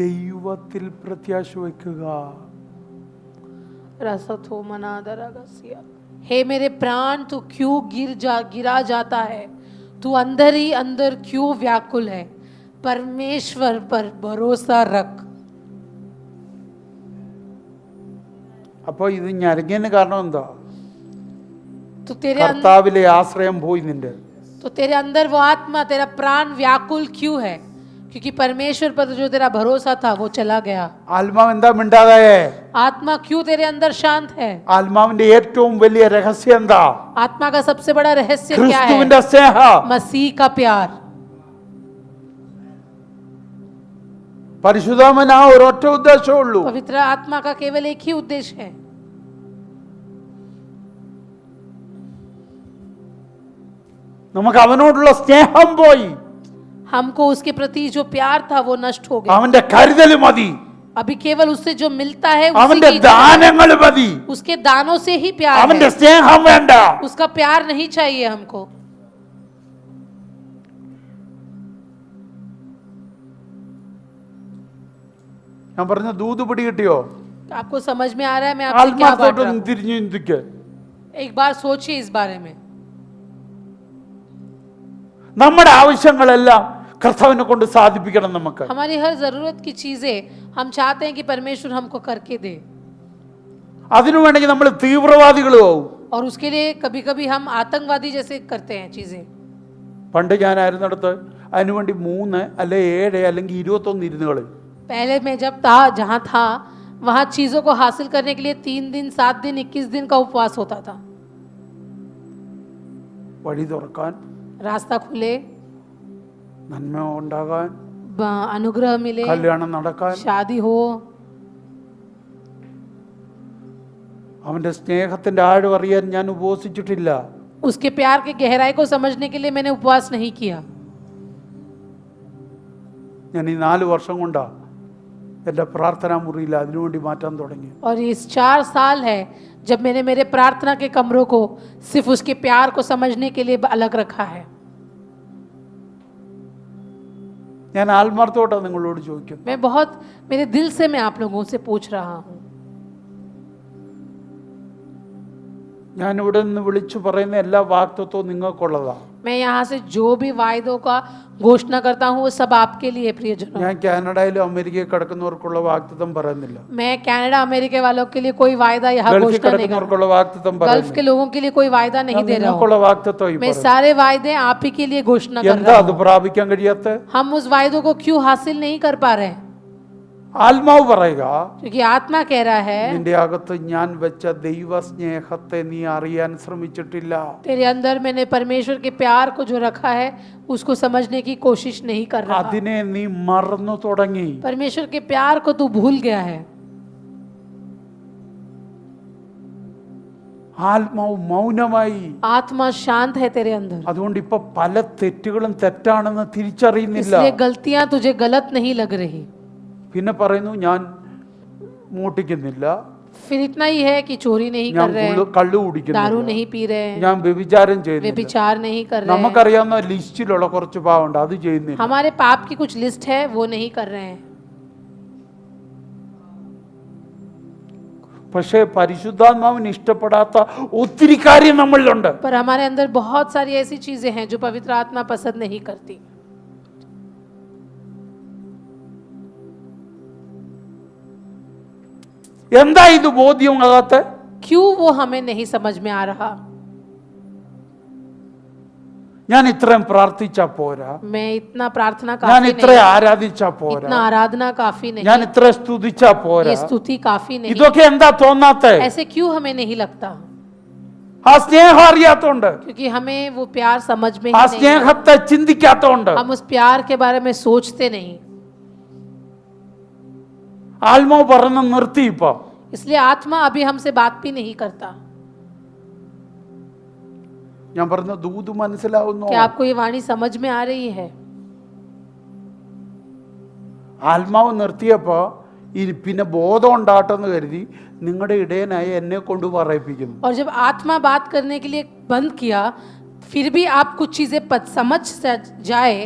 ദൈവത്തിൽ പ്രത്യാശ വയ്ക്കുക. रसथो मनादरगसिया, हे मेरे प्राण तू क्यों गिरा जाता है, तू अंदर ही अंदर क्यों व्याकुल है, परमेश्वर पर भरोसा रख। അപ്പൊ ഇത് ഞരങ്ങിയതിന് കാരണം എന്താ? तो तेरे अंदर കർത്താവിലെ ആശ്രയം പോയി നിന്റെ. तो तेरे अंदर वो आत्मा, तेरा प्राण व्याकुल क्यों है? क्योंकि परमेश्वर पर जो तेरा भरोसा था वो चला गया। ആത്മാവ് എന്താ മിണ്ടാതായേ? आत्मा क्यों तेरे अंदर शांत है? ആത്മാവിന്റെ ഏറ്റവും വലിയ രഹസ്യം എന്താ? आत्मा का सबसे बड़ा रहस्य क्या है? ക്രിസ്തുവിന്റെ സ്നേഹം, मसीह का प्यार। പരിശുദ്ധാത്മാവിന് ആ ഒരൊറ്റ ഉദ്ദേശമുള്ളൂ, पवित्र आत्मा का केवल एक ही उद्देश्य है, നമുക്ക് അവനോടുള്ള സ്നേഹം പോയി, हमको उसके प्रति जो प्यार था वो नष्ट हो गया। അവന്റെ കരുതൽ മതി, अभी केवल उससे जो मिलता है उसी അവന്റെ की, ദാനങ്ങൾ മതി, उसके दानों से ही प्यार അവന്റെ है। സ്നേഹം വേണ്ട. उसका प्यार नहीं चाहिए हमको। ഞാൻ പറഞ്ഞ ദൂത് പിടി കിട്ടിയോ? आपको समझ में आ रहा है मैं आपसे क्या बात रहा ആത്മാർത്ഥോട്ടൊന്ന് हूं? തിരിഞ്ഞു ചിന്തിക്ക്. एक बार सोचिए इस बारे में। നമ്മുടെ ആവശ്യങ്ങളെല്ലാം കർത്താവിനെ കൊണ്ട് സാധിപ്പിക്കണം. നമുക്ക് हमारी हर जरूरत की चीजें हम चाहते हैं कि परमेश्वर हमको करके दे, അതിനു വേണമെങ്കിൽ നമ്മൾ തീവ്രവാദികളും ആവും. और उसके लिए कभी कभी हम आतंकवादी जैसे करते हैं चीजें। പണ്ട് ഞാനായിരുന്നിടത്ത് അതിനുവേണ്ടി 3 അല്ലെ 7 അല്ലെങ്കിൽ 21 ഇരുന്നുകൾ. पहले मैं जब था जहाँ था वहाँ चीजों को हासिल करने के लिए 3 दिन 7 दिन 21 दिन का उपवास होता था। വഴി തുറക്കാൻ, रास्ता खुले, നന്മ ഉണ്ടാകാൻ, अनुग्रह मिले, കല്യാണം നടക്കാൻ, शादी हो। അവന്റെ സ്നേഹത്തിന്റെ ആഴം അറിയാൻ ഞാൻ ഉപവസിച്ചിട്ടില്ല. उसके प्यार के गहराई को समझने के लिए मैंने उपवास नहीं किया। ഞാൻ ഈ 4 വർഷം കൊണ്ടാ എൻ്റെ പ്രാർത്ഥനാ മുറിയിൽ അതിനുവേണ്ടി മാറ്റാൻ തുടങ്ങി. और इस 4 साल है जब मैंने मेरे प्रार्थना के कमरों को सिर्फ उसके प्यार को समझने के लिए अलग रखा है। ഞാൻ ആത്മാർത്ഥത്തോടെ നിങ്ങളോട് ചോദിക്കും, मैं बहुत मेरे दिल से मैं आप लोगों से पूछ रहा हूँ, ഞാനിവിടെ നിന്ന് വിളിച്ചു പറയുന്ന എല്ലാ വാഗ്ദത്തവും നിങ്ങൾക്കുള്ളതാണ്. मैं यहाँ से जो भी वायदों का घोषणा करता हूँ वो सब आपके लिए प्रियजनों. ഞാൻ കാനഡയിലും അമേരിക്കയിൽ കിടക്കുന്നവർക്കുള്ള വാഗ്ദത്തം പറയുന്നില്ല. मैं कनाडा अमेरिका वालों के लिए कोई वायदा यहाँ ഗൾഫിൽ घोषणा नहीं कर കിടക്കുന്നവർക്കുള്ള വാഗ്ദത്തം गल्फ പറയുന്നില്ല. के लोगों के लिए कोई वायदा नहीं दे रहा നിങ്ങൾക്കുള്ള हूँ. വാഗ്ദത്തം ഈ मैं പറയുന്നു. सारे वायदे आप ही के लिए घोषणा कर എന്താ रहा അത് हूँ. പ്രാപിക്കാൻ കഴിയാത്ത? हम उस वायदों को क्यों हासिल नहीं कर पा रहे हैं? ആത്മാവ് പറയുക, क्योंकि आत्मा कह रहा है നിന്റെ അകത്ത് ഞാൻ വെച്ച ദൈവസ്നേഹത്തെ നീ അറിയാൻ ശ്രമിച്ചിട്ടില്ല. तेरे अंदर मैंने परमेश्वर के प्यार को जो रखा है उसको समझने की कोशिश नहीं कर रहा. അതിനെ നീ മറന്നു തുടങ്ങി. परमेश्वर के प्यार को तू भूल गया है. ആത്മാവ് മൗനമായി. आत्मा शांत है तेरे अंदर. അതുകൊണ്ട് ഇപ്പൊ പല തെറ്റുകളും തെറ്റാണെന്ന് തിരിച്ചറിയുന്നില്ല. इसलिए गलतियां तुझे गलत नहीं लग रही. പിന്നെ പറയുന്നു ഞാൻ മോട്ടിക്കുന്നില്ല, फिर इतना ही है कि चोरी नहीं ഞാൻ कर रहे हैं, കള്ളു दारू കുടിക്കുന്നില്ല, नहीं पी रहे हैं, ഞാൻ വ്യഭിചാരം ചെയ്യുന്നില്ല. व्यभिचार नहीं कर रहे हैं. നമുക്കറിയാവുന്ന ലിസ്റ്റിലുള്ള കുറച്ച് പാവമുണ്ട്, അത് ചെയ്യുന്നില്ല. हमारे पाप की कुछ लिस्ट है वो नहीं कर रहे हैं. പക്ഷേ പരിശുദ്ധാത്മാവിന് ഇഷ്ടപ്പെടാത്ത ഒത്തിരി കാര്യം നമ്മളിലുണ്ട്. पर हमारे अंदर बहुत सारी ऐसी चीजें हैं जो पवित्र आत्मा पसंद नहीं करती. എന്താ ഇത് ബോധ്യമാകാത്ത? क्यों वो हमें नहीं समझ में आ रहा? ഞാൻ ഇത്രയും പ്രാർത്ഥിച്ചാ പോരാ, मैं इतना प्रार्थना ഞാൻ काफी ഇത്ര नहीं, ആരാധിച്ചാ പോരാ, इतना आराधना काफी नहीं, ഞാൻ ഇത്ര സ്തുതിച്ചാ പോരാ, ये स्तुति काफी नहीं. ഇതൊക്കെ എന്താ തോന്നാത്തെ? ऐसे क्यों हमें नहीं लगता? ആ സ്നേഹം അറിയാത്തോണ്ട്, क्योंकि हमें वो प्यार समझ में ആ ही नहीं है. സ്നേഹത്തെ ചിന്തിക്കാത്തോണ്ട്. हम उस प्यार के बारे में सोचते नहीं. ആത്മാവ് പറഞ്ഞ് നിർത്തി. ഇപ്പൊ इसलिए आत्मा अभी हमसे बात भी नहीं करता. ഞാൻ പറഞ്ഞ ദൂത് മനസ്സിലാവുന്നു? क्या आपको ये वाणी समझ में आ रही है? ആത്മാവ് നിർത്തിയപ്പോ പിന്നെ ബോധം ഉണ്ടാട്ടെന്ന് കരുതി നിങ്ങളുടെ ഇടയനായി എന്നെ കൊണ്ട് പറയിപ്പിക്കുന്നു. और जब आत्मा बात करने के लिए बंद किया, फिर भी आप कुछ चीजें समझ जाए,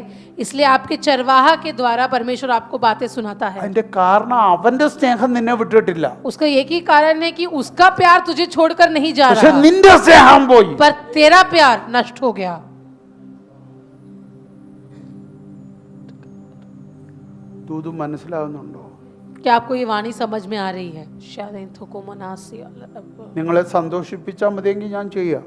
इसलिए आपके चरवाहा के द्वारा परमेश्वर आपको बातें सुनाता है. അതിന്റെ കാരണം അവന്റെ സ്നേഹം നിന്നെ വിട്ടിട്ടില്ല, उसका एक ही कारण है कि उसका प्यार तुझे छोड़कर नहीं जा പക്ഷെ रहा, നിന്റെ സ്നേഹം പോയി. पर तेरा प्यार नष्ट हो गया. ദൂത് മനസ്സിലാവുന്നുണ്ടോ? क्या आपको ये वाणी समझ में आ रही है? शायद इनको को मनासी നിങ്ങളെ സന്തോഷിപ്പിച്ചാൽ മതിയെങ്കിൽ ഞാൻ ചെയ്യാം,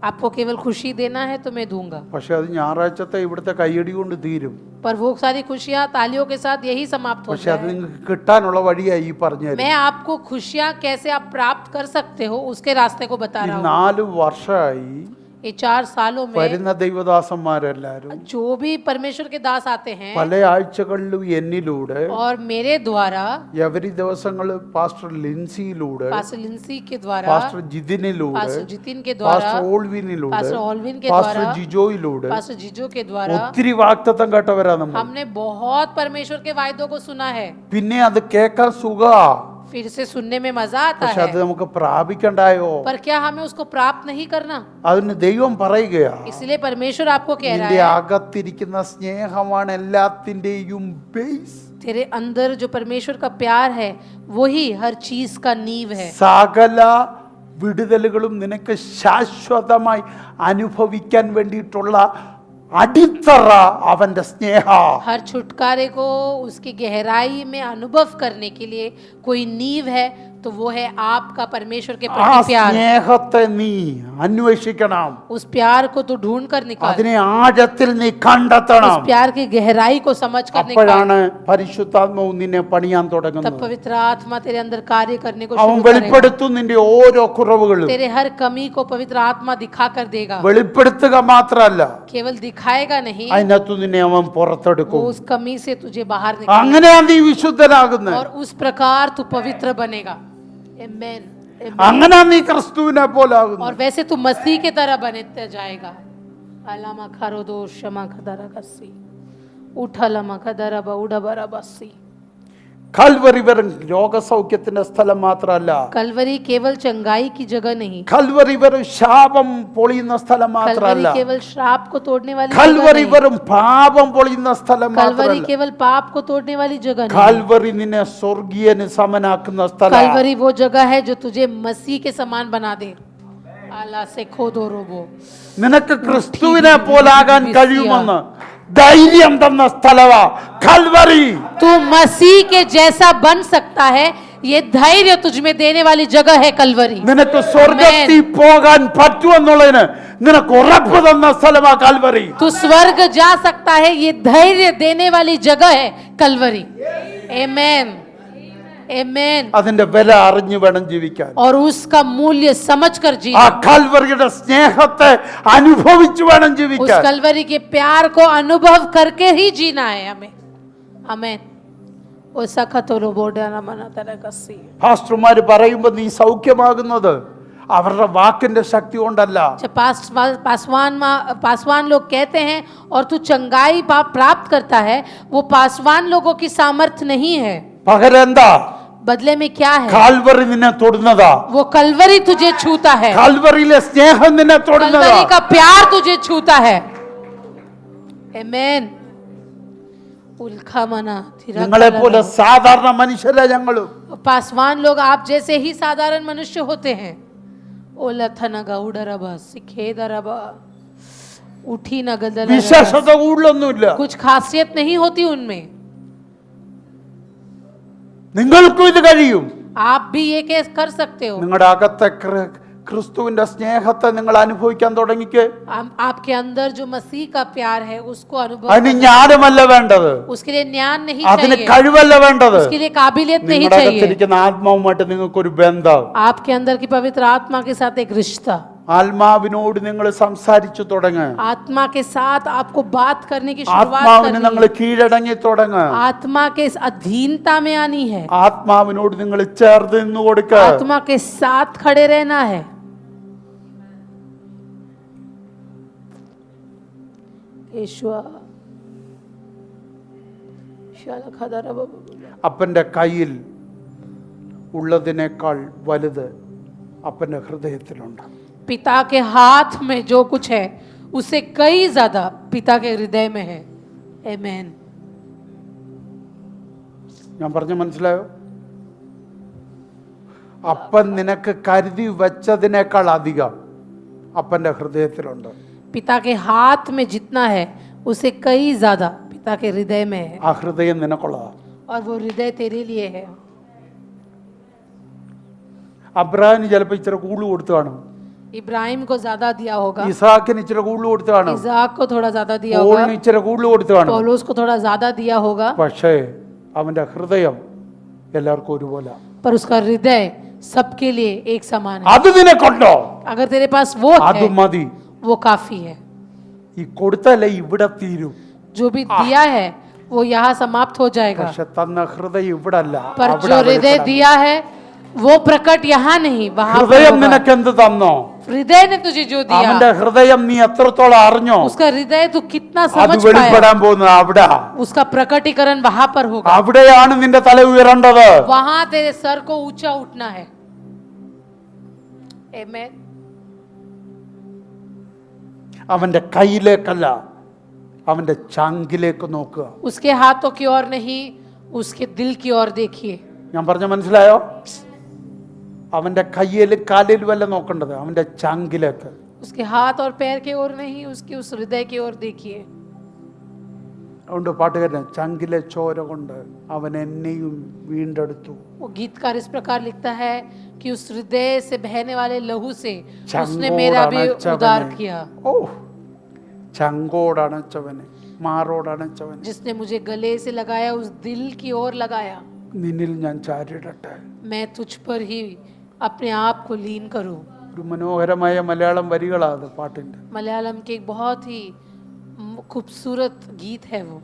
आपको केवल खुशी देना है तो मैं दूंगा, പക്ഷെ അത് ഞായറാഴ്ചത്തെ ഇവിടുത്തെ കയ്യടി കൊണ്ട് തീരും. पर वो सारी खुशियां तालियों के साथ यही समाप्त हो പക്ഷെ അത് जाए. നിങ്ങൾക്ക് കിട്ടാനുള്ള വഴിയായി ഈ പറഞ്ഞു मैं आपको खुशियां कैसे आप प्राप्त कर सकते हो उसके रास्ते को बता ഈ रहा हूँ. 4 വർഷമായി ये 4 सालों में വരുന്ന ദൈവദാസന്മാരെല്ലാരും जो भी परमेश्वर के दास आते हैं പല ആഴ്ചകളിലും എന്നിലൂടെ, और मेरे द्वारा, എവരി ദിവസങ്ങൾ പാസ്റ്റർ ലിൻസിയിലൂടെ, पास्टर लिंसी के द्वारा, പാസ്റ്റർ ജിതിനിലൂടെ, पास्टर जितिन के द्वारा, പാസ്റ്റർ ഓൾവിനിലൂടെ, पास्टर ऑलविन के പാസ്റ്റർ द्वारा, ജിജോയിലൂടെ पास्टर जीजो के द्वारा ഒത്തിരി വാഗ്ദത്തം കേട്ടവരാ നമ്മൾ. हमने बहुत परमेश्वर के वायदों को सुना है. പിന്നെ അത് കേൾക്കാൻ സുഖ, फिर से सुनने में मजा आता പക്ഷെ അത് है, നമുക്ക് പ്രാപിക്കണ്ടായോ? पर क्या हमें उसको प्राप्त नहीं करना? അതിന് ദൈവം പറയുകയാ, इसलिए परमेश्वर आपको कह നിന്റെ रहा है അകത്തിരിക്കുന്ന സ്നേഹമാണ് എല്ലാത്തിന്റെയും ബേസ്. तेरे अंदर जो परमेश्वर का प्यार है वही हर चीज का नींव है. സകല വിടുതലുകളും നിനക്ക് ശാശ്വതമായി അനുഭവിക്കാൻ വേണ്ടിയിട്ടുള്ള അടിത്തറ അവന്റെ സ്നേഹ. हर छुटकारे को उसकी गहराई में अनुभव करने के लिए कोई नींव है, तो वो है आपका परमेश्वर के ആ प्रति प्यार. സ്നേഹത്തെ നീ അന്വേഷിക്കണം, उस प्यार को तो ढूंढ कर निकाल, അതിനെ ആഴത്തിൽ നീ उस കണ്ടെത്തണം. प्यार की गहराई को समझ कर निकाल. അപ്പോഴാണ് പരിശുദ്ധാത്മാവ് നിന്നെ പണിയാൻ तब തുടങ്ങുന്നത്. पवित्र आत्मा तेरे अंदर कार्य करने को അവൻ शुरू करेगा. വെളിപ്പെടുത്തും നിന്റെ ഓരോ കുറവുകളും. तेरे हर कमी को पवित्र आत्मा दिखा कर देगा. വെളിപ്പെടുത്തുക മാത്രമല്ല, केवल दिखाएगा नहीं, അതിനകത്തു നിന്നെ അവൻ वो പുറത്തെടുക്കും. उस कमी से तुझे बाहर निकालेगा, അങ്ങനെയാണ് നീ വിശുദ്ധനാകുന്നത്. और उस प्रकार तू पवित्र बनेगा. आमेन. അങ്ങനെയാണ് നീ ക്രിസ്തുവിനെ പോലാകുന്നത്. और वैसे तू मसीह के तरह बनते जाएगा. अलामा खरोदो शमा खदरा कसी उठलमा खदरा बउडा बराबसी. കൽവറി വെറും രോഗസൗഖ്യത്തിന്റെ സ്ഥലം മാത്രമല്ല, कलवरी केवल चंगाई की जगह नहीं, കൽവറി വെറും ശാപം പൊളിയുന്ന സ്ഥലം कलवरी മാത്രമല്ല, केवल श्राप को तोड़ने वाली जगह കൽവറി नहीं, വെറും പാപം പൊളിയുന്ന സ്ഥലം कलवरी മാത്രമല്ല, केवल पाप को तोड़ने वाली जगह नहीं, കൽവറി നിന്നെ സ്വർഗീയന് സമനാക്കുന്ന സ്ഥലം. कलवरी वो जगह है जो तुझे मसीह के समान बना दे. आला से खोदो रोबो നിനക്ക് ക്രിസ്തുവിനെ പോലാകാൻ കഴിയുമെന്ന് ധൈര്യം തന്ന സ്ഥലവാ കൽവറി. तू मसीह के जैसा बन सकता है, ये धैर्य तुझ में देने वाली जगह है कलवरी। നിനക്ക് സ്വർഗത്തിൽ പോകാൻ പറ്റുമെന്നുള്ളതിന് നിനക്ക് ഉറപ്പ് തന്ന സ്ഥലമാ കൽവറി. तू स्वर्ग जा सकता है, ये धैर्य देने वाली जगह है कलवरी। आमेन आमेन। അതിന്റെ വില അറിഞ്ഞു വേണം ജീവിക്കാൻ. और उसका मूल्य समझकर ആ जीना, കൽവറിയുടെ സ്നേഹത്തെ അനുഭവിച്ചു വേണം उस ജീവിക്കാൻ. कलवरी के प्यार को अनुभव करके ही जीना है हमें। आमेन। ओ सखतो रोबोडाना मना तरह कसी। പാസ്റ്റർമാര് പറയുമ്പോൾ നീ സൗഖ്യമാകുന്നത് അവരുടെ വാക്കിന്റെ ശക്തി കൊണ്ടല്ല. जब पासवान लोग कहते हैं और तू चंगाई प्राप्त करता है, वो पासवान लोगों की सामर्थ्य नहीं है। പകരം എന്താ? बदले में क्या है? കാൽവറി നിന്നെ തൊടുന്നതാ. वो कलवरी तुझे छूता है, കാൽവറിയിലെ സ്നേഹം നിന്നെ തൊടുന്നതാ. कलवरी का प्यार तुझे छूता है। आमेन। उल्खा मना നിങ്ങളെ പോലെ സാധാരണ മനുഷ്യരാ ഞങ്ങളും. पासवान लोग आप जैसे ही साधारण मनुष्य होते हैं। ओलथनगा उडरबा सिखेदरबा उठी न गदल, വിശേഷത കൂടുതലൊന്നുമില്ല. कुछ खासियत नहीं होती उनमें। നിങ്ങൾക്കും ഇത് കഴിയും. आप भी ये केस कर सकते हो। നിങ്ങളുടെ അകത്തെ ക്രിസ്തുവിന്റെ സ്നേഹത്തെ നിങ്ങൾ അനുഭവിക്കാൻ തുടങ്ങിക്ക്. आपके अंदर जो मसीह का प्यार है उसको अनुभव അതിന് ജ്ഞാനമല്ല വേണ്ടത്, उसके लिए ज्ञान नहीं അതിന് चाहिए, കഴിവല്ല വേണ്ടത്. उसके लिए काबिलियत नहीं നിങ്ങളുടെ चाहिए। അകത്തിരിക്കുന്ന ആത്മാവുമായിട്ട് നിങ്ങൾക്കൊരു ബന്ധം, आपके अंदर की पवित्र आत्मा के साथ एक रिश्ता, ആത്മാവിനോട് നിങ്ങൾ സംസാരിച്ചു തുടങ്ങുക. आत्मा के साथ आपको बात करने की शुरुआत ആത്മാവിന് करनी നിങ്ങൾ है। കീഴടങ്ങി തുടങ്ങുക. आत्मा के इस अधीनता में आनी है, ആത്മാവിനോട് നിങ്ങൾ ചേർന്ന് നിന്ന് കൊടുക്കുക. आत्मा के साथ खड़े रहना है। അപ്പന്റെ കയ്യിൽ ഉള്ളതിനേക്കാൾ വലുത് അപ്പന്റെ ഹൃദയത്തിലുണ്ട്. पिता के हाथ में जो कुछ है उससे कई ज्यादा पिता के हृदय में है। आमेन। ഞാൻ പറഞ്ഞ മനസ്സിലായോ? അപ്പൻ നിനക്ക് കരുതി വെച്ചതിനേക്കാൾ അധികം അപ്പന്റെ ഹൃദയത്തിലുണ്ട്. पिता के हाथ में जितना है उससे कई ज्यादा पिता के हृदय में है, ആ ഹൃദയം നിനക്കുള്ളതാ. और वो हृदय तेरे लिए है। അബ്രാഹിന് ചിലപ്പോൾ ഇച്ചിരി കൂടുതൽ കൊടുത്തു കാണും, इब्राहिम को ज्यादा दिया होगा, ഇസാക്കിന് ഇച്ചിരി കൂടുതൽ കൊടുത്തു കാണും, इसाक को थोड़ा ज्यादा दिया പോളിന് होगा, ഇച്ചിരി കൂടുതൽ കൊടുത്തു കാണും. पौलुस को थोड़ा ज्यादा दिया होगा, പക്ഷേ അവന്റെ ഹൃദയം എല്ലാവർക്കും ഒരുപോലെ. पर उसका हृदय सबके लिए एक समान है। അത് നിനക്കുണ്ടോ? अगर तेरे पास वो അത് है മതി. वो काफी है। ഈ കൊടുത്തല്ലേ ഇവിടെ തീരും, जो भी दिया है वो यहाँ समाप्त हो जाएगा, പക്ഷെ തന്ന ഹൃദയം ഇവിടെ അല്ല, पर അവിടെ जो हृदय വെളിപ്പെടാൻ. दिया है वो प्रकट यहाँ नहीं वहाँ पर ഹൃദയം होगा। നിനക്ക് എന്ത് തന്നോ? हृदय ने तुझे जो दिया, അവന്റെ ഹൃദയം നീ എത്രത്തോളം അറിഞ്ഞോ? उसका हृदय तू कितना അത് समझ पाया, വെളിപ്പെടാൻ പോകുന്നത് അവിടെ. उसका प्रकटीकरण वहां पर होगा। അവിടെയാണ് നിന്റെ തല ഉയരേണ്ടത്. वहां तेरे सर को ऊंचा उठना है। आमेन। അവന്റെ കയ്യിലേക്കല്ല, അവന്റെ ചങ്കിലേക്ക് നോക്കുക. उसके हाथों की ओर नहीं, उसके दिल की ओर देखिए। ഞാൻ പറഞ്ഞ മനസ്സിലായോ? അവന്റെ കയ്യിൽ കാലിൽ വല്ല നോക്കേണ്ടത്, അവന്റെ ചങ്കിലേക്ക്. उसके हाथ और पैर की ओर नहीं, उसके उस हृदय की ओर देखिए। അതുകൊണ്ട് പാട്ടുകാരൻ ചങ്കിലെ ചോര കൊണ്ട് അവൻ എന്നെയും വീണ്ടെടുത്തു. वो गीतकार इस प्रकार लिखता है कि उस हृदय से बहने वाले लहू से उसने मेरा भी उद्धार किया। ഓ, ചങ്കോടണച്ചവനെ, മാറോടണച്ചവനെ, जिसने मुझे गले से लगाया, उस दिल की ओर लगाया। നിന്നിൽ ഞാൻ ചാരിടട്ടെ. मैं तुझ पर ही अपने आप को लीन करूं। ഒരു മനോഹരമായ മലയാളം വരികളാണ് അത് പാട്ടിന്റെ. मलयालम के एक बहुत ही खूबसूरत गीत है वो।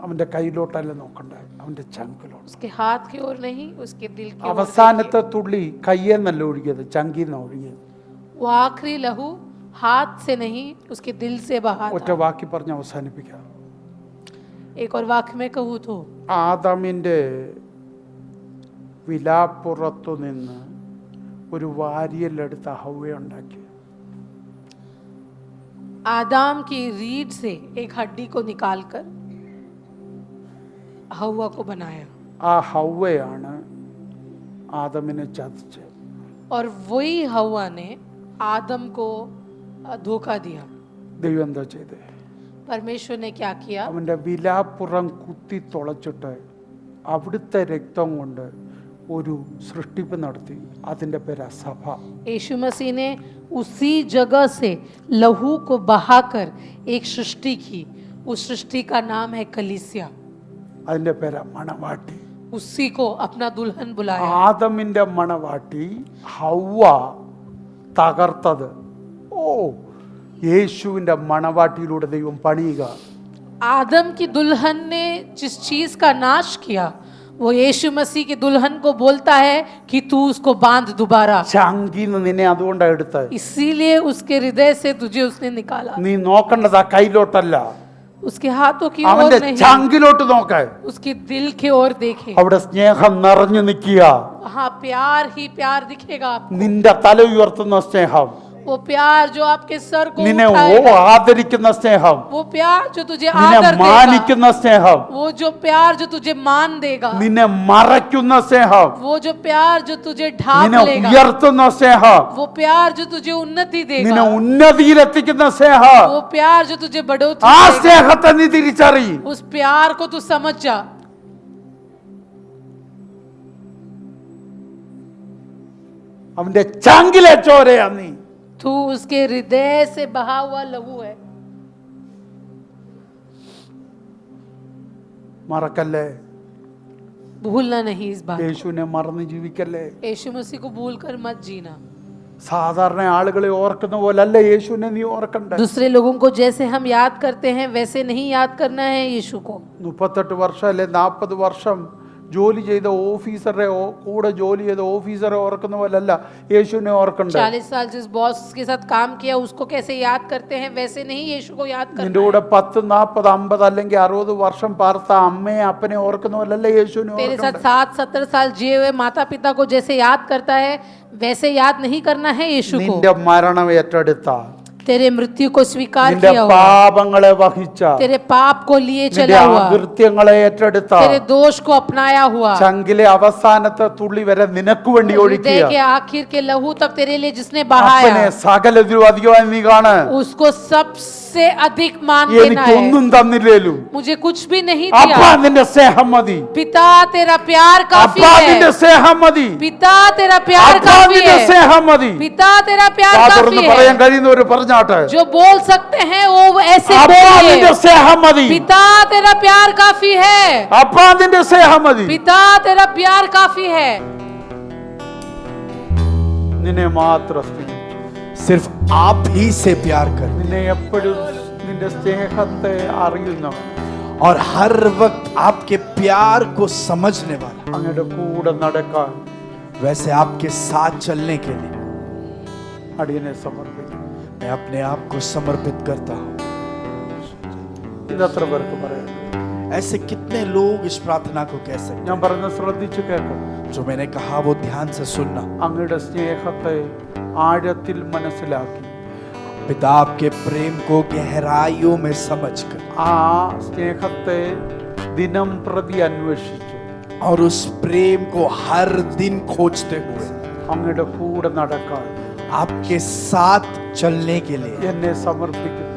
അവന്റെ കയ്യിലോട്ടല്ല നോക്കണ്ടേ, അവന്റെ ചങ്കിലോട്ട്. उसके हाथ की ओर नहीं, उसके दिल की ओर അവസാനത്തെ തുള്ളി കയ്യെന്നല്ല ഒഴുകിയത്, ചങ്കിന്ന് ഒഴുകിയത്. देखिए। वो आखिरी लहू हाथ से नहीं, उसके दिल से बहा ഒറ്റ था। വാക്കി പറഞ്ഞ് അവസാനിപ്പിക്കാം. एक और वाक्य में कहूँ तो ആദാമിന്റെ വിലാപ്പുറത്തു നിന്ന് ഒരു വാരിയലെടുത്ത ഹവ്വ ഉണ്ടാക്കി. आदाम की रीढ़ से एक हड्डी को निकालकर हव्वा को बनाया। ആ ഹവ്വയാണ് ആദമിനെ ചതിച്ച് और वही हवा ने आदम को धोखा दिया। ദൈവം എന്താ ചെയ്തേ? परमेश्वर ने क्या किया? അവൻ്റെ വിലാപ്പുറം കുത്തി തുളച്ചിട്ട് അവിടുത്തെ രക്തം കൊണ്ട് ഒരു സൃഷ്ടിപ്പ് നടത്തി. അതിൻ്റെ പേരാ സഭ. यीशु मसीह ने उसी जगह से लहू को बहाकर एक सृष्टि की। उस सृष्टि का नाम है कलीसिया। അതിൻ്റെ പേരാ മണവാട്ടി. उसी को अपना दुल्हन बुलाया। ആദമിൻ്റെ മണവാട്ടി ഹവ്വ തകർത്തത് യേശുവിൻ്റെ മണവാട്ടിയിലൂടെ ദൈവം പണിയുക. आदम की दुल्हन ने जिस चीज का नाश किया वो यीशु मसीह की दुल्हन को बोलता है कि तू उसको बांध दोबारा। ചങ്കിന്ന് നിന്നെ അതുകൊണ്ടാണ് എടുത്തത്. इसीलिए उसके हृदय से तुझे उसने निकाला। നീ നോക്കേണ്ടത് ആ കയ്യിലോട്ടല്ല, उसके हाथों की അവന്റെ ओर नहीं, ചങ്കിലോട്ട് നോക്ക. उसके दिल की ओर देखे। അവിടെ സ്നേഹം നിറഞ്ഞു നിൽക്കുക. हाँ, प्यार ही प्यार दिखेगा आपको। നിന്റെ തല ഉയർത്തുന്ന സ്നേഹം, वो प्यार जो आपके सर को നിന്നെ उठाएगा, ആദരിക്കുന്ന സ്നേഹം, वो प्यार जो तुझे നിന്നെ आदर देगा, മാനിക്കുന്ന സ്നേഹം, वो जो प्यार जो तुझे मान देगा, നിന്നെ മറയ്ക്കുന്ന സ്നേഹം, वो जो प्यार जो तुझे ढांप നിന്നെ लेगा, ഉയർത്തുന്ന സ്നേഹം, वो प्यार जो तुझे उन्नति നിന്നെ देगा, ഉന്നതിയിലെത്തിക്കുന്ന സ്നേഹം. वो प्यार जो तुझे बढ़ोतरी ആ देगा, സ്നേഹത്തെ നീ തിരിച്ചറി. उस प्यार को तू समझ जा। അവന്റെ ചങ്കിലെ ചോരയാ നീ. तू उसके हृदय से बहा हुआ लहू है। മറക്കല്ലേ, भूलना नहीं इस बात। യേശുവിനെ മറന്ന് ജീവിക്കല്ലേ. यीशु मसीह को भूलकर मत जीना। സാധാരണ ആളുകളെ ഓർക്കുന്ന പോലല്ല യേശുവിനെ നീ ഓർക്കണ്ടേ. दूसरे लोगों को जैसे हम याद करते हैं वैसे नहीं याद करना है यीशु को। 38 വർഷം അല്ലെ 40 വർഷം ജോലി ചെയ്ത ഓഫീസറെ കൂടെ ജോലി ചെയ്ത ഓഫീസറെ ഓർക്കുന്ന പോലല്ല യേശുവിനെ ഓർക്കണ്ടേ. 40 साल जिस बॉस के साथ काम किया उसको कैसे याद करते हैं वैसे नहीं यीशु को याद നിന്റെ करना കൂടെ है। 10, 40, 50 അല്ലെങ്കിൽ 60 വർഷം പാർത്ത അമ്മയെ അപ്പനെ ഓർക്കുന്ന പോലല്ല യേശുവിനെ तेरे साथ ഓർക്കണ്ടേ. 60-70 साल जिए हुए माता पिता को जैसे याद करता है वैसे याद नहीं करना है यीशु को। നിന്റെ മരണം ഏറ്റെടുത്ത, तेरे मृत्यु को स्वीकार നിന്റെ किया हुआ, പാപങ്ങളെ വഹിച്ച, तेरे पाप को लिए നിന്റെ चला हुआ, അകൃത്യങ്ങളെ ഏറ്റെടുത്ത, तेरे दोष को अपनाया हुआ, ചങ്കിലെ അവസാനത്തെ തുള്ളി വരെ നിനക്ക് വേണ്ടി हृदय ഒഴുക്കിയ के आखिर के लहू तक तेरे लिए जिसने बहाया അപ്പനെ സകലതിലും അധികമായി നീ കാണ്. उसको सबसे अधिक मान देना है। എനിക്കൊന്നും തന്നില്ലേലും मुझे कुछ भी नहीं അപ്പ दिया, നിന്റെ സ്നേഹം മതി. पिता तेरा प्यार काफी അപ്പ നിന്റെ है, സ്നേഹം മതി. पिता तेरा प्यार അപ്പ काफी നിന്റെ है, സ്നേഹം മതി. पिता तेरा प्यार തുറന്ന് काफी പറയാൻ है। കഴിയുന്നവർ പറഞ്ഞാട്ടെ. जो बोल सकते हैं वो ऐसे അപ്പ നിന്റെ बोलिए, സ്നേഹം മതി. पिता तेरा प्यार काफी है, അപ്പ നിന്റെ സ്നേഹം മതി. पिता तेरा प्यार काफी है। നിന്നെ മാത്രം സ്നേഹിക്കും. सिर्फ आप ही से प्यार कर നിന്നെ എപ്പോഴും നിന്റെ സ്നേഹത്തെ അറിയുന്നവൻ, और हर वक्त आपके प्यार को समझने वाला, അങ്ങയുടെ കൂടെ നടക്കാൻ वैसे आपके साथ चलने के लिए അടിയനെ സമർപ്പിക്കും. मैं अपने आप को समर्पित करता हूँ। ഇതത്ര പേർക്ക് പറയാം. ऐसे कितने लोग इस प्रार्थना को कह सकते ഞാൻ പറഞ്ഞ ശ്രദ്ധിച്ചു കേൾക്കണം. हैं? जो मैंने कहा वो ध्यान से सुनना। അങ്ങയുടെ സ്നേഹത്തെ ആഴത്തിൽ മനസ്സിലാക്കി पिता आपके प्रेम को गहराइयों में समझकर ആ സ്നേഹത്തെ ദിനം പ്രതി അന്വേഷിച്ചു और उस प्रेम को हर दिन खोजते हुए അങ്ങയുടെ കൂടെ നടക്കാൻ आपके साथ चलने के लिए എന്നെ സമർപ്പിക്കുന്നു.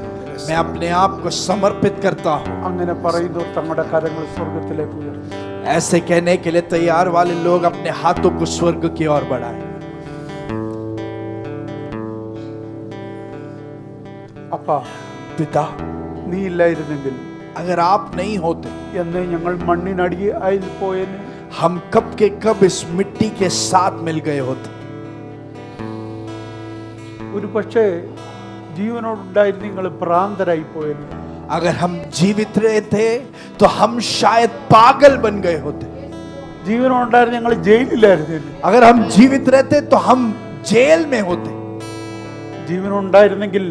मैं अपने आप को समर्पित करता हूँ। അങ്ങനെ പറയുന്നവർ തങ്ങളുടെ കരങ്ങൾ സ്വർഗത്തിലേക്ക് ഉയർത്തി. ऐसे कहने के लिए तैयार वाले लोग अपने हाथों को स्वर्ग की ओर बढ़ाएं। അപ്പ पिता, നീ ഇല്ലായിരുന്നെങ്കിൽ अगर आप नहीं होते എന്ന് ഞങ്ങൾ മണ്ണിനടിയെ അയിൽ പോയന്. हम कब के कब इस मिट्टी के साथ मिल गए होते। ഒരു പക്ഷേ ജീവനോടുണ്ടായിരുന്നു നിങ്ങൾ ഭ്രാന്തരായി പോയെന്ന്. अगर हम जीवित रहे थे तो हम शायद पागल बन गए होते। ജീവനോടുണ്ടായിരുന്നു ഞങ്ങൾ ജയിലിലായിരുന്നു. अगर हम जीवित रहते तो हम जेल में होते। ജീവനുണ്ടായിരുന്നെങ്കിൽ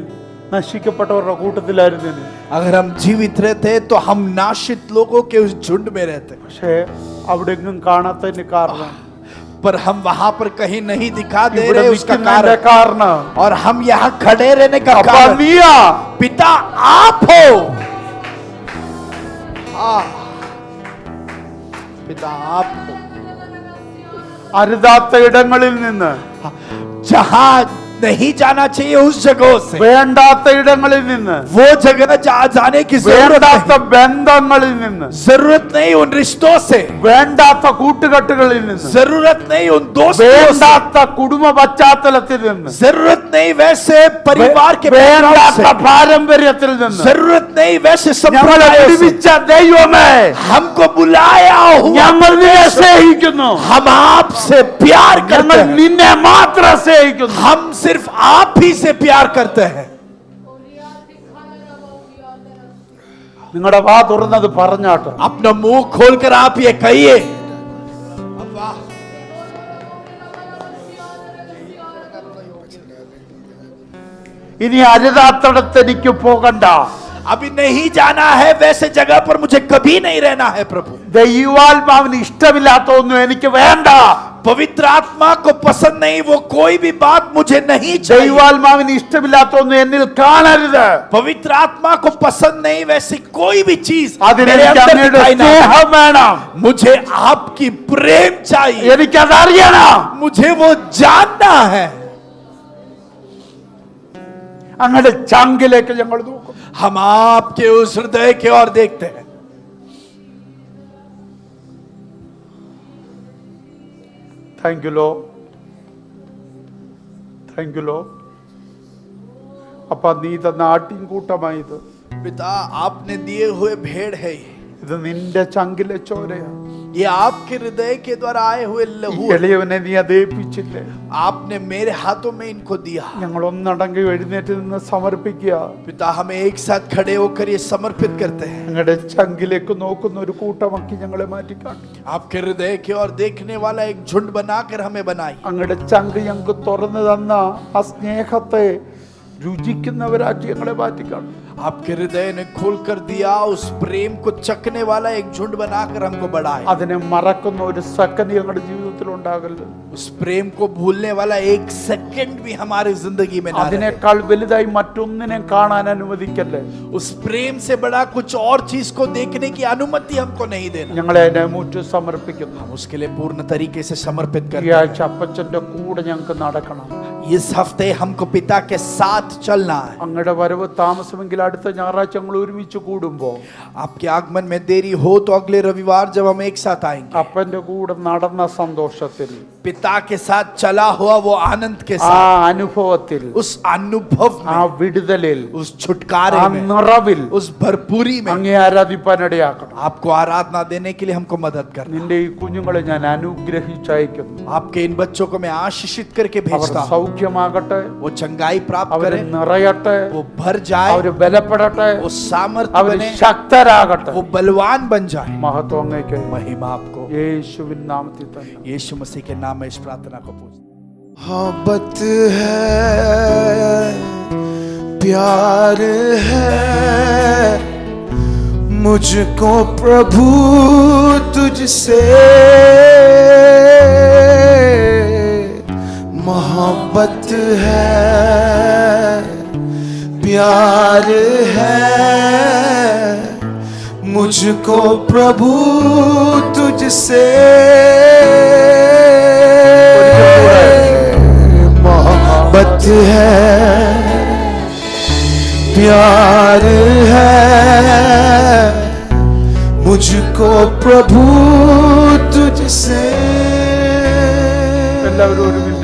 നശിക്കപ്പെട്ടവരുടെ കൂട്ടത്തിലായിരുന്നു. अगर हम जीवित रहते तो हम नाशित लोगों के उस झुंड में रहते। പക്ഷേ അവിടെ എങ്ങും കാണാത്തതിന് കാരണം पर हम वहां पर कहीं नहीं दिखा दे ഇവിടെ रहे उसका നിൽക്കുന്നതിന്റെ कारण, കാരണം और हम यहाँ खड़े रहने का അപ്പ कारण നീയാ. पिता आप हो। पिता आप हो। അരുതാത്ത ഇടങ്ങളിൽ നിന്ന് जहां नहीं जाना चाहिए उस जगहों से, വേണ്ടാത്ത ഇടങ്ങളിൽ നിന്ന്, वो जगह जहां जाने की जरूरत വേണ്ടാത്ത नहीं, ബന്ധങ്ങളിൽ നിന്ന്, जरूरत नहीं उन रिश्तों से, വേണ്ടാത്ത കൂട്ടുകെട്ടുകളിൽ നിന്ന്, जरूरत नहीं उन दोस्तों से, വേണ്ടാത്ത കുടുംബ പശ്ചാത്തലത്തിൽ നിന്ന്, जरूरत नहीं वैसे परिवार के background വേണ്ടാത്ത से, പാരമ്പര്യത്തിൽ നിന്ന്, जरूरत नहीं वैसे ഞങ്ങളെ संप्रदायों से। വിളിച്ച ദൈവമേ, हमको बुलाया हुआ ഞങ്ങൾ നിന്നെ സ്നേഹിക്കുന്നു, हम आपसे प्यार करते ഞങ്ങൾ हैं, നിന്നെ മാത്രം സ്നേഹിക്കുന്നു. हम सिर्फ आप ही से प्यार करते हैं। നിങ്ങളുടെ വാ തുറന്നത് പറഞ്ഞാട്ട്. अपना मुंह खोलकर आप ये कहिए, ഇനി അരുതാത്തടത്ത് എനിക്ക് പോകണ്ട. अभी नहीं जाना है वैसे जगह पर, मुझे कभी नहीं रहना है प्रभु। ദൈവാത്മാവിന് ഇഷ്ടമില്ലാത്തൊന്നും എനിക്ക് വേണ്ട. पवित्र आत्मा को पसंद नहीं वो कोई भी बात मुझे नहीं चाहिए। ദൈവാത്മാവിന് ഇഷ്ടമില്ലാത്തൊന്നും എന്നിൽ കാണരുത്. पवित्र आत्मा को पसंद नहीं वैसी कोई भी चीज അതിന് मेरे എനിക്ക് अंदर അങ്ങയുടെ दिखाई ना दे। സ്നേഹം വേണം. मुझे आपकी प्रेम चाहिए, എനിക്കതറിയണം. मुझे वो जानना है। അങ്ങയുടെ ചങ്കിലേക്ക് ഞങ്ങൾ നോക്കും. हम आपके उस हृदय की ओर देखते हैं। താങ്ക് യു ലോ, താങ്ക് യു ലോ. അപ്പ നീ തന്ന ആട്ടിൻകൂട്ടമായി ഇത്. पिता आपने दिए हुए भेड़ है ये। ഇത് നിന്റെ ചങ്കിലെ ചോരയാണ്. ये आपके हृदय के द्वारा आए हुए ഈ लहू है। എളിയവനെ നീ അതേപ്പിച്ചില്ലേ. आपने मेरे हाथों में इनको दिया। ഞങ്ങൾ ഒന്നടങ്കി എഴുന്നേറ്റ് നിന്ന് സമർപ്പിക്കുക. पिता हमें एक साथ खड़े होकर ये समर्पित करते हैं। ഞങ്ങളുടെ ചങ്കിലേക്ക് നോക്കുന്ന ഒരു കൂട്ടമാക്കി ഞങ്ങളെ മാറ്റിക്കാണും. आपके हृदय की ओर देखने वाला एक झुंड बनाकर हमें बनाई। അങ്ങയുടെ ചങ്ക് ഞങ്ങൾക്ക് തുറന്നു തന്ന ആ സ്നേഹത്തെ രുചിക്കുന്നവരാക്കി ഞങ്ങളെ മാറ്റിക്കാണും. आपके हृदय ने खोल कर दिया उस प्रेम को चखने वाला एक झुंड बनाकर हमको बढ़ाए। അതിനെ മറക്കുന്ന ഒരു സെക്കൻഡ് ഞങ്ങളുടെ ജീവിതത്തിൽ ഉണ്ടാകരുത്. उस प्रेम को भूलने वाला एक सेकंड भी हमारी जिंदगी में ना रहे। അതിനേക്കാൾ വലുതായി മറ്റൊന്നിനെ കാണാൻ അനുവദിക്കല്ലേ. उस प्रेम से बड़ा कुछ और चीज को देखने की अनुमति हमको नहीं देना। ഞങ്ങളെ അതിനെ മുറ്റു സമർപ്പിക്കുന്നു. हम उसके लिए पूर्ण तरीके से समर्पित ഈ करते हैं। ആഴ്ച അപ്പച്ചന്റെ കൂടെ ഞങ്ങൾക്ക് നടക്കണം. इस हफ्ते हमको पिता के साथ चलना है। അങ്ങയുടെ വരവ് താമസമെങ്കിൽ അടുത്ത ഞായറാഴ്ച ഞങ്ങൾ ഒരുമിച്ച് കൂടുമ്പോ आपके आगमन में देरी हो तो अगले रविवार जब हम एक साथ आएंगे, അപ്പന്റെ കൂടെ നടന്ന സന്തോഷത്തിൽ, पिता के साथ चला हुआ वो आनंद के ആ साथ, അനുഭവത്തിൽ, उस अनुभव ആ में, വിടുതലിൽ, उस छुटकारे ആ में, നിറവിൽ उस भरपूरी में അങ്ങേ ആരാധിപ്പാനിടയാക്കണം. आपको आराधना देने के लिए हमको मदद करना। നിന്റെ ഈ കുഞ്ഞുങ്ങളെ ഞാൻ അനുഗ്രഹിച്ചയക്കുന്നു. आपके इन बच्चों को मैं आशीषित करके അവർ भेजता हूँ। സൗഖ്യമാകട്ടെ, वो चंगाई प्राप्त അവർ करें, നിറയട്ടെ, वो भर जाए, അവർ ബലപ്പെടട്ടെ, वो सामर्थ्य അവർ बने, ശക്തരാകട്ടെ. वो बलवान बन जाए। മഹത്വം അങ്ങേക്ക് महिमा आपको യേശുവിൻ നാമത്തിൽ തന്നെ. यीशु मसीह के नाम में इस प्रार्थना को पूछते हैं। मोहब्बत है, प्यार है, मुझको प्रभु तुझसे मोहब्बत है, प्यार है, मुझको प्रभु तुझसे मोहब्बत है, प्यार है, मुझको प्रभु तुझसे എല്ലാവരും ഒരുമിച്ച്